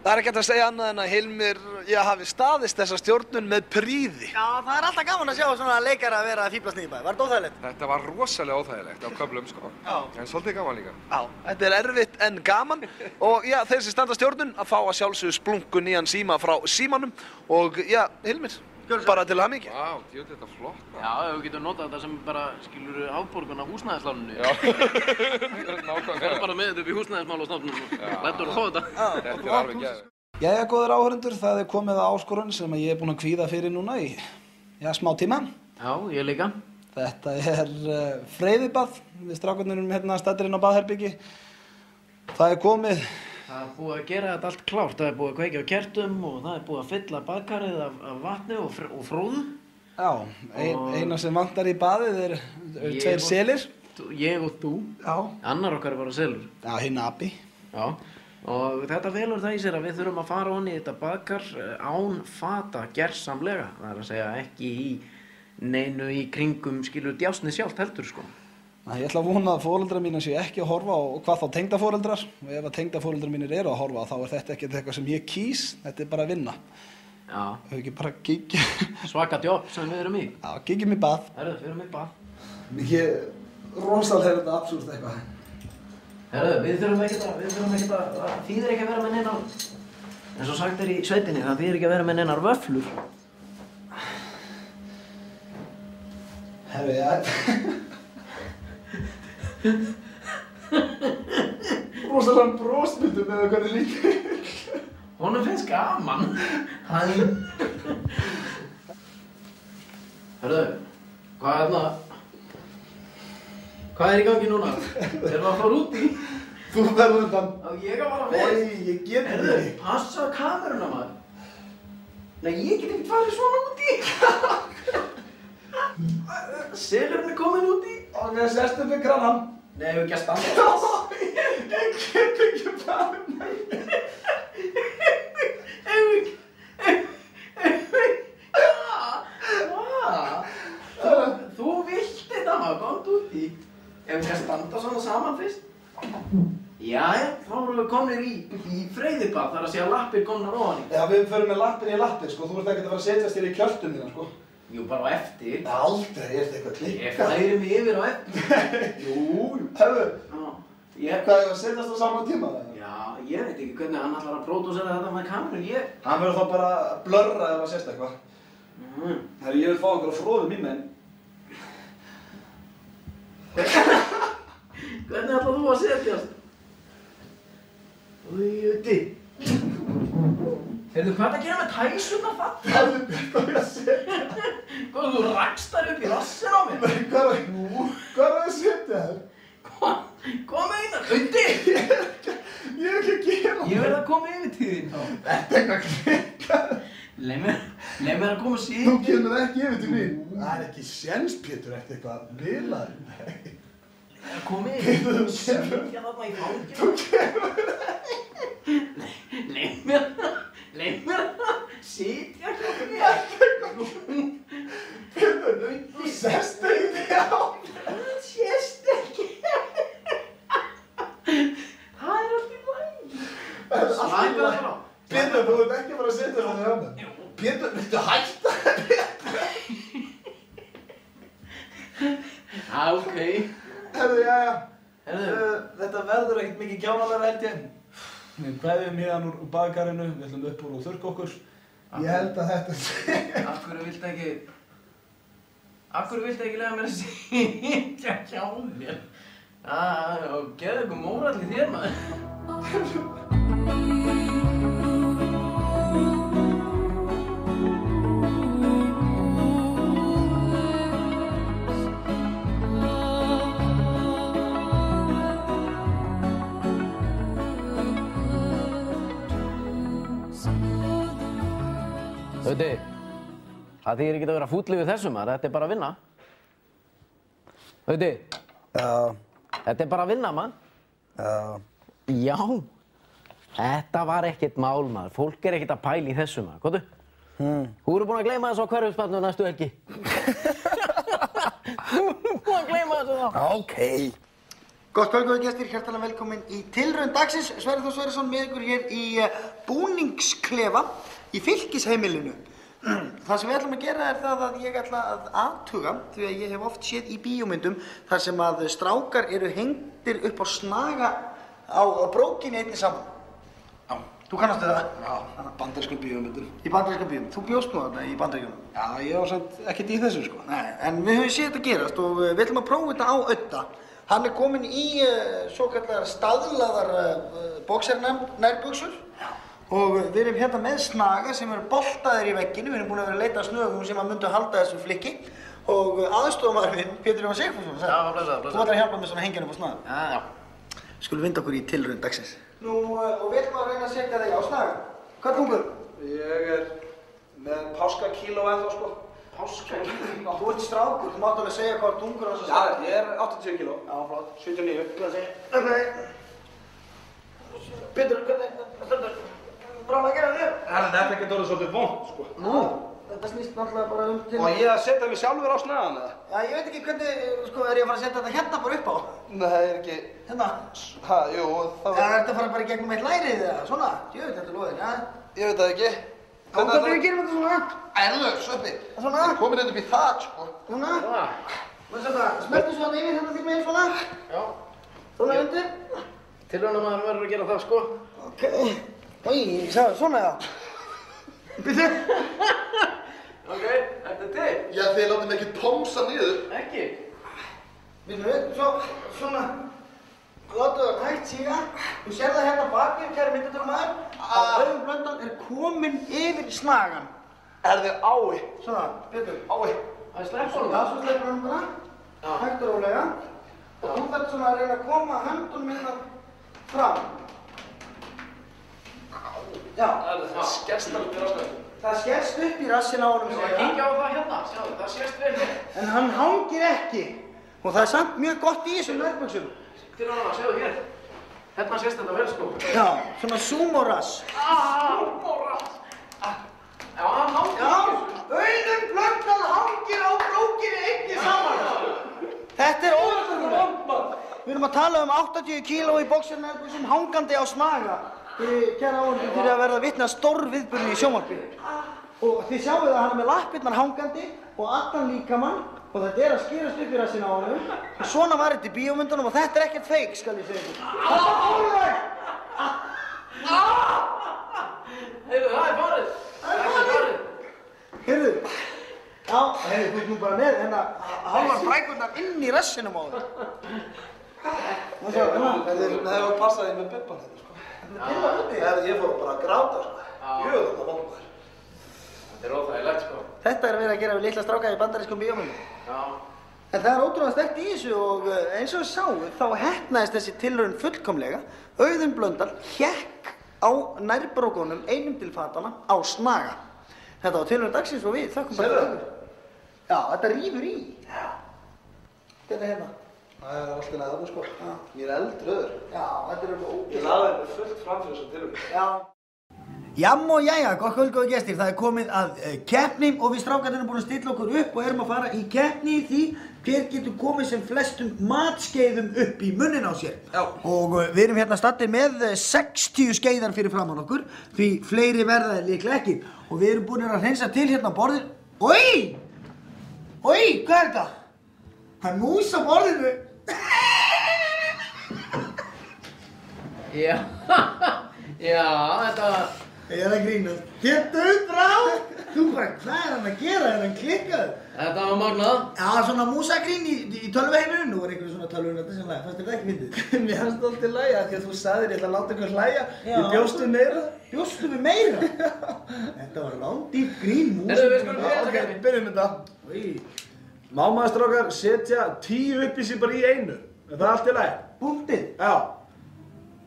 Það er ekki hægt að segja annað en að Hilmir, hafi staðist þessa stjórnun með prýði. Já, það er alltaf gaman að sjá svona leikara að vera að fíblast niður í bæ. Var þetta óþægilegt? Þetta var rosalega óþægilegt á köflum, sko. Já. En svolítið gaman líka. Já, þetta er erfitt en gaman. Og þeir sem standa stjórnun að fá að sjálfsögðu splungu nýjan síma frá símanum. Og Hilmir, bara til hamingju. Vá, djöfull þetta flott. Já, ef við getum notað þetta sem bara, skilur, afborgun af húsnæðisláninu. Já, nákvæmlega. Fer bara með þetta upp í húsnæðismálastofnun og lætur að fá þetta. Þetta er alveg geðveikt. Jæja, góðir áhörendur, það er komið að áskorun sem ég er búinn að kvíða fyrir núna í, smá tíma. Já, ég líka. Þetta er freyðibað, við strákarnir erum hérna staddir inn á baðherbyggi. Það er komið. Það er búið að gera þetta allt klárt, það er búið að kveikja á kertum og það er búið að fylla baðkarið af vatni og fróðu. Já, eina sem vantar í baðið er tveir selir. Ég og þú. Já. Annar okkar er bara selur. Já, hinn api. Já. Og þetta velur það í sér að við þurfum að fara onni í þetta baðkar án fata gersamlega. Það er að segja ekki í neinu í kringum skilur djásnið sjálft heldur, sko. Ég ætla að vona að foreldrar mínir séu ekki að horfa og hvað þá tengdaforeldrar. Og ef að tengdaforeldrar mínir eru að horfa þá er þetta ekkert eitthvað sem ég kýs, þetta er bara að vinna. Já. Hefur ekki bara gigg. Svaka jobb sem við erum í. Já, giggjum í bað. Herðu, við erum í bað. Mikið rosalega þetta absúrt eitthvað. Herðu, við þurfum ekkert að, það þýðir ekki að vera með neinar, eins og sagt er í sveitinni, það þýðir ekki að vera með neinar vöflur. Herðu, rosalega brosmyndu með hvernig líka. Honum finnst gaman. Herðu, hvað er í gangi núna? Erum við að fara út í? Þú verður undan. Ég að fara fyrst. Oi, ég get ekki. Herðu, passa á kameruna maður. Nei, ég get ekki farið svona út í. Selurinn er komin út í. Og við sestum við krannan. Nei, við ekki að standa. Ég get ekki farið með. Þú vilt þetta maður, komdu út í. Ef við ekki að standa svona saman fyrst. Jæja, þá erum við komnir í freyðibað, þar að segja lappir komnar ofan í. Já, við förum með lappir í lappir, sko. Þú ert ekkert að fara að setjast þér í kjöltum þína, sko. Jú, bara á eftir. Aldrei, er þetta eitthvað klikkað? Ég færi mig yfir á eftir. Jú. Herðu, hvað er að setjast á sama tíma? Já, ég veit ekki hvernig hann ætlar að pródúsera þetta með kameru, Hann verður þá bara að blurra ef að sést eitthvað. Herru, ég vil fá okkur á fróðum í menn. Hvernig ætlar þú að setjast? Úi, úti. Heyrðu, hvað er að gera með tæsunar það? Herru, hvað er að setja? Hvað, þú rakst þær upp í rassin á mér? Nei, hvað er að setja þér? Hvað meinar? Úti! Ég er ekki að gera það. Ég verð að koma yfir til þín þá. Þetta er eitthvað klikkað. Leið mér að koma síðan. Þú kemur ekki yfir til mín. Það er ekki séns, Pétur, eftir eitthvað bilaður. Nei. Kom yfir. Svíkja þarna í fanginu. Þú kemur Leið mér að sitja hjá mér. Pétur, þú sest ekki á. Það sést ekki. Það er allt í lagi. Allt í lagi. Pétur, þú ert ekki að fara að setja það þér á mig. Pétur, viltu hætta það? Já, ok. Herðu, jæja. Þetta verður ekkert mikið kjánalega held ég. Við kveðjum hérna úr baðkarinu, við ætlum upp úr og þurrka okkur. Ég held að þetta sé... Af hverju viltu ekki lega mér að sitja hjá mér? Og geðu ykkur mórall í þér, maður. Auði, það þýðir ekki að vera fúll yfir þessum, þetta er bara að vinna. Auði, þetta er bara að vinna, mann. Já, þetta var ekkert mál, maður. Fólk er ekkert að pæla í þessu, maður. Góðu? Þú eru búin að gleyma þessu á hverfisbarnu næstu helgi. Þú eru búin að gleyma þessu þá. Ókei. Gott kvöld, góðir gestir, hjartanlega velkomin í tilraun dagsins. Sverrir Þór Sverrisson með ykkur hér í búningsklefa í fylkisheimilinu. Það sem við ætlum að gera er það að ég ætla að athuga, því að ég hef oft séð í bíómyndum þar sem að strákar eru hengdir upp á snaga á brókinni einni saman. Já. Þú kannast það? Já, bandarískum bíómyndum. Í bandarískum bíómyndum? Þú bjóst nú þarna í Bandaríkjunum? Já, ég var samt ekkert í þessu sko. Nei, en við höfum séð þetta gerast og við ætlum að prófa þetta á Audda. Hann er kominn í svokallar staðlaðar boxernærbuxur. Og við erum hérna með snaga sem eru boltaðir í vegginu. Við erum búin að vera að leita að snögum sem að myndu að halda þessu flikki. Og aðstofamaður minn, Pétur Jóhann Sigfússon, sagði. Já, blessaður. Þú ætlar að hjálpa mér svona að hengja upp á snaga. Já. Skulum vinda okkur í tilraun dagsins. Nú, og við ætlum að reyna að setja þig á snaga. Hvað er þungur? Ég er með páskakíló ennþá, sko. Páskakíló? Þú ert strákur, þú mátt alveg segja hvað þungur á þessu snaga. Já, ég er 80 kíló. Já, flott. 79. Pétur, hvernig? Bráðum að gera þér? Þetta er ekkert orðið svolítið vont, sko. Nú? Þetta snýst náttúrulega bara til... Og ég að setja mig sjálfur á snagan, eða? Já, ég veit ekki hvernig, sko, er ég að fara að setja þetta hérna bara upp á? Nei, það er ekki... Hérna? Hæ, jú, þá... Er þetta að fara bara í gegnum eitt lærið, eða? Svona? Ég veit þetta loðin, já? Ég veit það ekki. Hvernig gerum við þetta svona? Erðu, Sveppi. Svona? Komin hérna upp í þak, sko. Svona? Smeltu svona yfir hérna þig meginn svona? Já. Svona undir? Tilraunamaður verður að gera það, sko. Okay. Í, sagði svona eða? Býttu? Ok, þetta er til. Já, þið látið mig ekki pomsa niður. Ekki? Býttu, svona, látu það hægt síga. Þú sér það hérna bakið, kæri myndatökumaður. Auðun Blöndal er kominn yfir snagan. Er þið ái? Svona, býttu, ái. Það er sleppur honum? Já, svo sleppur honum bara. Hægt og rólega. Og þú þarf svona að reyna að koma höndunum hérna fram. Já. Það skerst alveg í rassinu. Það skerst upp í rassinu á honum, segja. Kíkja á það hérna, sjáðu, það skerst vel hér. En hann hangir ekki. Og það er samt mjög gott í þessum nærbuxum. Til hann, sjáðu hér. Hérna skerst þetta vel, sko. Já, svona sumo-rass. Sumo-rass. Já, hann hangir. Já, Auðun Blöndal hangir á brókinni einni saman. Þetta er ótrúlega. Við erum að tala 80 kíló í boxernærbuxum hangandi á snaga. Kæra áhorfendur fyrir að verða vitni að stórviðburði í sjónvarpi. Og þið sjáu að hann er með lappirnar hangandi og allan líkamann og þetta er að skýrast upp í rassinn á honum. Og svona var þetta í bíómyndunum og þetta er ekkert feik, skal ég segja ykkur. Þetta er alveg! Heyrðu, það er farið! Það er farið! Heyrðu, já, þú ert nú bara með hérna hálfar brækurnar inn í rassinum á þér. Það hefur passað þig með bubban þetta, sko. Ég fór bara að gráta, sko. Jöðu þetta vondur. Þetta er óþægilegt, sko. Þetta er verið að gera við litla stráka í bandarískum bíómyndum. Já. En það er ótrúlega sterkt í þessu og eins og við sáum, þá heppnaðist þessi tilraun fullkomlega. Auðun Blöndal hékk á nærbrókunum einum til fatana á snaga. Þetta var tilraun dagsins og við þökkum bara fyrir okkur. Já, þetta rífur í. Já. Þetta er hérna. Það er alltaf neðan, sko. Ég er eldröður. Já, þetta er alveg ógeðslega. Ég laði þetta fullt fram fyrir þessum tilraun. Já. Jam og jæja, gott kvöld, góðir gestir. Það er komið að keppni og við strákarnir erum búin að stilla okkur upp og erum að fara í keppni í því hver getur komið sem flestum matskeiðum upp í munnin á sér. Já. Og við erum hérna staddir með 60 skeiðar fyrir framan okkur, því fleiri verða líklega ekki. Og við erum búin að hreinsa til hérna á borðinu. Oj! Oj, hvað er þetta? Það er mús á borðinu. Já, já, þetta var... Ég er að grínast. Gettu upp, brá! Þú bara, hvað er hann að gera? Er hann klikkað? Þetta var magnað. Já, svona músagrín í tölvuheiminu. Nú var einhverjum svona tölvunandi sem hlæði. Fannst þér það ekki fyndið? Mér fannst það alltaf hlæja því að þú sagðir ég ætla að láta ykkur hlæja. Ég bjóst við meira. Bjóstu við meira? Þetta var rándýrt grín mús. Við skulum byrja þetta. Ok, byrjum þetta. Má maður strákar setja 10 upp í sig bara í einu. Er það allt í lagi? Búndið? Já.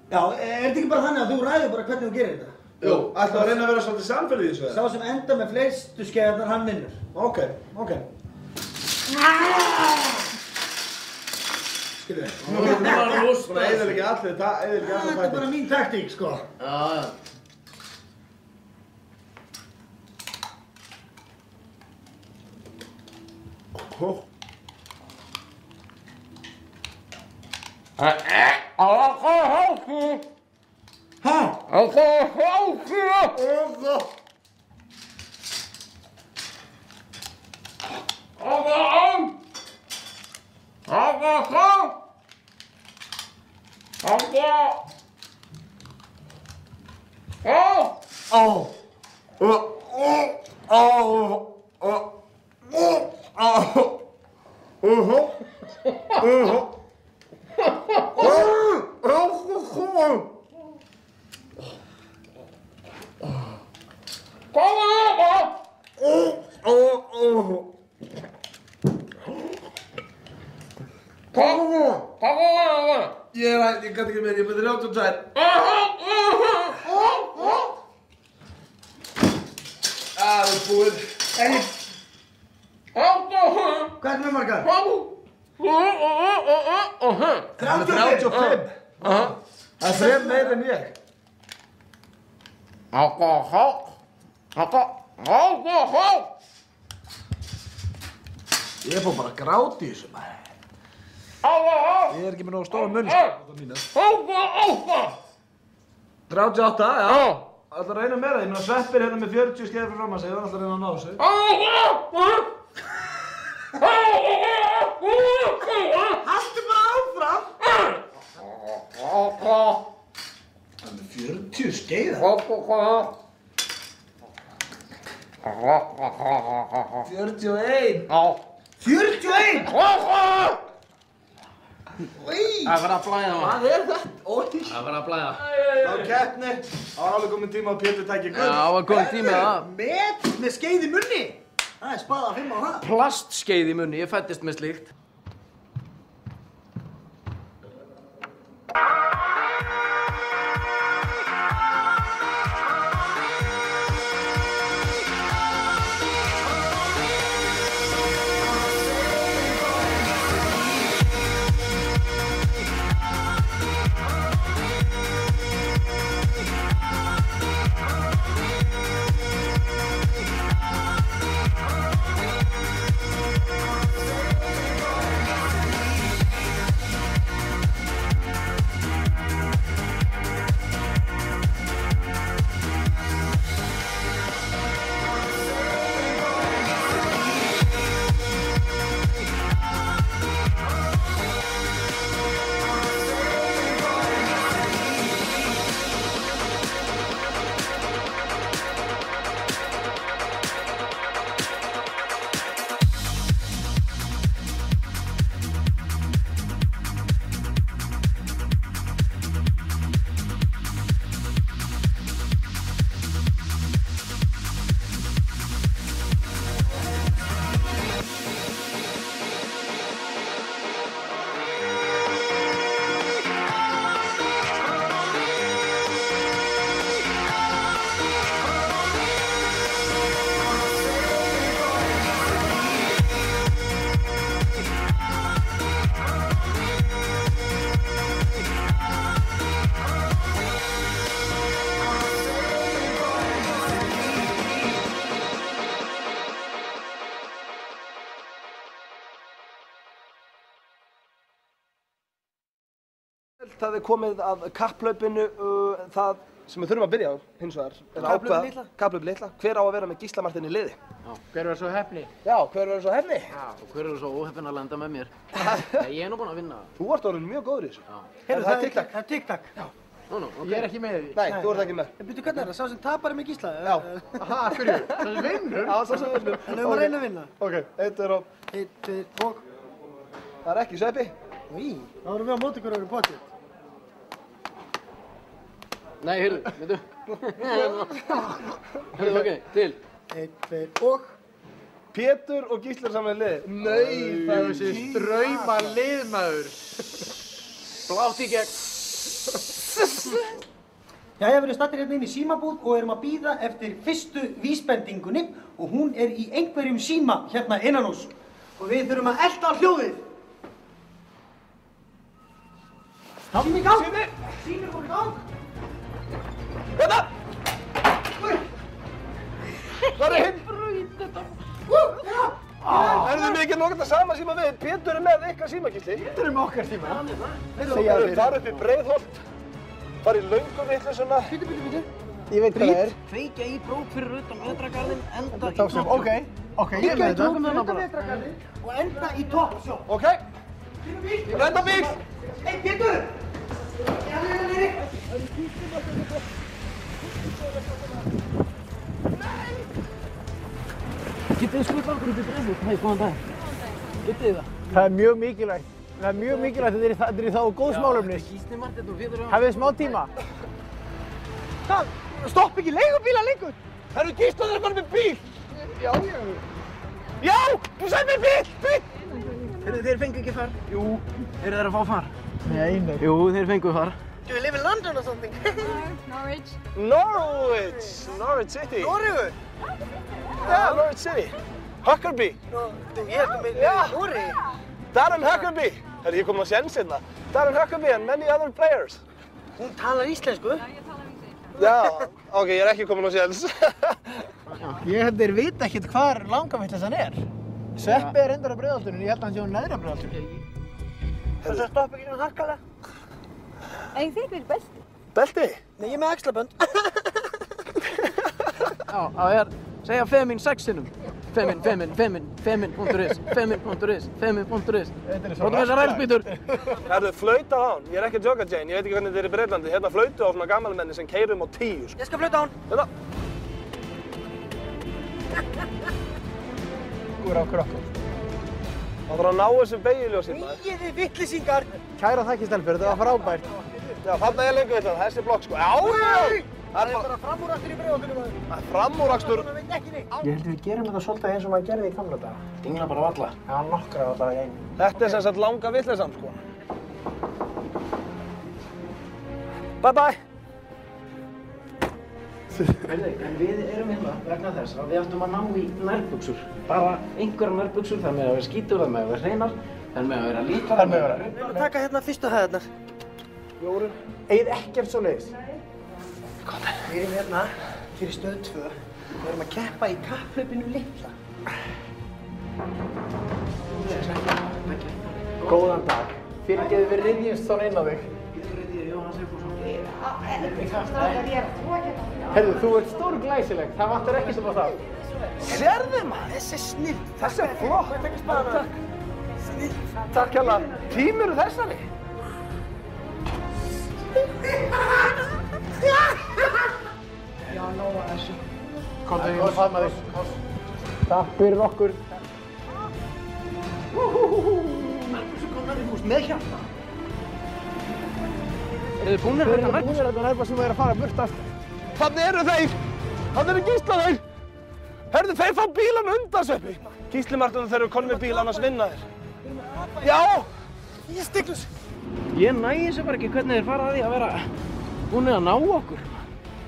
Já, er þetta ekki bara þannig að þú ræður bara hvernig þú gerir þetta? Jú, ætlaðu að reyna að vera svolítið samferðið í þessu? Sá sem enda með fleistu skeiðarnar, hann vinnur. Ok. Skilur þið? Hún var rúst. Svona eyðileggja allir þættir. Þetta er bara mín taktík, sko. Já. Ég gæti ekki meira, ég byrði 32. Það er búinn. Hvað er með margar? 35. Það er 3 meira en ég. Ég fór bara að gráta í þessu maður. Ég er ekki með nógu stóra munn, sko. 38, já. Það ætla að reyna meira. Ég meina Sveppir hérna með 40 skeiðar fyrir fram að segja. Það er alltaf að reyna að ná þessu. Haltu bara áfram. Það er með 40 skeiðar. 41. 41? Það var að blæða maður. Hvað er þetta? Það var að blæða. Á keppni. Það var alveg komin tíma að Pétur tæki gull. Já, það var komin tíma það. Með skeið í munni? Það er spaða 5 á það. Plastskeið í munni, ég fæddist með slíkt. Það er komið að kapphlaupinu, það sem við þurfum að byrja á, hins vegar, er að ákveða kapphlaup litla. Hver á að vera með Gísla Martein í liði? Já, hver verður svo hefni? Já, hver verður svo hefni? Já, og hver verður svo óheppinn að lenda með mér? Ég er nú búinn að vinna. Þú ert orðinn mjög góður í þessu. Já. Heyrðu, það er TikTok. Það er TikTok. Já. Ég er ekki með því. Nei, þú ert ekki með. En byrju, hvernig er það? Sá sem tapar með Gísla? Já. Aha, hverju? Sá sem vinnur? Já, sá sem vinnur. En við að reyna að vinna. Ok, 1, 2 og... 1, 2 og... Það er ekki Sveppi. Í, þá erum við á móti ykkur öðru potið. Nei, heyrðu, veitu. Heyrðu, ok, til. 1, 2 og... Pétur og Gísli er saman í liði. Nei, það er þessi ströyma liðmaður. Blátt í gegn. Jæja, við erum stattir hérna inn í símabúð og erum að bíða eftir fyrstu vísbendingunni og hún er í einhverjum síma hérna innan hús. Og við þurfum að elta hljóðið. Sími í gang! Sími fór í gang! Hérna! Það er hinn! Erum þið mikið nokkuð það sama síma við? Pétur er með ykkar síma, Gísli. Pétur er með okkar síma. Fara upp í Breiðholt, fara í Lönguvillusuna. Bíddu. Ég veit hvað það er. Kveikja í brók fyrir utan vetragarðinn, enda í Ok, ég er með þetta. Og enda í topp, sjó. Ok. Renda bíl! Hey, Pétur! Getið þið skutt okkur út í Breiðholt? Hei, góðan dag. Getið þið það? Það er mjög mikilvægt. Það er mjög mikilvægt að þetta er í þá góðsmálefni. Gísli Marteinn og Pétur Hafið þið smá tíma? Það, stopp ekki leigubíla lengur! Það eru Gíslaður bara með bíl! Já. Já! Þú sagði með bíl! Heyrðu, þeir fengu ekki far. Jú. Eru þeir að fá far? Nei. Jú, þeir fengu far. Do you live in London or something? Norwich. Norwich City. Noregur? Yeah, Norwich City. Huckerby. Ég er með Noregi. Darren Huckerby. Herri, ég kom á séns hérna. Darren Huckerby and many other players. Hún talar íslensku. Já, ok, ég er ekki komin á séns. Ég held þeir vita ekkert hvar langavillisan er. Sveppi er endar á Breiðholtinu, ég held að hann sé á neðra Breiðholtinu. Það stoppa ekki svona harkalega. En ég þykir belti. Belti? Nei, ég er með axlabönd. Já, það er, segja femin 6 sinnum. Femin.is. Rótum þessar rælspýtur. Herðu, flauta á hann. Ég er ekki að joka, Jane. Ég veit ekki hvernig þetta er í Breitlandi. Hérna flautu á svona gamalmenni sem keyrum á 10. Ég skal flauta á hann. Þetta. Okkur. Það þarf að ná þessu beygjuljós hérna. Þið vitlýsingar. Kæra þakki, stelpur, þetta var frábært. Já, þarna er lengur þetta. Þessi blokk, sko. Já! Það er bara framúrakstur í Breiðholtinu, maður. Það er framúrakstur. Það veit ekki neitt. Ég held við gerum þetta svolítið eins og maður gerði í gamla daga. Dingla bara á alla. Já, nokkra á það í einu. Þetta er sem sagt langa vitleysan, sko. Bye bye. Heyrðu, en við erum hérna vegna þess að við ættum að ná í nærbuxur. Bara einhverjar nærbuxur, það með að vera skítur, það með að vera hreinar, það með að vera lítar, það með að vera Við erum að taka hérna fyrstu hæðarnar. Jórun. Egið ekkert svoleiðis. Við erum hérna fyrir stöð 2. Við erum að keppa í kapphlaupinu litla. Góðan dag. Fyrirgeðu við ryðjumst svona inn á þig. Herðu, þú ert stórglæsileg. Það vantar ekki sem á það. Sérðu maður, þessi er snill. Þessi er flott. Takk. Snill. Takk hérna. Tímur þessari? Já, nóga þessu. Komdu, ég vil faðma þig. Takk fyrir okkur. Nærbuxur komnar í hús með hjarta. Eru þið búnir þetta nærbuxur sem er að fara burt aftur? Þannig eru þeir. Þannig eru Gíslaður. Herðu, þeir fá bílan undan, Sveppi. Gísli Marteinn, þeir eru konum með bíl, annars vinna þeir. Já! Ég stiklus. Ég næði þessu bara ekki hvernig þeir fara að því að vera búinir að ná okkur.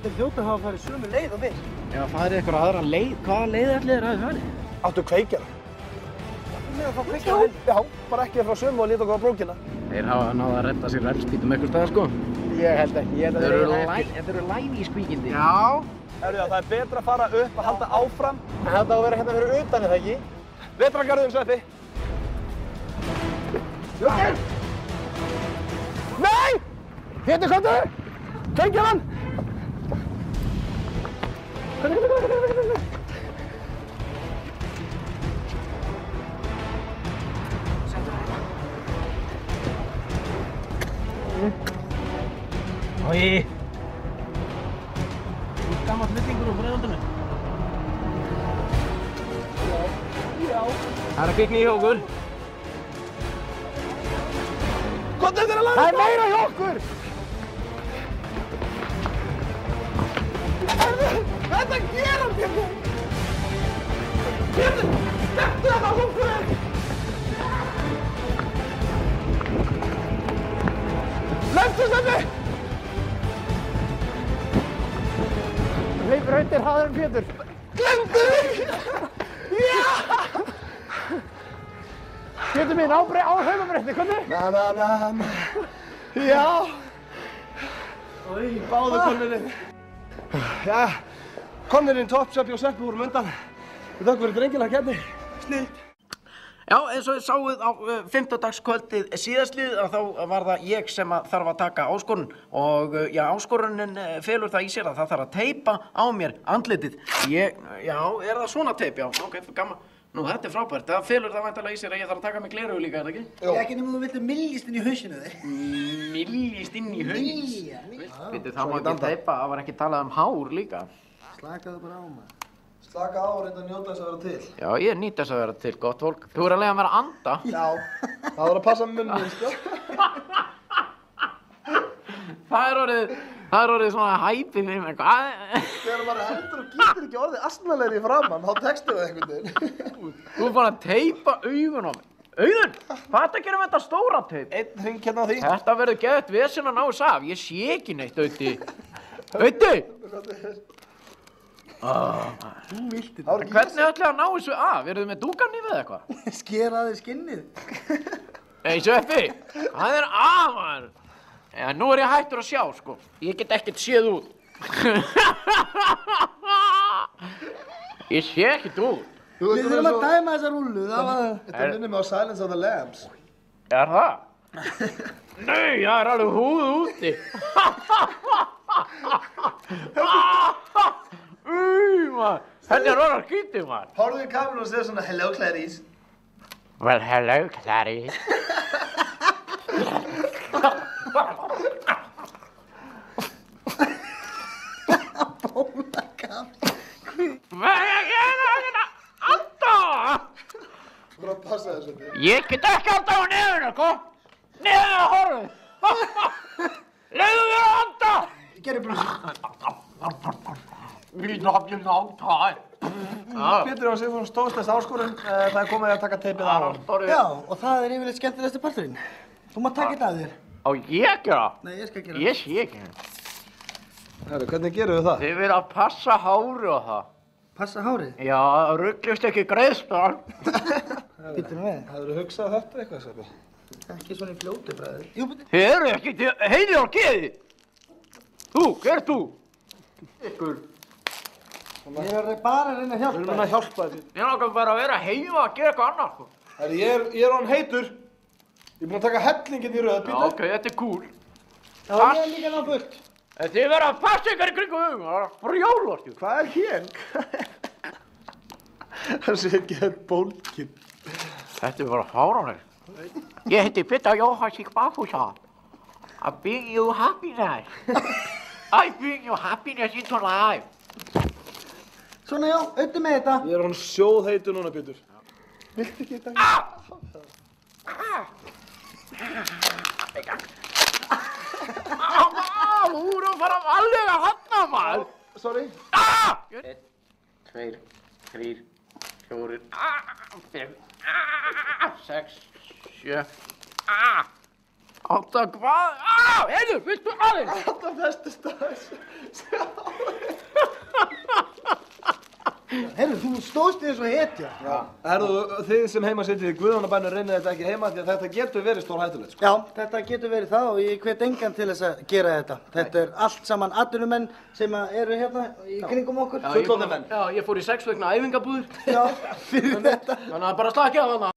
Þeir hljóta hafa farið sömu leið og við. Já, farið eitthvað aðra leið. Hvaða leið ætli þeir hafi farið? Áttu kveikjara? Við erum að fá kveikjara. Já, bara ekki frá sömu og líta okkur á brókina. Þeir hafa náð að redda sér rælspýtum eitthvað stað, sko. Ég held ekki. Þeir eru lægi í skvíkindi. Já. Herru, já, það er betra að fara upp að halda áfram. En þetta á að vera hérna fyrir utan, eða ekki? Vetrargarðum, Sveppi. Nei! Pétur, komdu! Kveikja hann! Oj! Gammal hlutningur úr Breiðholtinu. Já. Það er að kvikna í okkur. Hvað er þetta að laga? Það er meira í okkur! Þetta gera Pétur! Pétur, þetta er það okkur! Lentu Steffi! Hleypur undir hraðar en Pétur. Glemdu þig! Já! Pétur minn, á hlaupabretti, hvernig? Na. Já! Oj, báðu konurinn. Já, konurinn toppsöp og Sveppi vorum undan. Við þakkum fyrir drengilega keppni. Snilt. Já, eins og þið sáuð á fimmtudagskvöldið síðastlið að þá var það ég sem þarf að taka áskorun og já, áskorunin felur það í sér að það þarf að teipa á mér andlitið. Já, er það svona teip? Já, ok, gaman. Nú, þetta er frábært. Það felur það væntanlega í sér að ég þarf að taka mig gleraugu líka, er það ekki? Já, ekki nema þú viltu myljist inn í hausinu þig. Myljist inn í haus? Vittu, það má ekki teipa, það var ekki talað um hár líka. Slakaðu bara á maður. Slaka á og reynda að njóta þess að vera til. Já, ég nýt þess að vera til, gott fólk. Þú er að lega að vera að anda. Já, það voru að passa með munni, sko. Það er orðið svona hæpið fyrir mig, hvað? Þegar maður heldur og getur ekki orðið asnalegri í framann, þá textur það einhvern veginn. Þú er bara að teipa augun á mig. Augun? Hvað þetta gerum við þetta stóra teip? Einn hring hérna á því. Þetta verður geðvægt vesen að ná þess af. Ég sé ekki neitt, Auti. Auti! Hvernig ætlaði að ná þessu af? Eruð þið með dúkarnýf eða eitthvað? Skeraði skinnið. Ei, Sveppi, hvað er af, maður? Já, nú er ég hættur að sjá, sko. Ég get ekkert séð út. Ég sé ekkert út. Við þurfum að dæma þessa rúllu, það var... Þetta minnir mig á Silence of the Lambs. Er það? Nei, það er alveg húð úti. Maður, þetta er orðað skítið, maður. Horfðu í kamerun og segja svona hello Clarice. Well, hello Clarice. Bara passa þessu. Ég get ekki alltaf á nefnum, sko. Nefnum að horfa. Leiðu þér að anda. Gerðu brúsi. Pétur og Sigfús stóðst þess áskorun. Það er komið að taka teipið af hann. Já, og það er yfirleitt skemmtilegasti parturinn. Þú maður taka þetta af þér. Á ég að gera? Nei, ég skal gera. Ég sé ekki. Herru, hvernig gerum við það? Þið verða að passa hárið og það. Passa hárið? Já, rugglist ekki greiðslan. Býttu nú við. Hafðu hugsað þetta eitthvað, Sveppi? Ekki svona í fljótu, bræður. Jú, býttu. Þið eru ekki heilir á geði. Þú, hver er þú? Ykkur. Ég er bara að reyna að hjálpa. Við erum að hjálpa þér. Ég langar bara að vera heima að gera eitthvað annað. Herru, ég er hann heitur. Ég er búinn að taka hellinginn í röð, Já, Pétur. ok, þetta er cool. Já, ég er líka ná fullt. Þið verða að passa ykkur í kringum hugum. Það er brjálast. Hvað er hér? Það sé ekki þetta bólkinn. Þetta er bara fáránlegt. Ég heiti Peter Jóhannsson Barfúsa. I bring you happiness. I bring you happiness into life. Svona já, auðvitað með þetta. Ég er hann sjóðheitur núna, Pétur. Viltu ekki þetta? Þú voru að fara varlega hana, maður. Sorry. 1, 2, 3, 4, 5, 6, 7, 8, hvað? Heyrðu, viltu aðeins? Þetta festist aðeins. Heyrðu, þú stóðst þig eins og hetja. Já. Herðu, þið sem heima sitjið í Guðvonabænum reynið þetta ekki heima því að þetta getur verið stór hættulegt, sko. Já, þetta getur verið það og ég hvet engan til þess að gera þetta. Þetta er allt saman atvinnumenn sem eru hérna í kringum okkur. Fullorðnir menn. Já, ég fór í 6 vikna æfingabúðir. Já, fyrir þetta. Þannig að bara slakja á hana.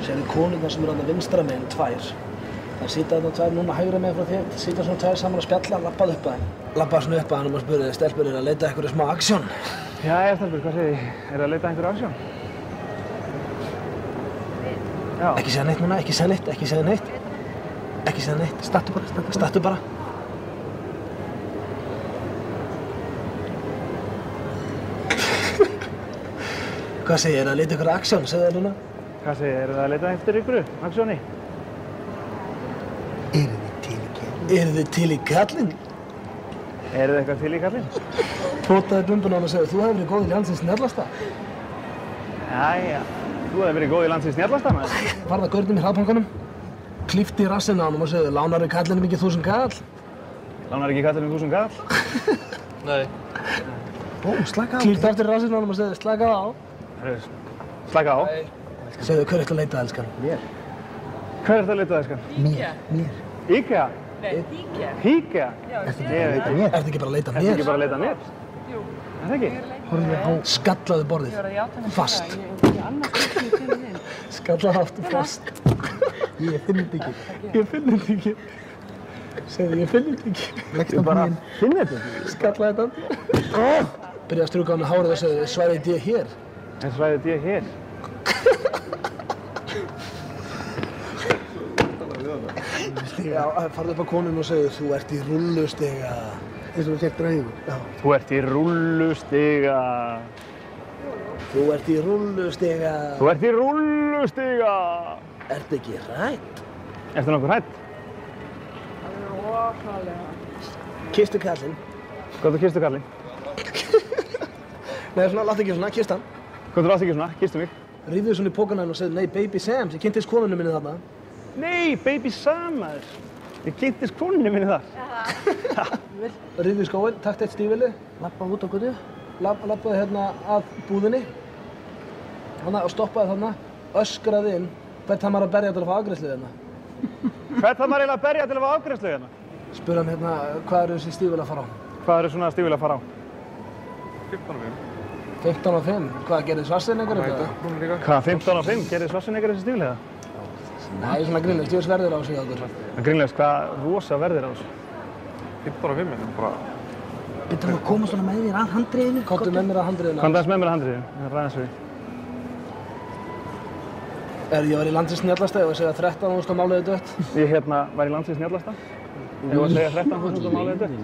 Sérðu konurnar sem eru þarna vinstra meginn, tvær. Það sitja þarna tvær núna hægra meginn frá þér, sitja svona tvær saman að spjalla, labbaðu upp að þeim. Labbaðu svona upp að hann og spurði, stelpur eru að leita einhverju smá aksjón. Já, stelpur, hvað segir þið? Er það að leita einhverju aksjón? Já. Ekki segja neitt núna, ekki segja neitt, ekki segja neitt. Ekki segja neitt, stattu bara. Hvað segir, er það að leita ykkur aksjón, segðu það núna? Hvað segir, er það að leita eftir ykkur aksjóni? Eru þið til í kallinn? Eru þið eitthvað til í kallinn? Potaði bumbuna hann og segðu, þú hefur verið góð í landsins snjallasta. Jæja, þú hefur verið góð í landsins snjallasta, maður. Farða gaurnum í hraðbankanum, klippti í rassinn á hann og segðu, lánar við kallinum ekki 1000 kall? Lánar ekki kallinum 1000 kall? Nei. Ó, slaka á. Klippti aftur í rassinn á hann og segðu, slaka á. Slaka á. Segðu, hver ertu að leita, elskan? Mér. Hver ertu að leita, elskan? Mér. IKEA? Nei, IKEA. IKEA? Ertu ekki bara að leita mér? Ertu ekki bara að leita mér? Jú. Er það ekki? Horfðu á skallaðu borðið. Fast. Skallaðu aftur fast. Ég finn þetta ekki. Ég finn þetta ekki. Segðu, ég finn þetta ekki. Leggst á hnén. Finn þetta ekki? Skallaðu þetta. Byrjaði að strjúka á með hárið og segðu, svæðið D hér. En svæðið D hér? Já, farðu upp á konun og segðu, þú ert í rúllustiga. Eins og þú sért draugur. Já. Þú ert í rúllustiga. Þú ert í rúllustiga. Þú ert í rúllustiga. Ertu ekki hrædd? Ertu nokkuð hrædd? Rosalega. Kistu kallinn. Hvað þú kistu kallinn? Nei, svona, láttu ekki svona, kist hann. Hvað þú láttu ekki svona, kistu mig. Rífðu svona í pókana og segðu, nei, baby Sam, ég kynntist konunni minni þarna. Nei, baby Sam, maður. Ég kynntist konunni minni þar. Rífðu í skóinn, takt eitt stífili. Lappa út á götu. Lappaði hérna að búðinni. Hanna, og stoppaði þarna. Öskraði inn. Hvert hann var að berja til að fá afgreiðslu hérna. Hvert hann var eiginlega að berja til að fá afgreiðslu hérna? Spurði hann hérna, hvað eru þessi stífili að fara á? Hvað eru svona stífili að fara á? 15 og 5. Hvað gerði Schwarzenegger þetta? Hvað, 15 og 5? Gerði Schwarzenegger þessi stífili það? Nei, svona grínlegs, þú veist verður á þessu hjá okkur. Grínlegs, hvað rosa verður á þessu? 15 og 5, þetta er bara... Getur þú að koma svona með þér að handriðinu? Komdu með mér að handriðinu. Komdu aðeins með mér að handriðinu, það er ræðans við. Ég var í landsins snjallasta, ég var að segja 13.000 máliði dött. Ég var í landsins snjallasta. Ég var að segja 13.000 máliði dött.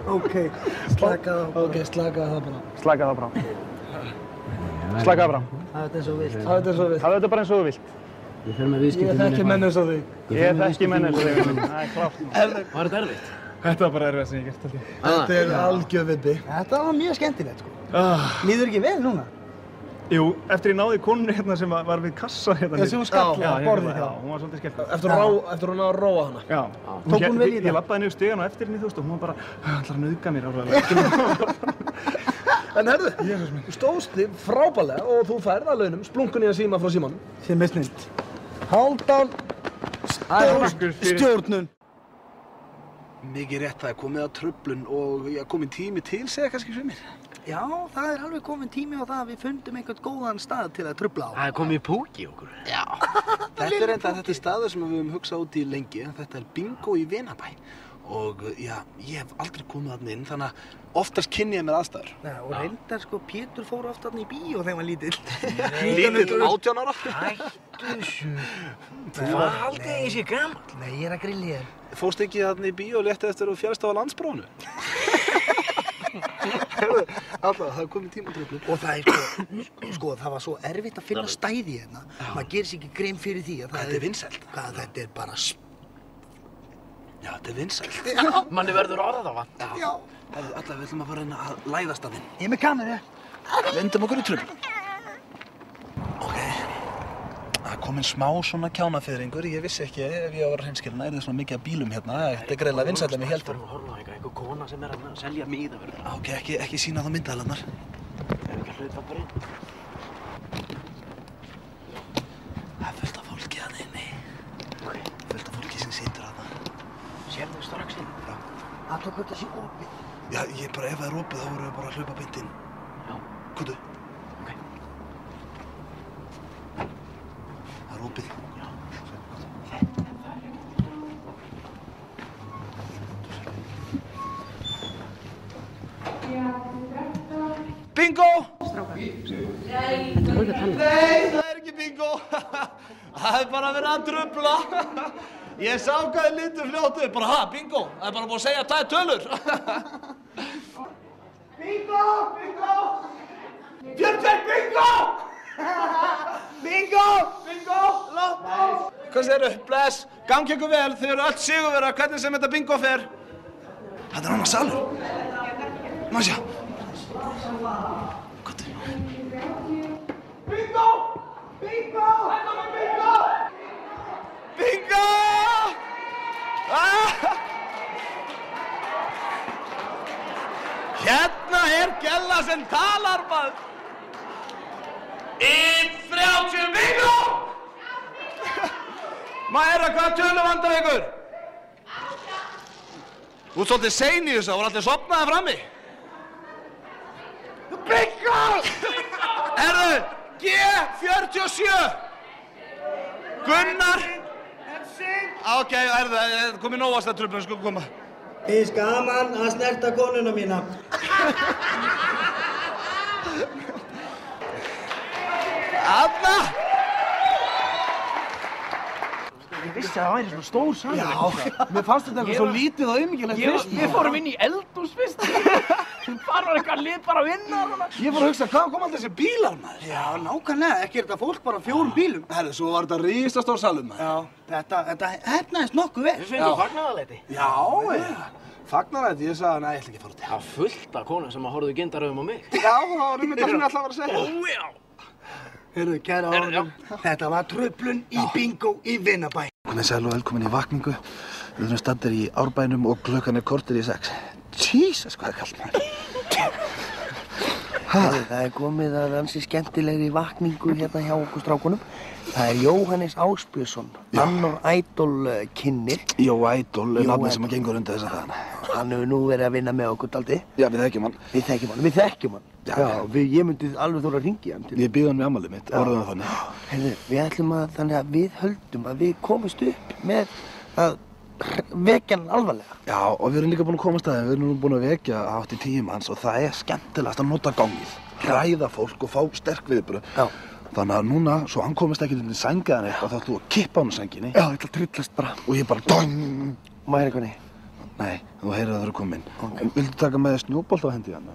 Ok, slakaðu það. Ok, slakaðu það bara. Slakaðu það bara. Slakaðu það bara. Það er þetta eins og vilt. Það er þetta bara eins og þú vilt. Ég fer með viðskiptum Ég þekki menn eins og þig. Ég þekki menn eins og þig. Það er klárt. Var þetta erfitt? Þetta var bara erfitt sem ég gert þetta. Þetta er algjör vibbi. Þetta var mjög skemmtilegt, sko. Líður ekki vel núna? Jú, eftir ég náði konunni hérna sem var við kassa hérna. Þessi hún skallaði á borðið hérna. Já, hún var svolítið skemmtileg. Eftir hún að róa hana. Já. Tók hún vel í það? Ég labbaði niður stigann á eftir henni, þú veist, og hún var bara, ætlar að nauðga mér áraðlega. En herðu, þú stóðst þig frábærlega og þú færð að launum splunkunni að síma frá símanum. Sem er snilt. Hálfdán stjórnun. Mikið rétt, það er komið að truflun og komið tími til, segja kannski fyrir mér. Já, það er alveg komin tími á það að við fundum einhvern góðan stað til að trufla á. Það er komið púki okkur. Já. Þetta er staður sem við höfum hugsað út í lengi. Þetta er bingo í Vinabæ. Og já, ég hef aldrei komið þarna inn, þannig að oftast kynni ég mér aðstæður. Já, og reyndar sko, Pétur fór oft þarna í bíó þegar hann var lítill. Lítill 18 ára? Hættu þessu. Hvað haldið ég sé gamall? Nei, ég er að grilli þér. Fórstu ekki þarna í bíó og létti eftir að fjárst á landsbrónu? Alltaf, það er komið tímatruflun. Og það er sko, það var svo erfitt að finna stæði hérna. Maður gerir sér ekki grein fyrir því að þetta er vinsælt. Þetta er bara... Já, þetta er vinsælt. Manni verður orða vant. Já. Alltaf, við ætlum að fara inn að læðast að þinn. Ég er með kameru. Vendum okkur í truflun. Ok. Það er komin smá svona kjánafiðringur. Ég vissi ekki ef ég var hreinskilin. Það svona mikið af bílum hérna. Þetta er greiðlega vinsælt en við heldum. Horfa á einhver kona sem er að selja miðavörur. Ok, ekki sína þá myndaðalarnar. Erum ekki að hlaupa bara inn? Það er fullt af fólki að inni. Fullt af fólki sem situr að það. Sérðu strax inn? Já. Alltaf hvort það sé opið. Já, ef það er opið þá vorum við bara að hlaupa beint inn. Já. Komdu. Ok. Það er opið. Já. Bingo! Nei, það er ekki bingo. Það er bara verið að trufla. Ég sá hvað þið litur fljótt upp. Bara, bingo. Það er bara búið að segja 2 tölur. Bingo! Bingo! 41 bingo! Bingo! Bingo! Lotto! Hvað segirðu? Bless, gangi ykkur vel, þið eru öll sigurvegarar, hvernig sem þetta bingo fer. Þetta annar salur. Má sjá. Bingo! Bingo! Þetta var bingo! Bingo! Hérna gella sem talar, maður. Í 30 bingo! Maður, hvað tölu vandar ykkur? Þú ert svolítið sein í þessu, það voru allir sofnaði frammi. Bingo! Herðu, G47. Gunnar. Ok, herðu, komið nógast að truflun, sko koma. Finnst gaman að snerta konuna mína. Anna! Ég vissi að það væri svona stór salur. Já, mér fannst þetta eitthvað svo lítið og auðmikilegt fyrst. Við fórum inn í eldhús fyrst. Þar var eitthvað lið bara að vinna. Ég fór að hugsa, hvaðan kom alltaf þessi bílar, maður? Já, nákvæmlega, ekki þetta fólk bara 4 bílum. Herru, svo var þetta risastór salur, maður. Já, þetta hefnaðist nokkuð vel. Við fengum fagnaðarlæti. Já, fagnaðarlæti, ég sagði, nei, ég ætla ekki að fara út. Það var fullt af konum sem horfðu gyndaröfum á mig. Já, það var einmitt það sem ég ætla að vera að segja. Ó, já. Heyrðu, kæra áhorfendur, þetta var truflun í bingo í Vinnabæ. Komið sæl og velkomin í vakningu. Við erum staddir í Árbænum og klukkan korter í 6. Jesus, hvað kallt maður. Það komið að ansi skemmtilegri vakningu hérna hjá okkur strákunum. Það Jóhannes Ásbjörnsson, annar Idol-kynnir. Jó, Idol er nafnið sem gengur undir þessa þaðan. Hann hefur nú verið að vinna með okkur daldi. Já, við þekkjum hann. Við þekkjum hann. Já, ég myndi alveg þóra að hringja hann til. Ég býð hann með afmælið mitt, orðum það þannig. Heyrðu, við ætlum að, þannig að við höldum að við komumst upp með að vekja hann alvarlega. Já, og við erum líka búin að komast að það. Við erum nú búin að vekja hátt í 10 manns og það skemmtilegast að nota gangið. Hræða fólk og fá sterk viðbrögð. Já. Þannig að núna, svo hann komist ekki til sængaðan eitthvað, þá ætlum þú að kippa hann á sænginni. Já, ég ætla að tryllast bara. Og ég bara dong! Má ég eitthvað? Nei, þú heyrið að það eru komin. Okay. Viltu taka með snjóbolta og hendi hann?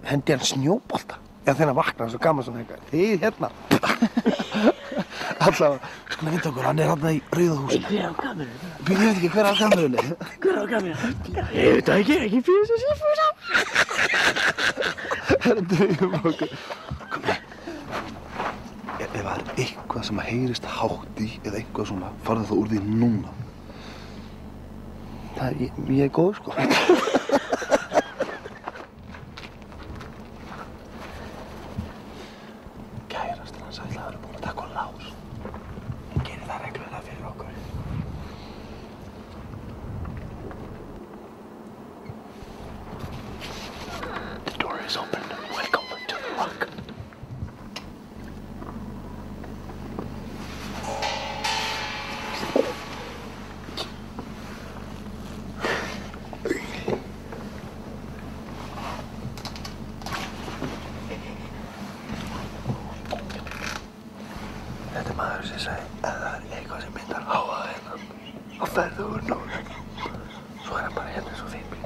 Hendi hann snjóbolta? Já, þegar hann vaknar, svo gaman svona eitthvað. Þið hérna. Allavega, við skulum vinda okkur, hann er hérna í Rauða húsinu. Hver á kamerunni? Ég veit ekki, hver á kamerunni? Hver á kamerunni? Ég veit það ekki fyrir þessu sífúsa. Herndum okkur. Kom með. Ef það er eitthvað sem heyrist hátt í eða eitthvað svona, farðu það úr því núna. Ég er góð, sko. Kærastinn hans ætlaði að vera búin að taka á lás. Ég gerir það reglulega fyrir okkur. The door is open. Welcome to the rock. Þetta er maður sem sagði að það er eitthvað sem myndar háa hérna og ferðu úr núna. Svo er hann bara hérna eins og þinn bíl.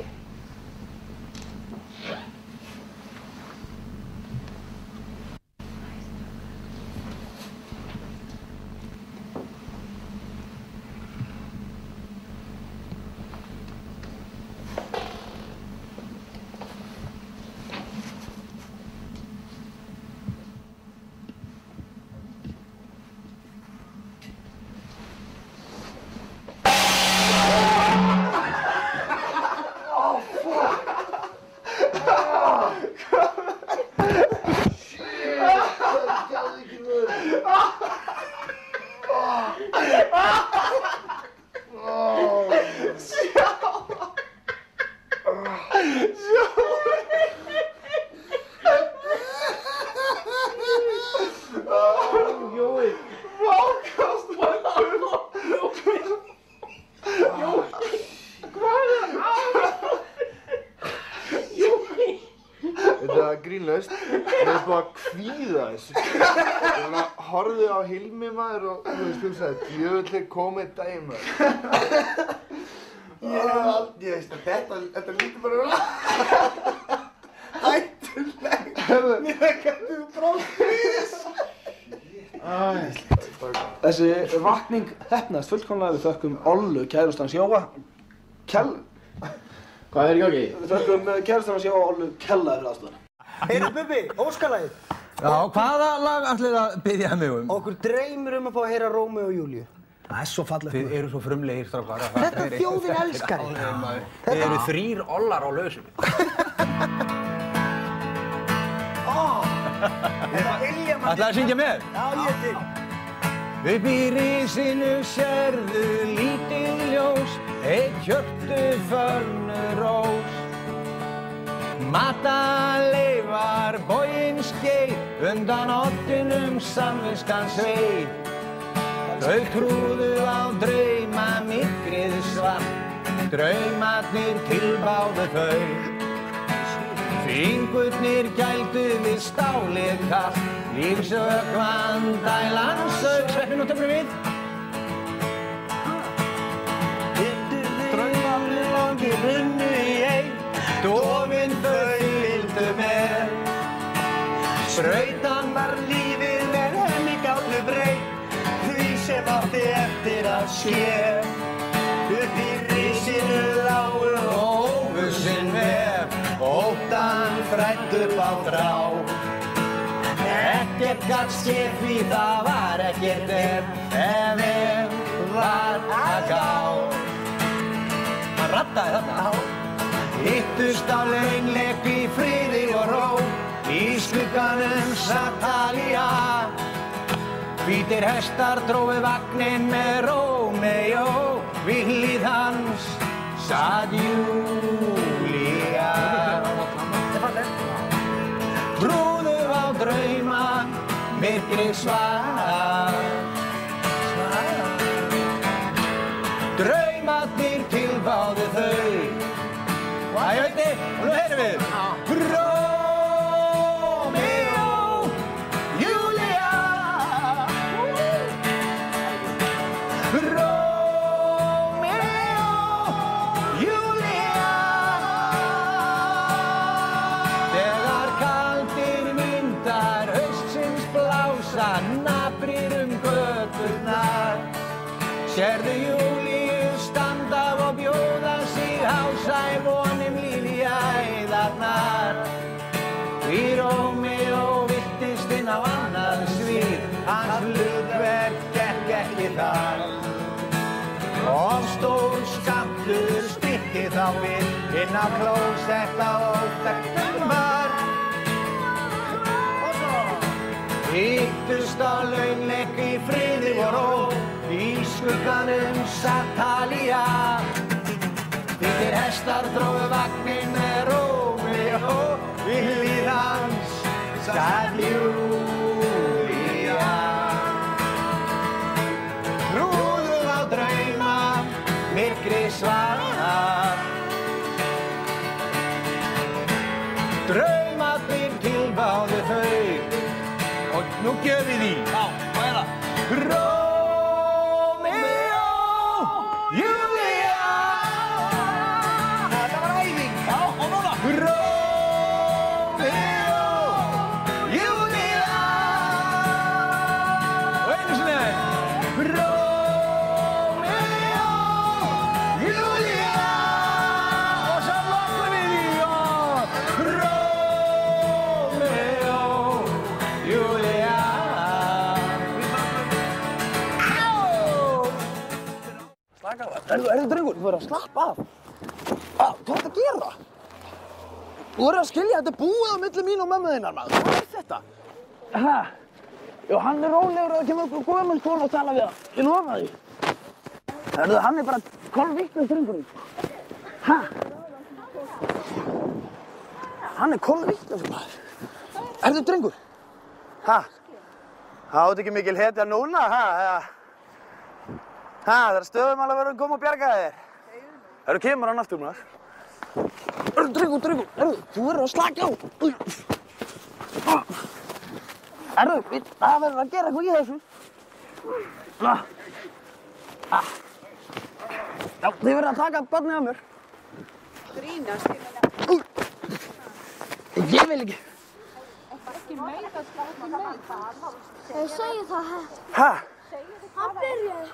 grínlaust, ég er bara að kvíða þessu. Þannig að horfðu á Hilmi maður og þú sagði, djöfullir komið daginn maður. Ég veist að þetta lítur bara Hættuleg. Mér gæti þú bróðis. Þessi vakning heppnaðist fullkomlega. Við þökkum Ollu, kærustans Jóa. Hvað er í gangi? Við þökkum kærustans Jóa og Ollu Kella fyrir aðstofuna. Heyra Bubbi, óskalagið. Já, hvaða lag ætlið að biðja mig um? Okkur dreymir um að fá að heyra Rómeó og Júlíu. Það er svo fallegt. Þið eru svo frumlegir strákar. Þetta er þjóðin elskar. Þið eru 3 ollar á lausum. Ætlaðu að syngja með? Já, ég til. Upp í risinu sérðu lítið ljós, eitt hjörtu fölnu rós. Mataleifar boginn skeið, undan oddinum samviskan sveið. Þau trúðu á drauma myrkrið svart, draumarnir tilbáðu þau. Fingurnir gældu við stálið kalt, lífsvökvann dælan sög. Sveppin og töfnum við. Draumarnir langir runnu í ein, dofin þau vildu með. Sprautan var lífið með henni gátu breytt, því sem átti eftir að ske. Upp í risinu lágu og hófu sinn vef, óttan þrætt upp á þrá. Ekkert gat séð því það var ekkert ef var að gá. Hann rattaði þarna. Hittust á launleik í friði og ró, í skugganum satt Talía. Hvítir hestar drófu vagninn með Rómeó, við hlið hans satt Júlía. Trúðu á drauma, myrkrið svart. Draumarnir tilbáðu þau. Æ, veitir, og nú heyrum við. Rómeó, Júlía. Rómeó, Júlía. Þegar kaldir vindar haustsins blása, naprir göturnar. Sérðu Júlíu standa og bjóða sig hása í vonum lífi æðarnar. Því Rómeó virtist inn á annað svið, hans hlutverk gekk ekki þar. Of stór skammtur stykki þá við, inn á klósett á óþekktum bar. Hittust á launleik í friði og ró, í skugganum satt Talía. Hvítir hestar drófu vagninn með Rómeó, við hlið hans satt Júlía. Trúðu á drauma, myrkrið svart. Draumarnir tilbáðu þau, og nú gefum við því. Já, hvað er það? Erðu drengur, þú verður að slappa af. Hvað ertu að gera? Þú verður að skilja, þetta er búið á milli mín og mömmu þinnar, maður. Hvað er þetta? Hæ? Jú, hann er rólegur og það kemur upp gömul kona og tala við hann. Ég lofa því. Erðu, hann er bara kolvitlaus drengurinn. Hæ? Hann er kolvitlaus, maður. Erðu drengur? Hæ? Það átt ekki mikil hetja núna, hæ? Það er stöðumál að vera að koma og bjarga þér. Erðu, kemur hann aftur, maður? Erðu, drengur, erðu, þú verður að slaka á. Erðu, það verður að gera eitthvað í þessu. Já, þið verður að taka barnið á mér. Grínast, ég meina. Ég vil ekki. Ekki meika, ekki meika. Ég segi það. Hæ? Hann byrjaði.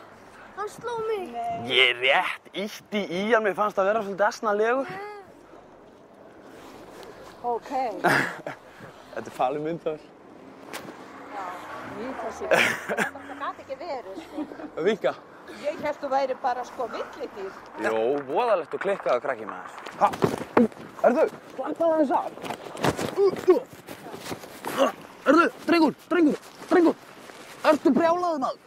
Hann sló mig. Ég rétt ítti í hann, mér fannst það vera svolítið asnalegur. Ok. Þetta falin myndavél. Já, þessi. Það gat ekki verið, sko. Vika? Ég held þú væri bara, sko, villidýr. Jó, voðalegt og klikkaðu krakki maður. Ha? Erðu, slappaðu aðeins af. Erðu, drengur. Ertu brjálaður maður?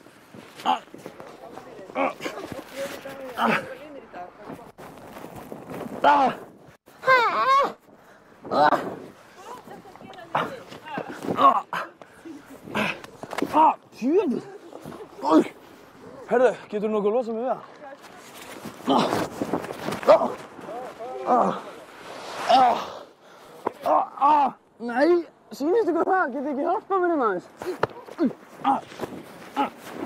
Tjöfull. Herðu, getur þú nokkuð losað mig við það? Nei, sýnist ykkur það? Getið ekki hjálpað mér hérna aðeins?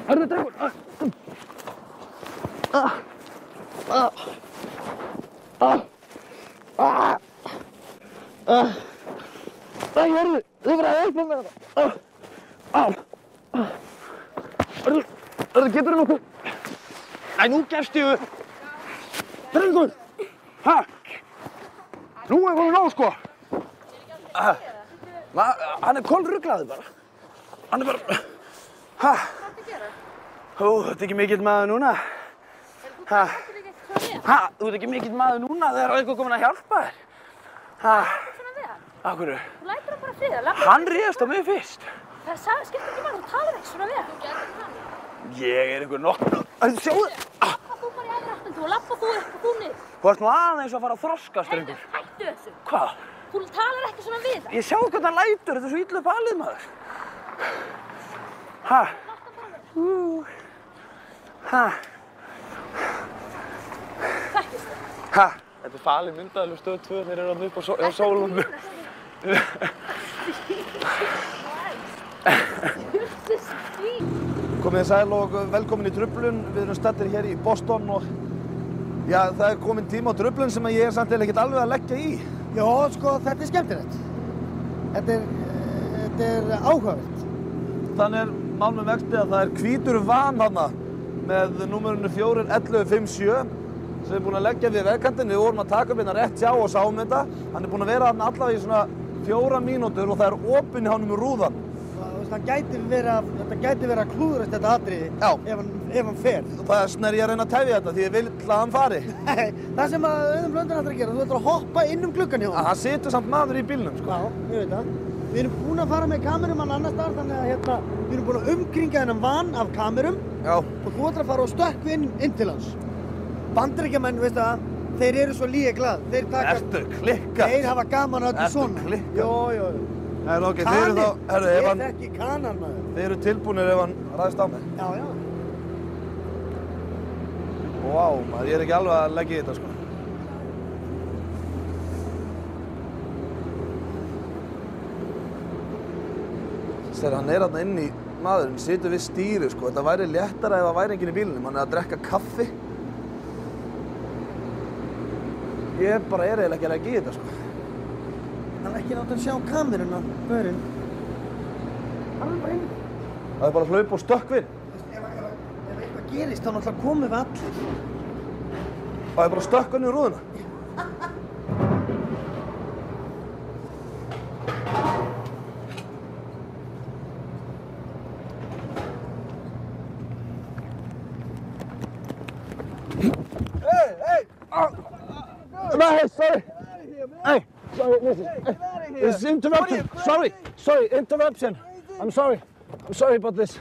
Herðu, drengur. Nei, herðu, þið verða að hjálpa mér þetta. Herðu, getur þú nokkuð? Æ, nú gefst ég upp. Drengur! Hæ? Nú er komið nóg, sko. Hann er kolruglaður bara. Hann er bara... Hæ? Þú ert ekki mikill maður núna. Hæ? Þú ert ekki mikill maður núna þegar eitthvað komin að hjálpa þér. Hæ? Akkurru? Þú lætur hann bara friða. Hann réðst á mig fyrst. Það skiptir ekki máli, þú talar ekki svona við hann. Ég er einhver nokkur... Sjáðu! Þú bara í aðra áttin, þú lappa þú upp og þú niður. Þú ert nú aðeins að fara að þroskast, drengur. Hættu þessu. Hvað? Þú talar ekki svona við hann. Ég sjá hvernig hann lætur, þetta er svo illa balið, maður. Hæ? Hæ? Þekkist þið? Hæ? Þetta er falið myndaðileg stöð 2 þeir eru hann upp á sólunum. Komið þið sæl og velkomin í Truflun. Við erum staddir hér í Boston og já, það er komin tíma á Truflun sem ég er samt eða ekkert alveg að leggja í. Já, sko, þetta er skemmtilegt. Þetta er áhugavert. Þannig er mál með vexti að það er hvítur van þarna með númerinu 41157 sem er búinn að leggja við vegkantinn. Við vorum að taka upp hérna rétt hjá og sáum þetta. Hann er búinn að vera þarna allavega í svona 4 mínútur og það er opinn í honum í rúðan. Þetta gæti vera að klúðrast þetta atriði ef hann fer. Þess vegna er ég að reyna að tefja þetta því ég vil að hann fari. Það sem að Auðun Blöndal ætlar að gera, þú ætlar að hoppa inn klukkan hjá hann. Það situr samt maður í bílnum, sko. Já, ég veit það. Við erum búin að fara með kamerumann annars staðar, þannig að við erum búin að umkringa þennan van af kamerum. Já. Og þú ætlar að fara og stökkva inn til hans. Bandaríkjamenn, veistu það, þeir eru svo líka glað. Ertu klikkað? Þeir hafa gaman að öllu svona. Ertu klikkað? Jó. Okay, Ég þekki kanan, maður. Þeir eru tilbúinir ef hann ræðist á mig. Já. Vá, maður, ég er ekki alveg að leggja í þetta, sko. Þegar hann er þarna inn í maðurinn, situr við stýri, sko. Þetta væri léttara ef það væri enginn í bílnum. Hann er að drekka kaffi. Ég bara er eiginlega ekki að leggja í þetta, sko. Hann er ekki láta að sjá kameruna, börinn. Hann er bara inn. Það er bara að hlaupa og stökkva inn. Ef eitthvað gerist, þá náttúrulega komum við allir. Það er bara að stökkva inn í rúðuna. Hey, sorry. Hey. Sorry, listen. This is interruption. Sorry, interruption. I'm sorry about this.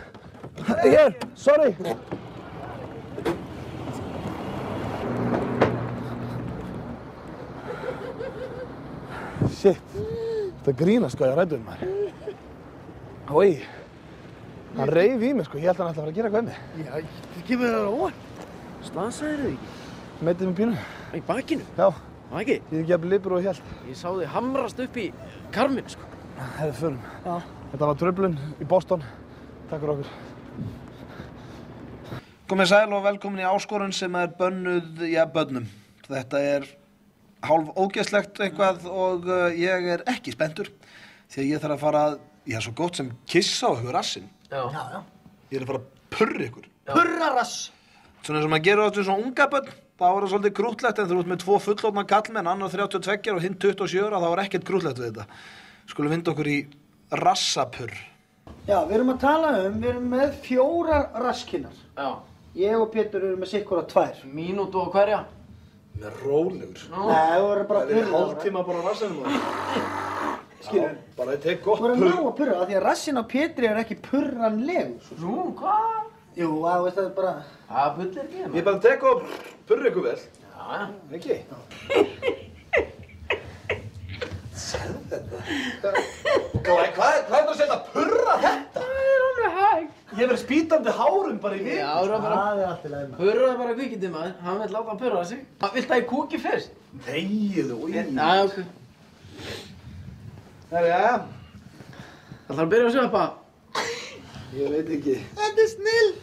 Here, sorry. Shit, þetta grínast sko, ég ræddu maður. Hói, hann reif í mig sko, ég held að hann ætla að fara að gera eitthvað með mig. Já, það kemur það á óvart. Slasaðir þig ekki? Meitið með pínu. Í bakinu? Já. Það ekki? Ég hef ekki jafnvel lipur og ég held. Ég sá þig hamrast upp í karminu, sko. Hefði förum. Já. Þetta var Truflun í Boston. Takk fyrir okkur. Komið sæl og velkomin í áskorun sem er bönnuð, bönnum. Þetta er hálf ógeðslegt eitthvað og ég er ekki spenntur því að ég þarf að fara að, ég er svo gott sem kissa á ykkur rassinn. Já. Ég er að fara að purra ykkur. Purra rass. Svona eins og maður gerur áttu svona unga börn, þá er það svolítið krúttlegt en þú ert með 2 fullorðna kallmenn, annar 32 og hinn 27 ára, þá er ekkert krúttlegt við þetta. Skulum vinda okkur í rassapurr. Já, við erum að tala við erum með 4 rasskinnar. Já. Ég og Pétur erum með sikkura 2. Mínútu á hverja? Með rólegur. Nei, þú verður bara að purra. Hálftíma bara á rassinum á Skilur. Bara ég tek gott Þú verður ná að purra, af því að rassin á Pétri er ekki purranlegur. Nú, hvað? Jú, það veist það er bara... Það bullir ekki. Ég bara tek og purra ykkur vel. Já. Ekki? Segðu þetta. Hvað er það að setja að purra þetta? Það er alveg hægt. Ég verið spýtandi hárum bara í viku. Já, það er allt í lagi. Purraði bara kvikindi maður, hann vil láta hann purra sig. Vilt það í kúki fyrst? Þegiðu, Já, ok. Jæja. Það þarf að byrja að sveppa. Ég veit ekki. Þetta er snilld.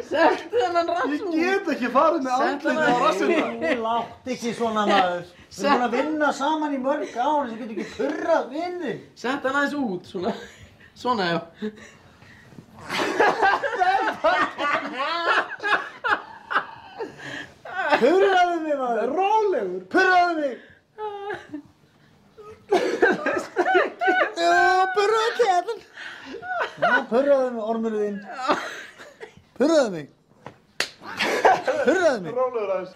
Settu þennan rass. Ég get ekki farið með andlitið á rassina. Þú látt ekki svona maður. Við erum búin að vinna saman í mörg ár, þess að getur ekki purrað vinnin. Sett hann aðeins út, svona. Svona, já. Purraðu mig maður. Rólegur. Purraðu mig. Já, purraðu kæðan. Já, purraðu mig, ormurinn þinn. Purraðu mig. Purraðu mig. Rólegur aðeins.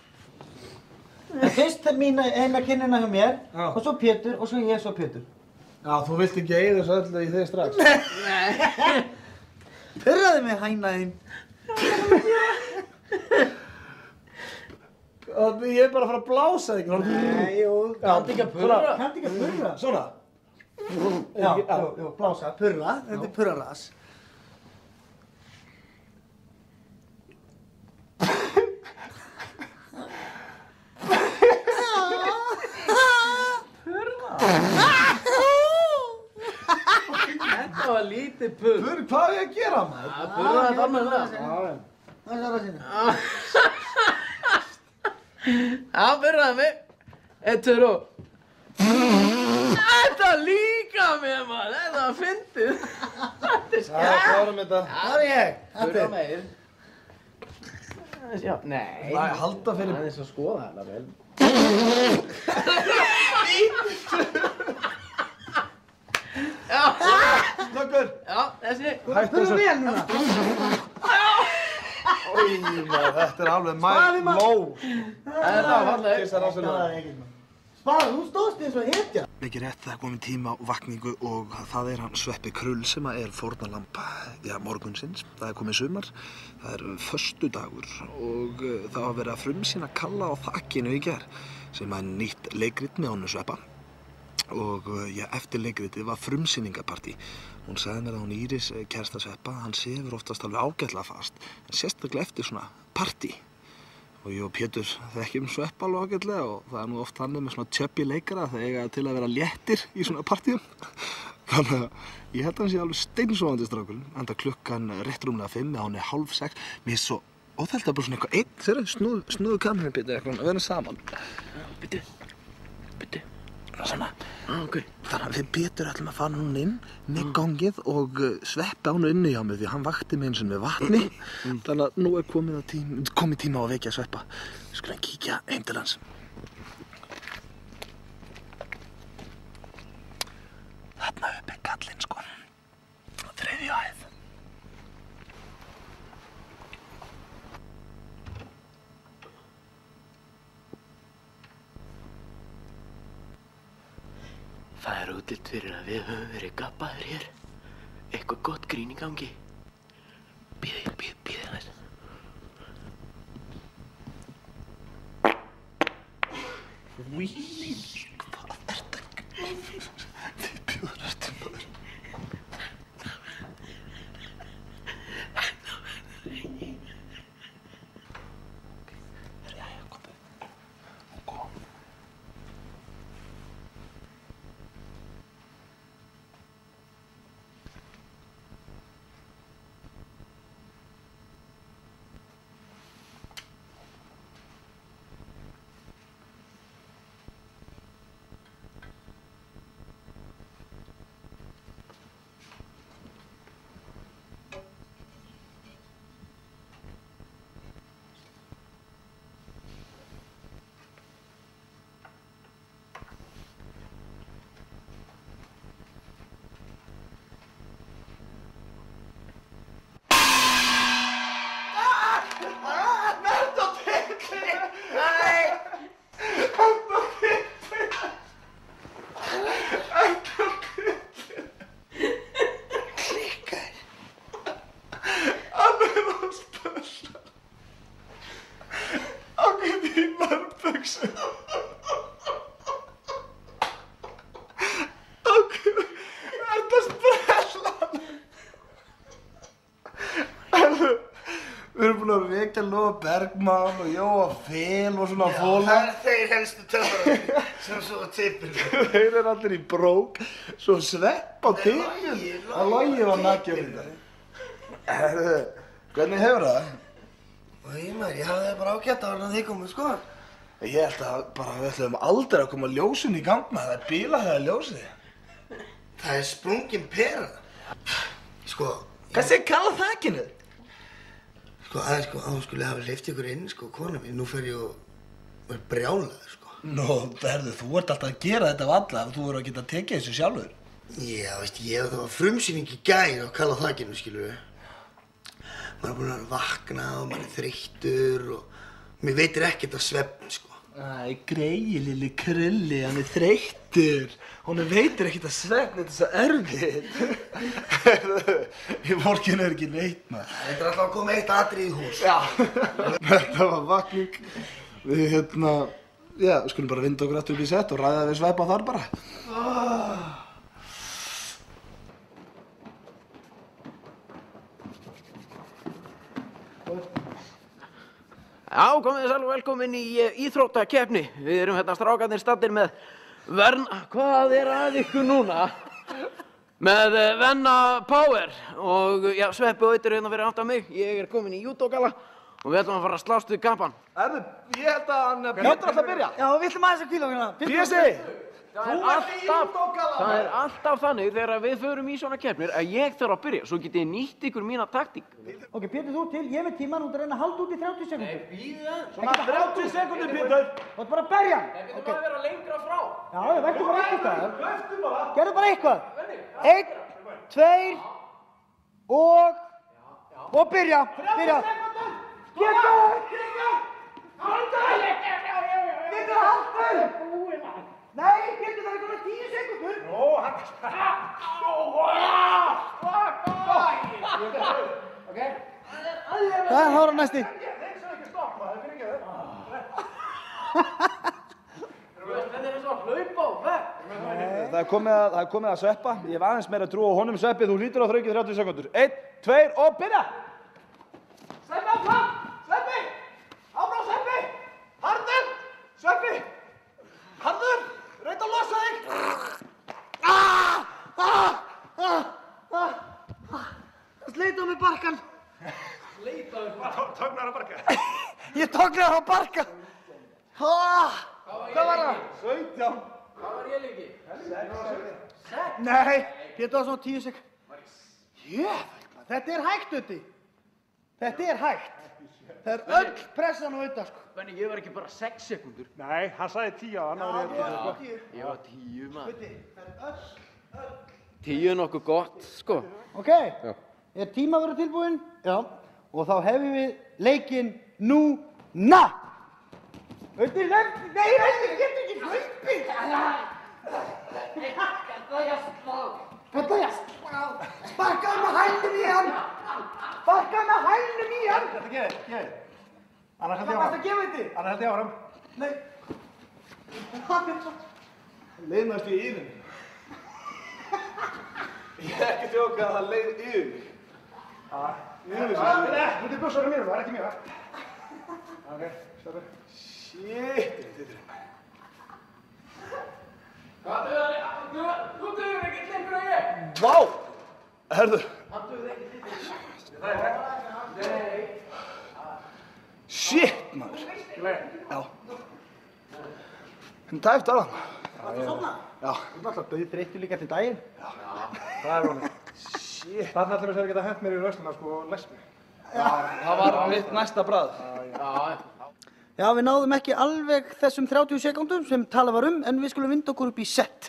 Fyrst mína eina kinnina hjá mér, og svo Pétur, og svo ég, svo Pétur. Já, þú vilt ekki eyða þessu öllu í þig strax. Nei. Purraðu mig, hænaðinn. Ég er bara að fara að blása þig. Nei, jú. Kanntu ekki að purra? Kanntu ekki að purra? Svona. Já, blása, purra. Þetta er purraras. Þetta var lítið purr. Purr, hvað er ég að gera maður? Purra þetta almennilega. Það er rassinu. Já, purraði mig. 1, 2 og... Þetta líka mér maður, þetta var fyndið. Þetta er skemmt. Já, klárum þetta. Það er ég. Purra meir. Já, nei. Nei, halda fyrir... Það er svo að skoða þetta vel. Já. Snöggur. Já, þessi. Hættu Purra vel núna. Ói, maður, þetta er alveg ló. Þetta var falleg. Kissa rassinu. Spara, þú stóðst eins og hetja. Ekki rétt, það er komin tíma á vakningu og það er hann Sveppi Krull sem er fórnarlamb morgunsins. Það er komið sumar, það er föstudagur og það var verið að frumsýna Kalla á þakkinu í gær sem er nýtt leikrit með honum Sveppa. Og eftir leikritið var frumsýningapartí. Hún sagði mér að hún Íris, kærasta Sveppa, hann sefur oftast alveg ágætlega fast, en sérstaklega eftir svona partí. Og ég og Pétur þekkjum Sveppa alveg ágætlega og það er nú oft þannig með svona tjöppi leikara þegar eiga til að vera léttir í svona partíum. Þannig að ég held að hann sé alveg steinsofandi strákurinn, enda klukkan rétt rúmlega 5 eða hún er 5:30. Mér er svo óþægt að bara svona eitthvað einn, þeirra snúðu kamerunni Pétur eitthvað, að vera saman. Býttu. Svona. Ok. Þannig að við Pétur ætlum að fara núna inn með gangið og Sveppi á nú inni hjá mig því hann vakti mig eins og með vatni. Þannig að nú er komið tíma á að vekja Sveppa. Við skulum kíkja heim til hans. Þarna uppi kallinn sko. 3. hæð. Það er útlitt fyrir að við höfum verið gabbaðir hér. Eitthvað gott grín í gangi. Bíðið aðeins. Hvað er þetta? Þið bjóður eftir maður. Við erum búin að vekja Lóa Bergmann og Jóa Fel og svona fóla. Það þeir helstu töfrar sem svo tippir. Þeir eru allir í brók, svo Svepp á tippin. Að Logi var nakkjur í það. Hvernig hefur það? Ég hafði það bara ágætt áður en þið komu, sko. Ég held að bara við ætlum aldrei að koma ljósin í gang með það. Það er bílað þegar ljósið. Það er sprungin pera. Sko... Hvað segir kalla þakkinu? Sko, þú skulle hafa hleypt ykkur inn, sko, kona mín. Nú fer ég og er brjálaður, sko. Nú, verður, þú ert alltaf að gera þetta af alla ef þú verður að geta tekið þessu sjálfur. Já, veist, það var frumsýning í gær á kalla þakkinu, skilur við. Maður er búinn að vakna og maður er þreyttur og mér veitir ekkert af svefn, sko. Æ, greyið lilli krulli, hann er þreyttur. Honum veitir ekkert að svefn, þetta er svo erfitt. Í fólkinu er ekki neitt, maður. Þetta er alltaf að koma eitt atriði í hús. Já. Þetta var vakning. Við, já, skulum bara vinda okkur aftur upp í sett og ræða við Sveppa þar bara. Já, komið þið sæl og velkomin í íþróttakeppni. Við erum hérna strákarnir staddir með hvað er að ykkur núna? Með Venna Power og já, Sveppi og Eitur hérna fyrir aftan mig. Ég er komin í júdógalla og við ætlum að fara að slást við kappan. Ég held að hann Pétur ætla að byrja. Já, við ætlum aðeins að kvíla okkur hérna. Pési! Það er alltaf þannig þegar við förum í svona keppnir að ég þarf að byrja, svo getið nýtt ykkur mína taktík. Ok, Pétur, þú til, ég með tíman, þú ert að reyna að halda út í 30 sekúndur. Nei, bíðið það. Svona 30 sekúndur, Pétur. Þú ert bara að berja hann. Nei, við þurfum að vera lengra frá. Já, verður bara eitthvað. Gerðu bara eitthvað. 1, 2 og byrja. Nei, Pétur, það er komið 10 sekúndur. Nó, hann... Ok. Það er hóra næsti. Þeir sem ekki stopp, það er fyrir ekki þau. Þetta er eins og að hlaupa á vekk. Það er komið að Sveppa. Ég hef aðeins meira trú á honum, Sveppi. Þú hlýtur á þraukið 30 sekúndur. 1, 2 og byrja! Sveppi áfram! Sveppi! Áfram, Sveppi! Harður! Sveppi! Harður! Reynd að losa þig! Sleita með barkan. Sleita með barkan? Tóknar á barka? Ég tóknar á barka. Hvað var það? 17. Hvað var ég lengi? 6. Nei, Pétur var svona 10 sek. Jöfnveld, þetta er hægt, Utti. Þetta er hægt. Það er öll pressan á Utta, sko. Benni, ég var ekki bara 6 sekúndur. Nei, hann sagði 10 á hann. Já, ég var 10, maður. Utti, það er öll. 10 er nokkuð gott, sko. Ok, er tíma að vera tilbúinn? Já. Og þá hefum við leikinn núna. Utti, nei, getur ekki hlaupið. Sparkaðu með hælnum í hann. Sparkaðu með hælnum í hann. Þetta gefið. Annars held ég áfram. Hvað varst að gefa þetta? Annars held ég áfram. Nei. Leiðnast ég yfir mig. Ég er ekki tjóka að það leið yfir mig. Nei, þú ert bussar mér, það er ekki mér, það. Ok, stoppa. Shit, Hvað duður ekki lengur en ég? Vá! Herðu. Hann duður ekki lengur. Nei. Shit, maður. Já. En tæft á hann. Varstu að sofna? Já. Þú ert alltaf dauðþreyttur líka til daginn. Já. Það er vonið. Shit. Þarna ætlum við að geta hent mér í raustuna, sko, og læst mig. Já, það var mitt næsta bragð. Já, við náðum ekki alveg þessum 30 sekúndum sem talað var en við skulum vinda okkur upp í sett.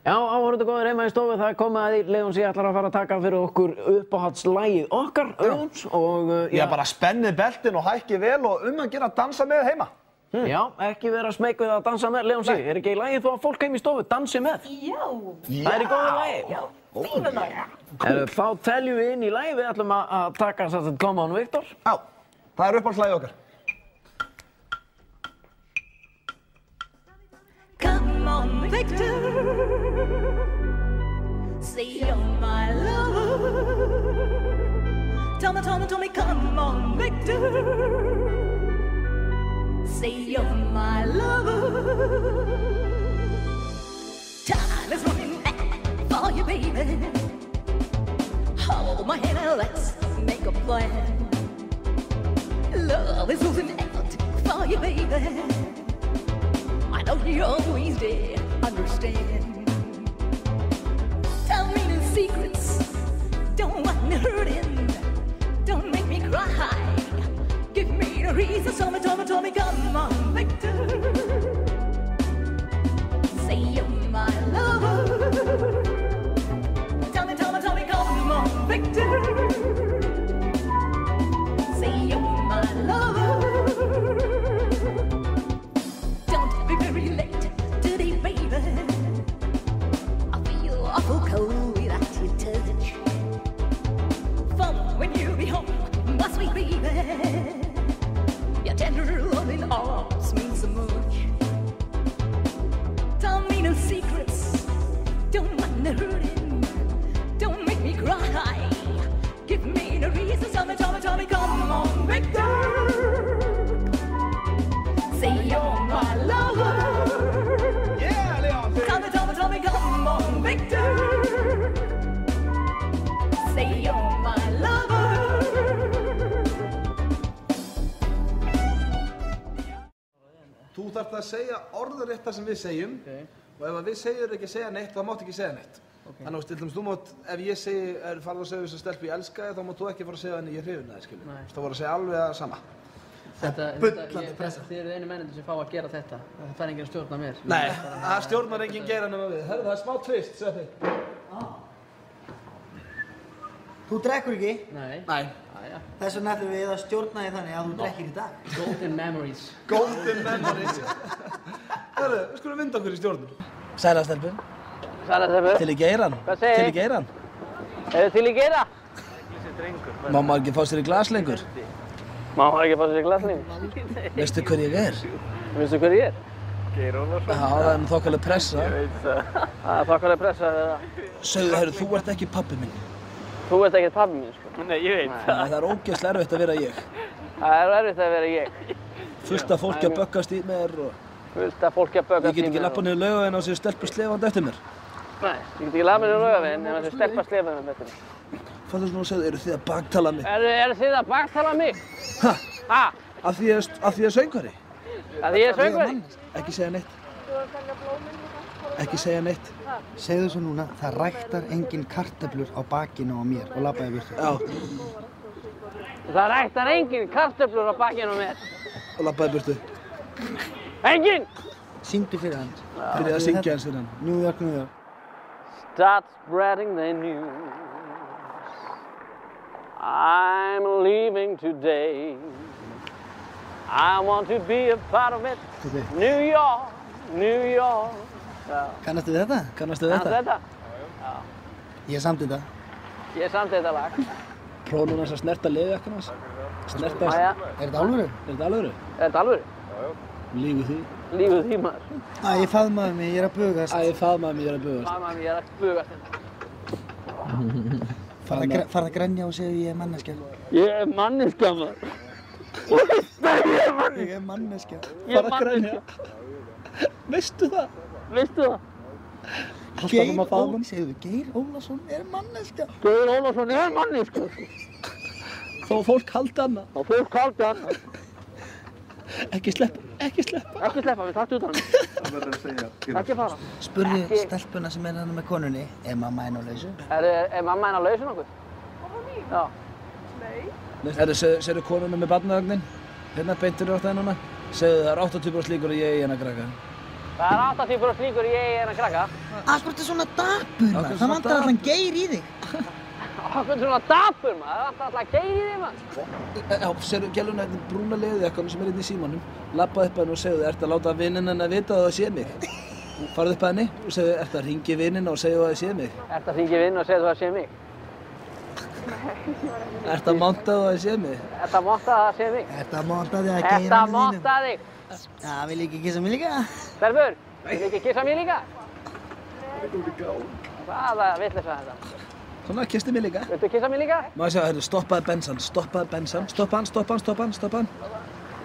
Já, áhorfendur góðir heima í stofu, það er komið að því. Leon C. ætlar að fara að taka fyrir okkur uppáhaldslagið okkar, Auðuns, og... Já, bara spennið beltin og hækkið vel og að gera að dansa með heima. Já, ekki vera smeyk við að dansa með, Leon C. Er ekki í lagið þó að fólk heim í stofu dansi með? Já. Það er í góðu lagi. Já, fínu lagi. Þá teljum við inn í lagið, við ætlum að taka Come on, Victor. Já, það er uppáhaldslagið okkar. Come on, Victor, say you're my lover. tell me, come on, Victor. Say you're my lover. Time is running out for you, baby. Hold my hand and let's make a plan. Love is losing out for you, baby. I know you always did understand. Tell me the secrets, don't want me hurting, don't make me cry. Give me the reason, tell me, come on, Victor. Say you're my lover. Tell me, come on, Victor. Say you're my lover. Don't be very late today, baby. I feel awful cold without your touch. Fun when you be home, my sweet baby. Your tender loving arms mean so much. Tell me no secrets, don't mind the hurting, don't make me cry. Give me no reason, tell me, come on, Victor. Say you're my lover. Yeah, Leon. Tell me, come on, Victor. Say you're my lover. Þú þarft að segja orðrétt það sem við segjum og ef við segjum ekki að segja neitt, þá mátt ekki segja neitt. Þannig að þú mátt, ef ég segi, farðu að segja þess að stelpu ég elska þig, þá mátt þú ekki fara að segja henni ég hrifin að þig, skiljum. Þá voru að segja alveg það sama. Þið eru einu mennendur sem fá að gera þetta. Það fær enginn að stjórna mér. Nei, það stjórnar enginn gera nema við. Herru, það er smá twist, Sveppi. Þú drekkur ekki? Nei. Þess vegna ætlum við að stjórna þig þannig að þú drekkir í dag. Golden memories. Golden memories. Herru, við skulum vinda okkur í stjórnum. Sæla stelpu. Sæla stelpu. Til í geiran. Hvað segir? Til í geiran. Eru til í geira? Má maður ekki fá sér í glas lengur? Má maður ekki fá sér í glas lengur? Veistu hver ég er? Veistu hver ég er? Geir Ólafsson. Já, það er þokkaleg pressa. Ég veit það. Það er þokkaleg pressa. Segðu, herru, þú ert ekki pabbi minn. Þú ert ekki pabbi minn, sko. Nei, ég veit það. Nei, það er ógeðslega erfitt að vera ég. Það er erfitt að vera ég. Fullt af fólki að böggast í mér og... Fullt af fólki að böggast í mér. Ég get ekki lappað niður Laugaveginn og séu stelpa slefandi eftir mér. Nei, ég get ekki lappað niður Laugaveginn en séu stelpa slefandi eftir mér. Hvað þú segðu, eru þið að baktala mig? Eru þið að baktala mig? Ha? Af því ég er söngvari? Af því ég er söngvari? Ekki segja neitt. Ekki segja neitt. Segðu svo núna, það ræktar engin kartöflur á bakinu á mér og labbaði burtu. Já. Það ræktar engin kartöflur á bakinu á mér. Og labbaði burtu. Engin! Syngdu fyrir hann. Byrjaði að syngja hans fyrir hann. New York, New York. Start spreading the news. I'm leaving today. I want to be a part of it. New York, New York. Kannastu við þetta? Kannastu við þetta? Já. Ég samdi þetta. Ég samdi þetta lag. Prófum núna að snerta leðjakkuna hans. Snerta... Jæja. Er þetta alvöru? Er þetta alvöru? Er þetta alvöru? Lífið því. Lífið því, maður. Æ, ég faðmaði mig, ég er að bugast. Æ, ég faðmaði mig, ég er að bugast. Faðmaði mig, ég er að bugast hérna. Farðu að grenja og segja ég er manneskja. Ég er manneskja, maður. Ég er manneskja. Ég er manneskja. Veistu það? Veistu það? Geir Ólafsson er manneskja. Geir Ólafsson er manneskja. Þó fólk haldi annað. Þó fólk haldi annað. Ekki sleppa, ekki sleppa. Ekki sleppa, við taktum út á hann. Það verður að segja. Ekki fara. Spurðu stelpuna sem er hann með konunni, er mamma henn á lausu? Er mamma henn á lausu nokkuð? Já. Nei. Segðu konuna með barnavagnin? Hérna beintur þú átt það núna? Segðu það er 80% líkur að ég eigi henn að krakka. Það er 80% líkur að ég eigi henn að krakka. Akkur þetta er svona dapur, maður. Það vantar allan Geir í þig. Akkur þetta er svona dapur, maður. Það vantar allan Geir í þig, maður. Já, segðu gæluna hérna brúna leðjakkanum sem er hérna í símanum. Labbaðu upp að henni og segðu, ertu að láta vininn henni að vita að það sé mig? Farðu upp að henni og segðu, ertu að hringja vinninn og segðu að það sé mig? Ertu að hringja vinninn og segðu að það sé mig? Ertu að monta að það sé mig? Ertu að monta að það sé mig? Ertu að monta þig að Geir Ertu að monta þig? Já, vil ekki kissa mig líka? Stelpur, vil ekki kissa mig líka? Hvaða vitleysa er þetta? Svona, kistu mig líka. Viltu kissa mig líka? Má ég segja, heyrðu, stoppaði bensan. Stoppa hann.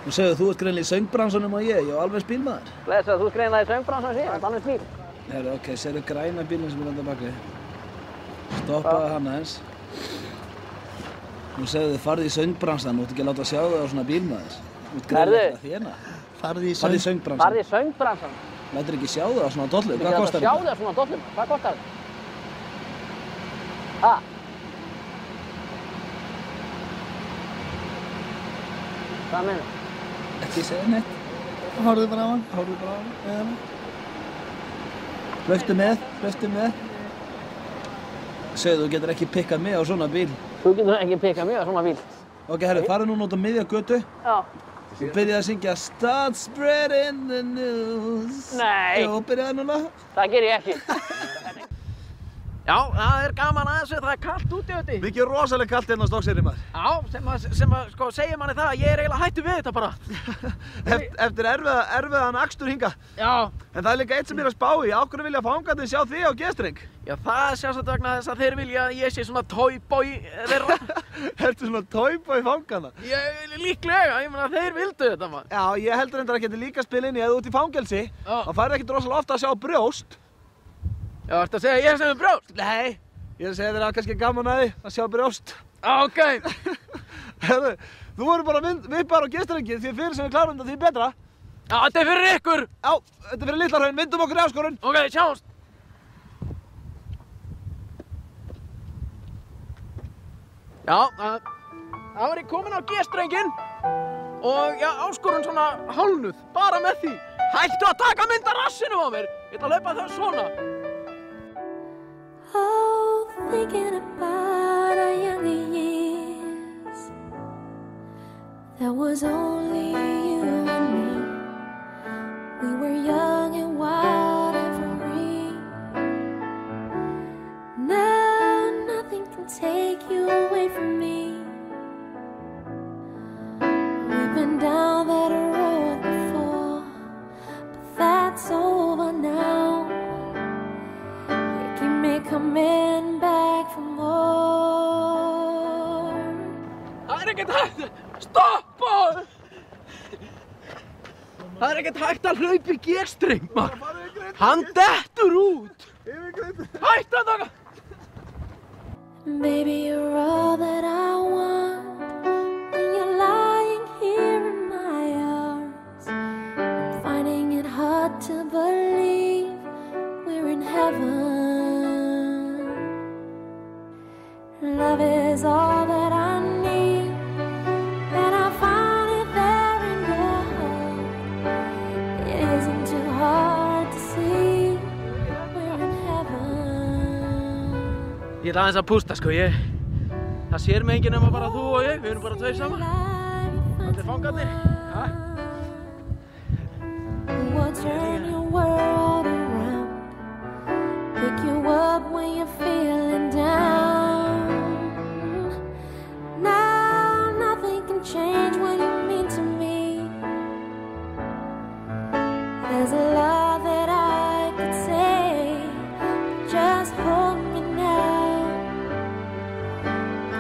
Nú segðu, þú ert greinilega í söngbransanum og ég á alveg bílmaður. Blessa, þú ert greinilega í söngbransanum og ég á alveg bíl. Heyrðu, ok, segðu græna bílinn sem er enda baki. Stoppaði hann aðeins. Nú segðu, farðu í söngbransan, þú ert ekki að láta sjá þig á svona bílmaður. Þú ert greinilega að þérna. Farðu í söngbransan. Farðu í söngbransan. Lætur ekki sjá þig á svona dollu. Hvað kostar þetta? Sjá þig á svona dollu. Hvað kostar þetta? Ha? Hvað meina? Ekki segja neitt. Horfðu bara á hann. Hlauptu með. Segðu, þú getur ekki pikkað mig á svona bíl. Þú getur ekki pikkað mig á svona bíl. Ok, herru, farðu núna út á miðja götu. Já. Þú byrjaði að syngja Start spreading the news. Nei. Jú, byrjaði núna. Það ger ég ekki. Já, það er gaman aðeins það er kallt úti þetta. Mikið rosalega kallt hérna á Stokkseyri maður. Já, sem sko segir manni það að ég er eiginlega hættur við þetta bara. Eftir erfiðan akstur hinga. Já. En það er líka eitt sem ég er að spá í. Á hverju vilja fangarnir sjá þig á G-streng? Já, það er sjálfsagt vegna þess að þeir vilja að ég sé svona toyboy þeirra. Ertu svona toyboy fangarna? Líklega, ég meina þeir vildu þetta maður. Já, ég heldur reyndar að geta líka spila inn í ef þú ert í fangelsi. Þá færðu ekkert rosalega ofta að sjá brjóst. Já, ertu að segja ég sem er brjóst? Nei, ég er að segja þér að kannski gaman að því að sjá brjóst. Ok. Herðu, þú verður bara vippar á G-strengið því fyrir sem við klárum þetta því betra. Já, þetta er fyrir ykkur. Já, þetta er fyrir Litla-Hraun, vindum okkur í áskorun. Ok, sjáumst. Já, það var ég komin á G-strenginn og já, áskorun svona hálnuð, bara með því. Hættu að taka mynd af rassinum á mér. Ég ætla að hlaupa það svona. Oh, thinking about our younger years. There was only you and me. We were young and wild and free. Now nothing can take you away from me. We've been down that road before, but that's over now. Coming back for more. Það er ekkert hægt. Stoppa! Það er ekkert hægt að hlaupa í G-streng, maður. Hann dettur út. Hættu að taka. Baby, you're all that I want. When you're lying here in my arms, I'm finding it hard to believe we're in heaven. Love is all that I need, and I find it there in your heart. It isn't too hard to see, we're in heaven. Ég ætla aðeins að pústa, sko, það sér mig enginn nema bara þú og ég, við erum bara tveir saman. Þetta er fangarnir, ha? We'll turn your world around, pick you up when you're feeling down. Change what you mean to me. There's a lot that I could say, just hold me now,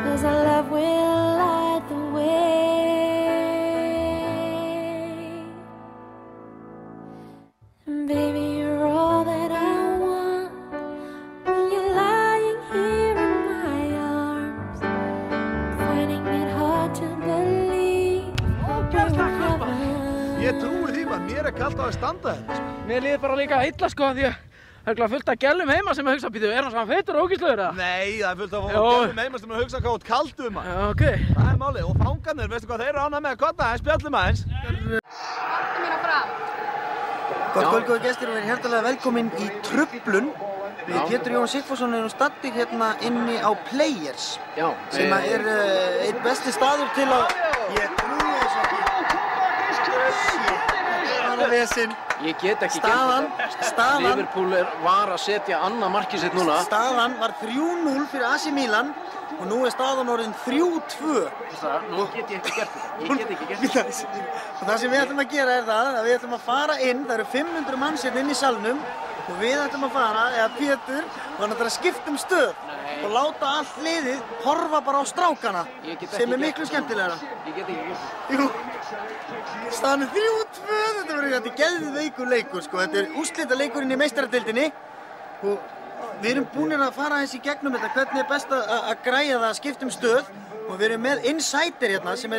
'cause our love will light the way. And baby, you're all that I want when you're lying here in my arms, finding it hard to believe. Ég trúi því maður, mér er kalt á að standa þetta. Mér líður bara líka illa sko því að það er fullt af gælum heima sem að hugsa býtu, er hann svona feitur og ógeðslegur eða? Nei, það er fullt af gælum heima sem að hugsa hvað út kaldu maður. Já, ok. Það er málið og fangarnir, veistu hvað þeir eru ánægð með að kotta aðeins, spjallum aðeins. Vartu mín á fram. Gott kvöld, góðir gestir og verið hjartalega velkomin í Truflun. Við Pétur Jón Sigfússon erum stattir hérna inni á Players. Já. Sem er einn besti staður til að... Ég trúi þess ekki. Ég get ekki staðan Liverpool var að setja annað markið sitt núna. Staðan var 3-0 fyrir AC Milan og nú er staðan orðin 3-2. Nú get ég ekki gert þetta. Ég get ekki gert þetta. Og það sem við ætlum að gera er það að við ætlum að fara inn, það eru 500 manns hérna inn í salnum og við ætlum að fara, eða Pétur, og hann ætlar að skipta um stöð. Nei. og láta allt liðið horfa bara á strákana sem miklu skemmtilegra. Ég get ekki gert það. Jú. Staðan 3-2, þetta verður geðveikur leikur sko. Þetta úrslitaleikurinn í meistaradeildinni og við erum búin að fara aðeins í gegnum þetta, hvernig best að græja það að skipta stöð og við erum með insider hérna sem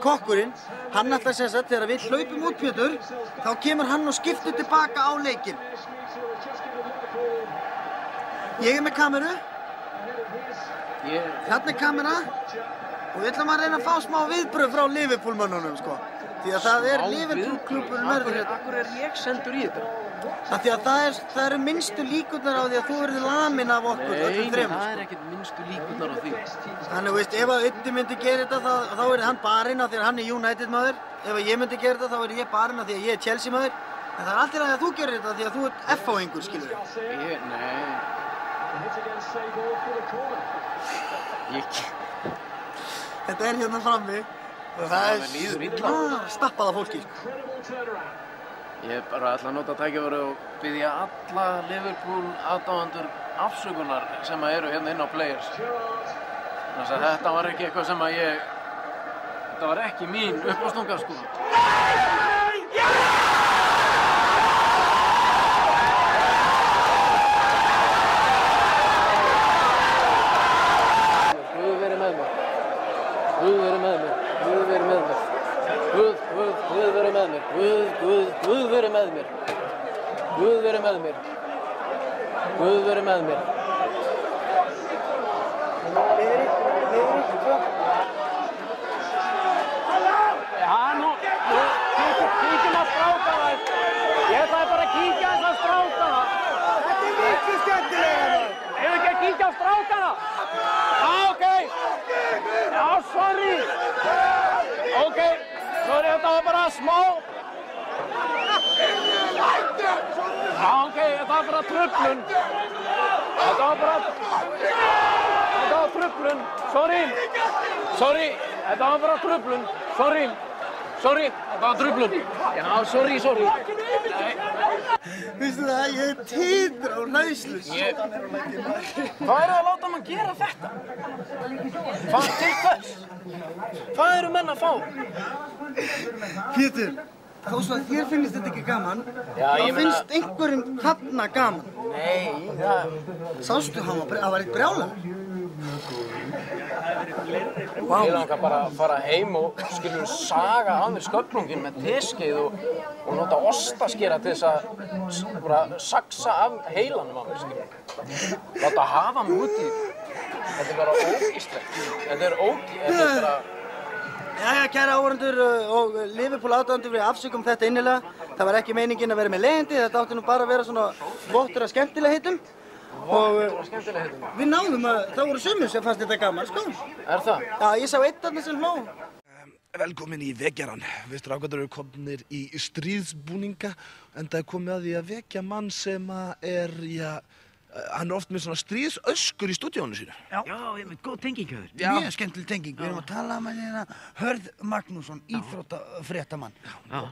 kokkurinn. Hann ætlar sem sagt þegar við hlaupum út Pétur, þá kemur hann og skiptur tilbaka á leikinn. Ég með kameru. Þarna kamera og við ætlum að reyna að fá smá viðbrögð frá Liverpool-mönnunum sko. Því að það Liverpool-klúbburinn verður hérna. Akkur ég sendur í þetta? Því að það eru minnstu líkurnar á því að þú verður lamin af okkur öllum þremur. Nei, það er ekkert minnstu líkurnar á því. Þannig, veist, ef að Öddi myndi gera þetta þá er hann barinn af því að hann er United maður. Ef að ég myndi gera þetta þá er ég barinn af því að ég er Chelsea maður. En það er alltaf að þú gerir þetta því að þú ert FH-ingur, skilur við. Þetta er hérna frammi og það er stappað af fólki. Ég bara ætla að nota tækifæri og biðja alla Liverpool aðdáendur afsökunar sem eru hérna inn á Players. Þannig að þetta var ekki eitthvað sem þetta var ekki mín uppástunga sko. Guð veri með mér. Guð veri með mér. Guð veri með mér. Guð veri með mér. Guð veri með mér. Guð veri með mér. Guð veri með mér. Já, nú kíkjum á strákana. Ég ætlaði bara að kíkja aðeins á strákana. Þetta er miklu skemmtilega. Hefur ekki að kíkja á strákana? Okay. Já, sorry. Okay. Sorry, þetta var bara smá. Okay, þetta var bara truflun. Þetta var truflun. Sorry, þetta var bara truflun. Sorry, þetta var truflun. Já, sorry. Vistu það, ég titra á hræðslu. Hvað eru að láta mann gera þetta? Hvað til hvers? Hvað eru menn að fá? Pétur, þó svo að þér finnst þetta ekki gaman, þá finnst einhverjum þarna gaman. Nei, Sástu hann var eitt brjálaður? Ég langar bara að fara heim og saga af mér sköflunginn með teskeið og nota ostaskera til þess að bara saxa af heilanum á mér, Láta hafa mig út í. Þetta er bara ógíslegt. Þetta er bara... Jæja, kæra áhorfendur og Liverpool aðdáendur, við afsökum þetta innilega. Það var ekki meiningin að vera með leiðindi, þetta átti nú bara að vera svona vottur af skemmtilegheitum. Og við náðum að það voru sumir sem fannst þetta gaman, sko. Er það? Já, ég sá einn þarna sem hló. Velkomin í Vekjaran. Við strákarnir eru komnir í stríðsbúninga en það er komið að því að vekja mann sem hann er oft með svona stríðsöskur í stúdíónu sínu. Já, ég með góð tenging hjá þér. Mjög skemmtileg tenging. Við erum að tala með hérna Hörð Magnússon, íþróttafréttamann.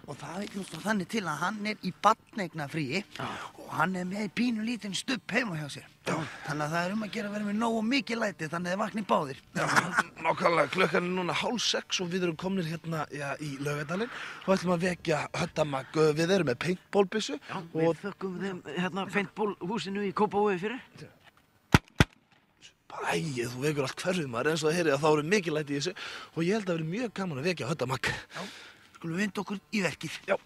Og það er nú þannig til að hann er í barneignafríi og hann er með pínu lítinn stubb heima hjá sér. Þannig að það er að gera að vera með nógu mikið læti þannig að þið vakni báðir. Nákvæmlega, klukkan er núna 5:30 og við erum komnir hérna í Laugardalinn og ætlum að vekja Höddamag. Við erum með paintballbyssu. Já, við þökkum þeim hérna paintballhúsinu í Kópavogi fyrir. Æ, þú vekur allt hverfið maður eins og það heyrið að þá eru mikið læti í þessu og ég held að vera mjög gaman að vekja Höddamag. Já, skulum við vinda okkur í verkið. Já.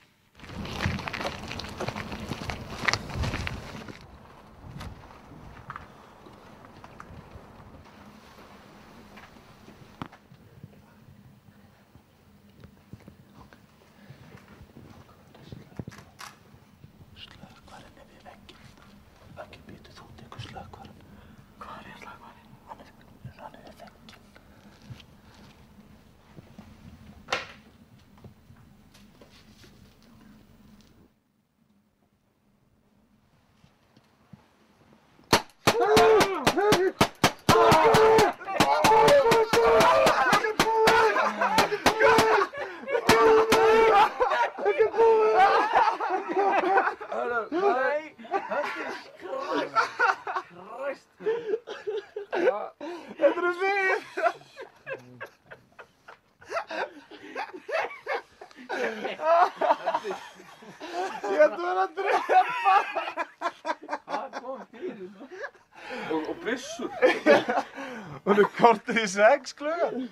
kortir í 6 klukkan.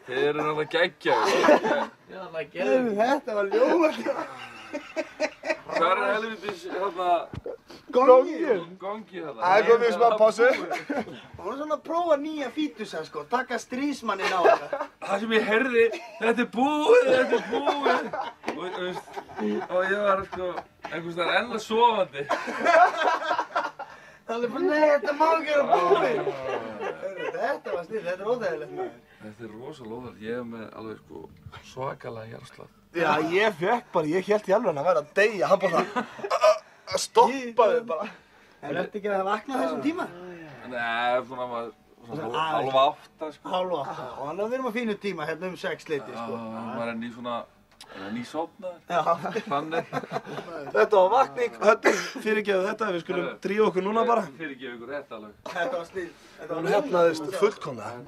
Þið eru náttúrulega geggjaðir. Þetta var ljómandi. Hvað er helvitis hérna? Gongið. Gongið hérna. Það komið smá pásu. Það var svona að prófa nýja fítusa sko, taka strísmanninn á þetta. Það sem ég heyrði, þetta er búið. Og ég var sko einhvers staðar enn sofandi. Þannig bara, nei, þetta má ekki vera búið. Þetta var snill, þetta er óþægilegt maður. Þetta er rosalega óþægilegt, ég hef með alveg sko svakalega hjartslátt. Já, ég hélt í alveg að vera að deyja, hann bara stoppaði bara. En ertu ekki að vakna þessum tíma? Nei, svona hálf 8 sko. Hálf 8, og hann við erum á fínu tíma, hérna 6 leiti sko. Maður er nýsofnaður. Já. Þannig. Þetta var vakning, Höddur, fyrirgeðu þetta, við skulum drífa okkur núna bara. Fyrirgeðu ykkur þetta alveg. Þetta var snill. Hún hefnaðist fullkomlega.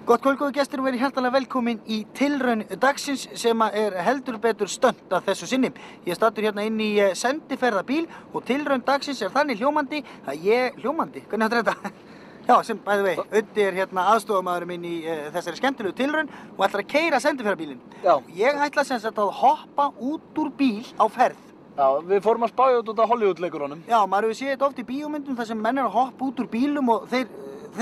Gott kvöld, góðu gestir, og verið hjartanlega velkomin í tilraun dagsins sem er heldur betur stönd að þessu sinni. Ég er staddur hérna inn í sendiferðabíl og tilraun dagsins er þannig hljómandi að hljómandi? Hvernig hættir þetta? Já, sem bæði vei, Öddi er hérna aðstofamaðurinn minn í þessari skemmtilegu tilraun og ætlar að keyra sendiferðabílinn. Já. Ég ætla sem sagt að hoppa út úr bíl á ferð. Já, við fórum að spája út á Hollywood-leikurunum. Já, maður hefur séð þetta oft í bíómyndum þar sem menn er að hoppa út úr bílum og þeir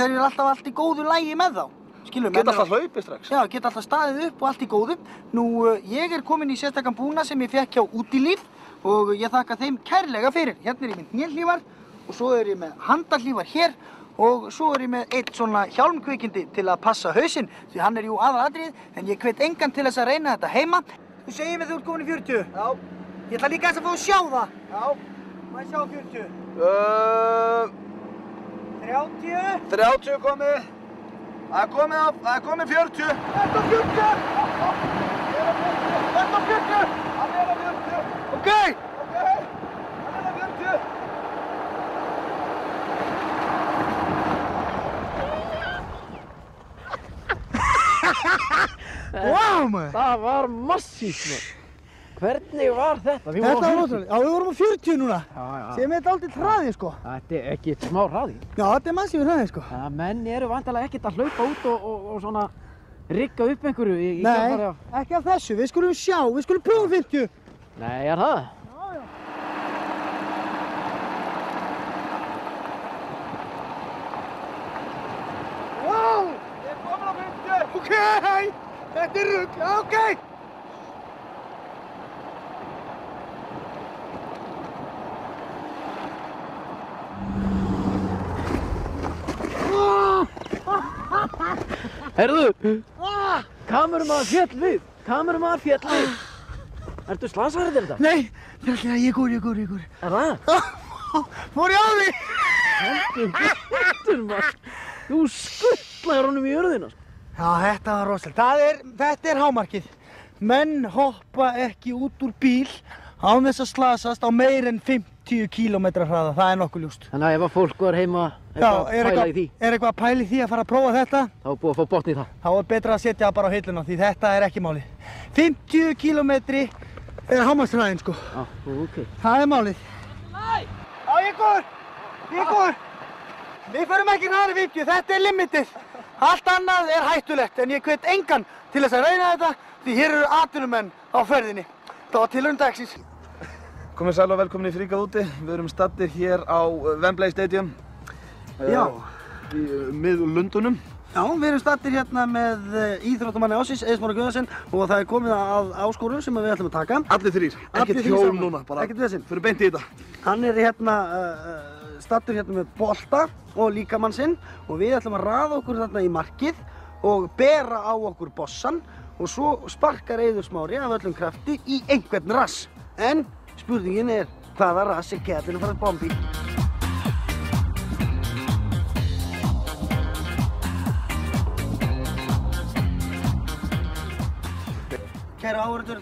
eru alltaf allt í góðu lagi með þá. Geta alltaf hlaupið strax. Já, geta alltaf staðið upp og allt í góðu. Nú, ég er komin í sérstakann búna sem ég fékk hjá Útilíf og ég þakka þeim kærlega fyrir. Hérna er ég með hnélhlífar og svo er ég með handahlífar hér og svo er ég með eitt svona hjálmkvikindi til að passa hausinn því hann er jú aðalatriðið en ég hvet engan til þess að reyna þetta heima. Þú segir mér þú ert komin í 40? Já. Ég ætla líka að fá að sjá það. Já. Má ég sjá 40? 30 komið. Það er komið 40. Þetta er 40! Þetta er 40! Hann er að 40! Ok! Hann er að 40! Vá maður! Það var massíft maður. Hvernig var þetta? Þetta var ótrúlega. Já, við vorum á 40 núna. Sem er dálítið hraði, sko. Þetta er ekki smá hraði. Já, þetta er massífur hraði, sko. Menn eru vantarlega ekkert að hlaupa út og svona rigga upp einhverju í Nei, ekki af þessu. Við skulum sjá. Við skulum prófa 50. Nei, er það? Vá! Ég er komin á 50. Ok! Þetta er rugl. Ok! Heyrðu, kamerumaður féll við. Ertu slasaður þetta? Nei, ég er góður. Er það? Fór ég á því? Heldur betur maður. Þú skuttlaðir honum í jörðina. Já, þetta var rosalega. Þetta er hámarkið. Menn hoppa ekki út úr bíl án þess að slasast á meir en 50 km hraða. Það er nokkuð ljóst. Þannig að ef að fólk var heima að pæla í því. Er eitthvað að pæla í því að fara að prófa þetta? Þá er búið að fá botn í það. Þá er betra að setja það bara á hilluna því þetta er ekki málið. 50 km er hámarkshraðinn sko. Já, ok. Það er málið. Já, ég er góður. Við förum ekki hraðar í 50, þetta er limitið. Allt annað er hættulegt en ég hvet engan til þess að reyna þetta því hér eru atvinnumenn á ferðinni. Það var tilraun dagsins. Komið sæl og velkomin í Fríkað úti. Við erum staddir hér á Wembley Stadium. Já. Í Lundunum. Já, við erum staddir hérna með íþróttamanni ársins, Eiður Smári Guðjónsson og það er komið að áskorun sem við ætlum að taka. Allir þrír, ekkert hjól núna, bara fyrir beint í þetta. Hann er hérna staddur hérna með bolta og líkamann sinn og við ætlum að raða okkur þarna í markið og bera á okkur bossan og svo sparkar Eiður Smári af öllum krafti í einhvern rass. En spurningin er hvaða rass er keppnin að fara að bomba í? Kæra áhorfendur,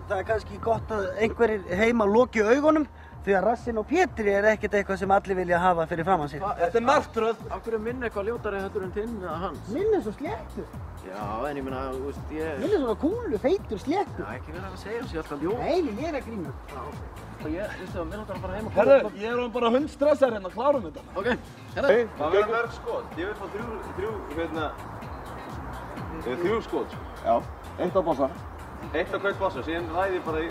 það er kannski gott að einhverjir heima loki augunum því að rassinn og Pétri er ekkert eitthvað sem allir vilja hafa fyrir framan sig. Þetta er martröð. Af hverju er minn eitthvað ljótari heldur en þinn eða hans? Minn er svo sléttur. Já, en ég meina, þú veist, ég... Minn er svona kúlu, feitur, sléttur. Já, ekki verið að segja þessi alltaf ljót. Nei, ég er að grína. og ég, veistu það, mér langar að fara heim og Herðu, ég er bara hundstressaður hérna, klárum þetta. Ok, hérna. Það verður mörg skot. Ég vil fá þrjú skot. Já, eitt á bossa. Eitt á hvert bossa, síðan ræði ég bara í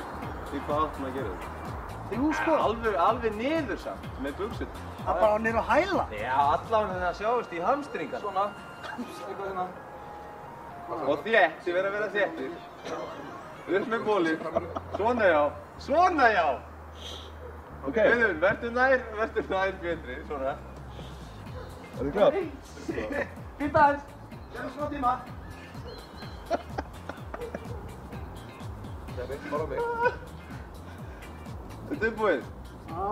hvað átt maður að gera þetta. Þrjú skot? Alveg niður samt, með buxur. Það bara niður á hæla? Já, allavega þannig að sjáist í hamstringar. Svona, eitthvað hérna. Og þétt, þið verður að vera þéttir. Upp með bólið. Svona já. Svona já! Ok. Auðvun, verður nær betri, svona. Er þið klár? Býta aðeins. Ég er smá tíma. Steppi, fara á mig. Þetta er búinn? Já.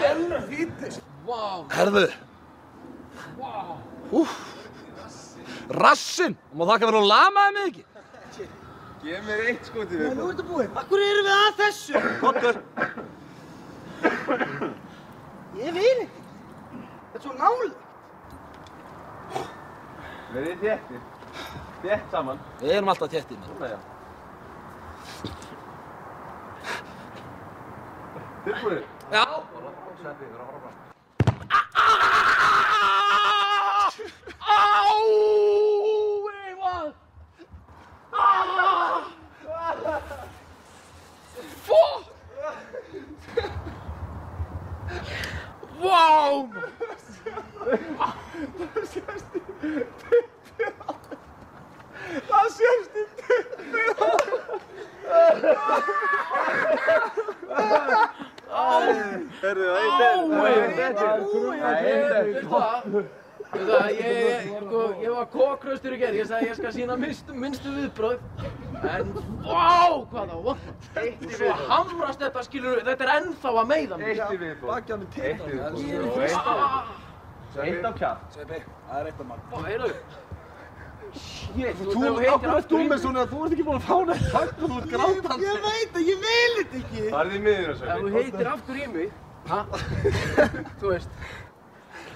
Helvítis! Vá! Herðu! Vá! Rassinn! Má þakka fyrir að lamaði mig ekki? Gef mér eitt skot í viðbót. Nú ertu búinn. Akkur erum við að þessu? Kottur! Ég vil ekki. Þetta er svo nálega. Verðið þéttir. Þétt saman. Við erum alltaf þéttir. Svona já. Tilbúinir? Já! Sveppi, við erum að fara fram. Á! Hvað? Fuck! Vá! Það sést í Herðu, það ég var kokkraustur í gerð, ég sagði ég skal sýna minnstu viðbrögð, en vá, hvað það var svo hamrast þetta, skilur við, þetta er ennþá að meiða mig. Eitt í viðbót. Bakið á mig til. Eitt á kjaft. Sveppi, það er eitt af mann. Vá, heyrðu. Shit, Þú ert með svona, þú ert ekki búin að fá neitt takk og þú ert grátandi. Ég veit að ég vil þetta ekki. Farðu í miðjuna, Sveppi. Ef þú heitir aftur í mig, þú veist,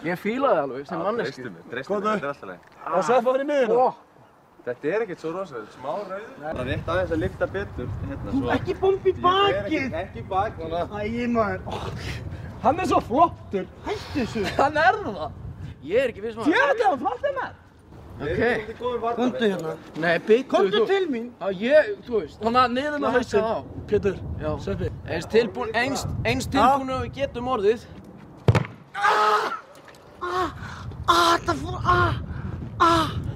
ég fíla það alveg sem manneski. Treystu mig, þetta er alltaf leið. Og Sveppi var í miðjuna. Þetta er ekkert svo rosalega, smá rauður. Það er rétt aðeins að lyfta betur. Ekki bombi í bakið. Ekki í bakið. Æ, maður. Hann er svo flottur. Hættu þessu. Hann er það. Ég er ekki viss maður. Tjóðið hann flottur með. Ok. Komdu hérna. Nei, byttu. Komdu til mín. Já, þú veist. Þannig að niður með hausinn. Pétur, Sveppi. Eins tilbúin og við getum orðið. Það fór,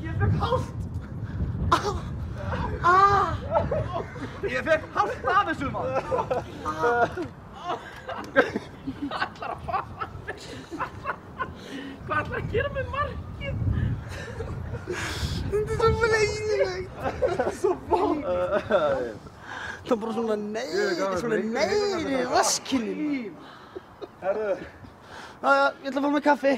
Ég fekk hált. Ég fekk hált af þessu maður. Hvað ætlar að fara? Hvað ætlar að gera með markið? Þetta er svo leiðilegt. Þetta er svo vond. Það er bara svona neyri raskinin. Herðu. Ég ætla að fá mér kaffi.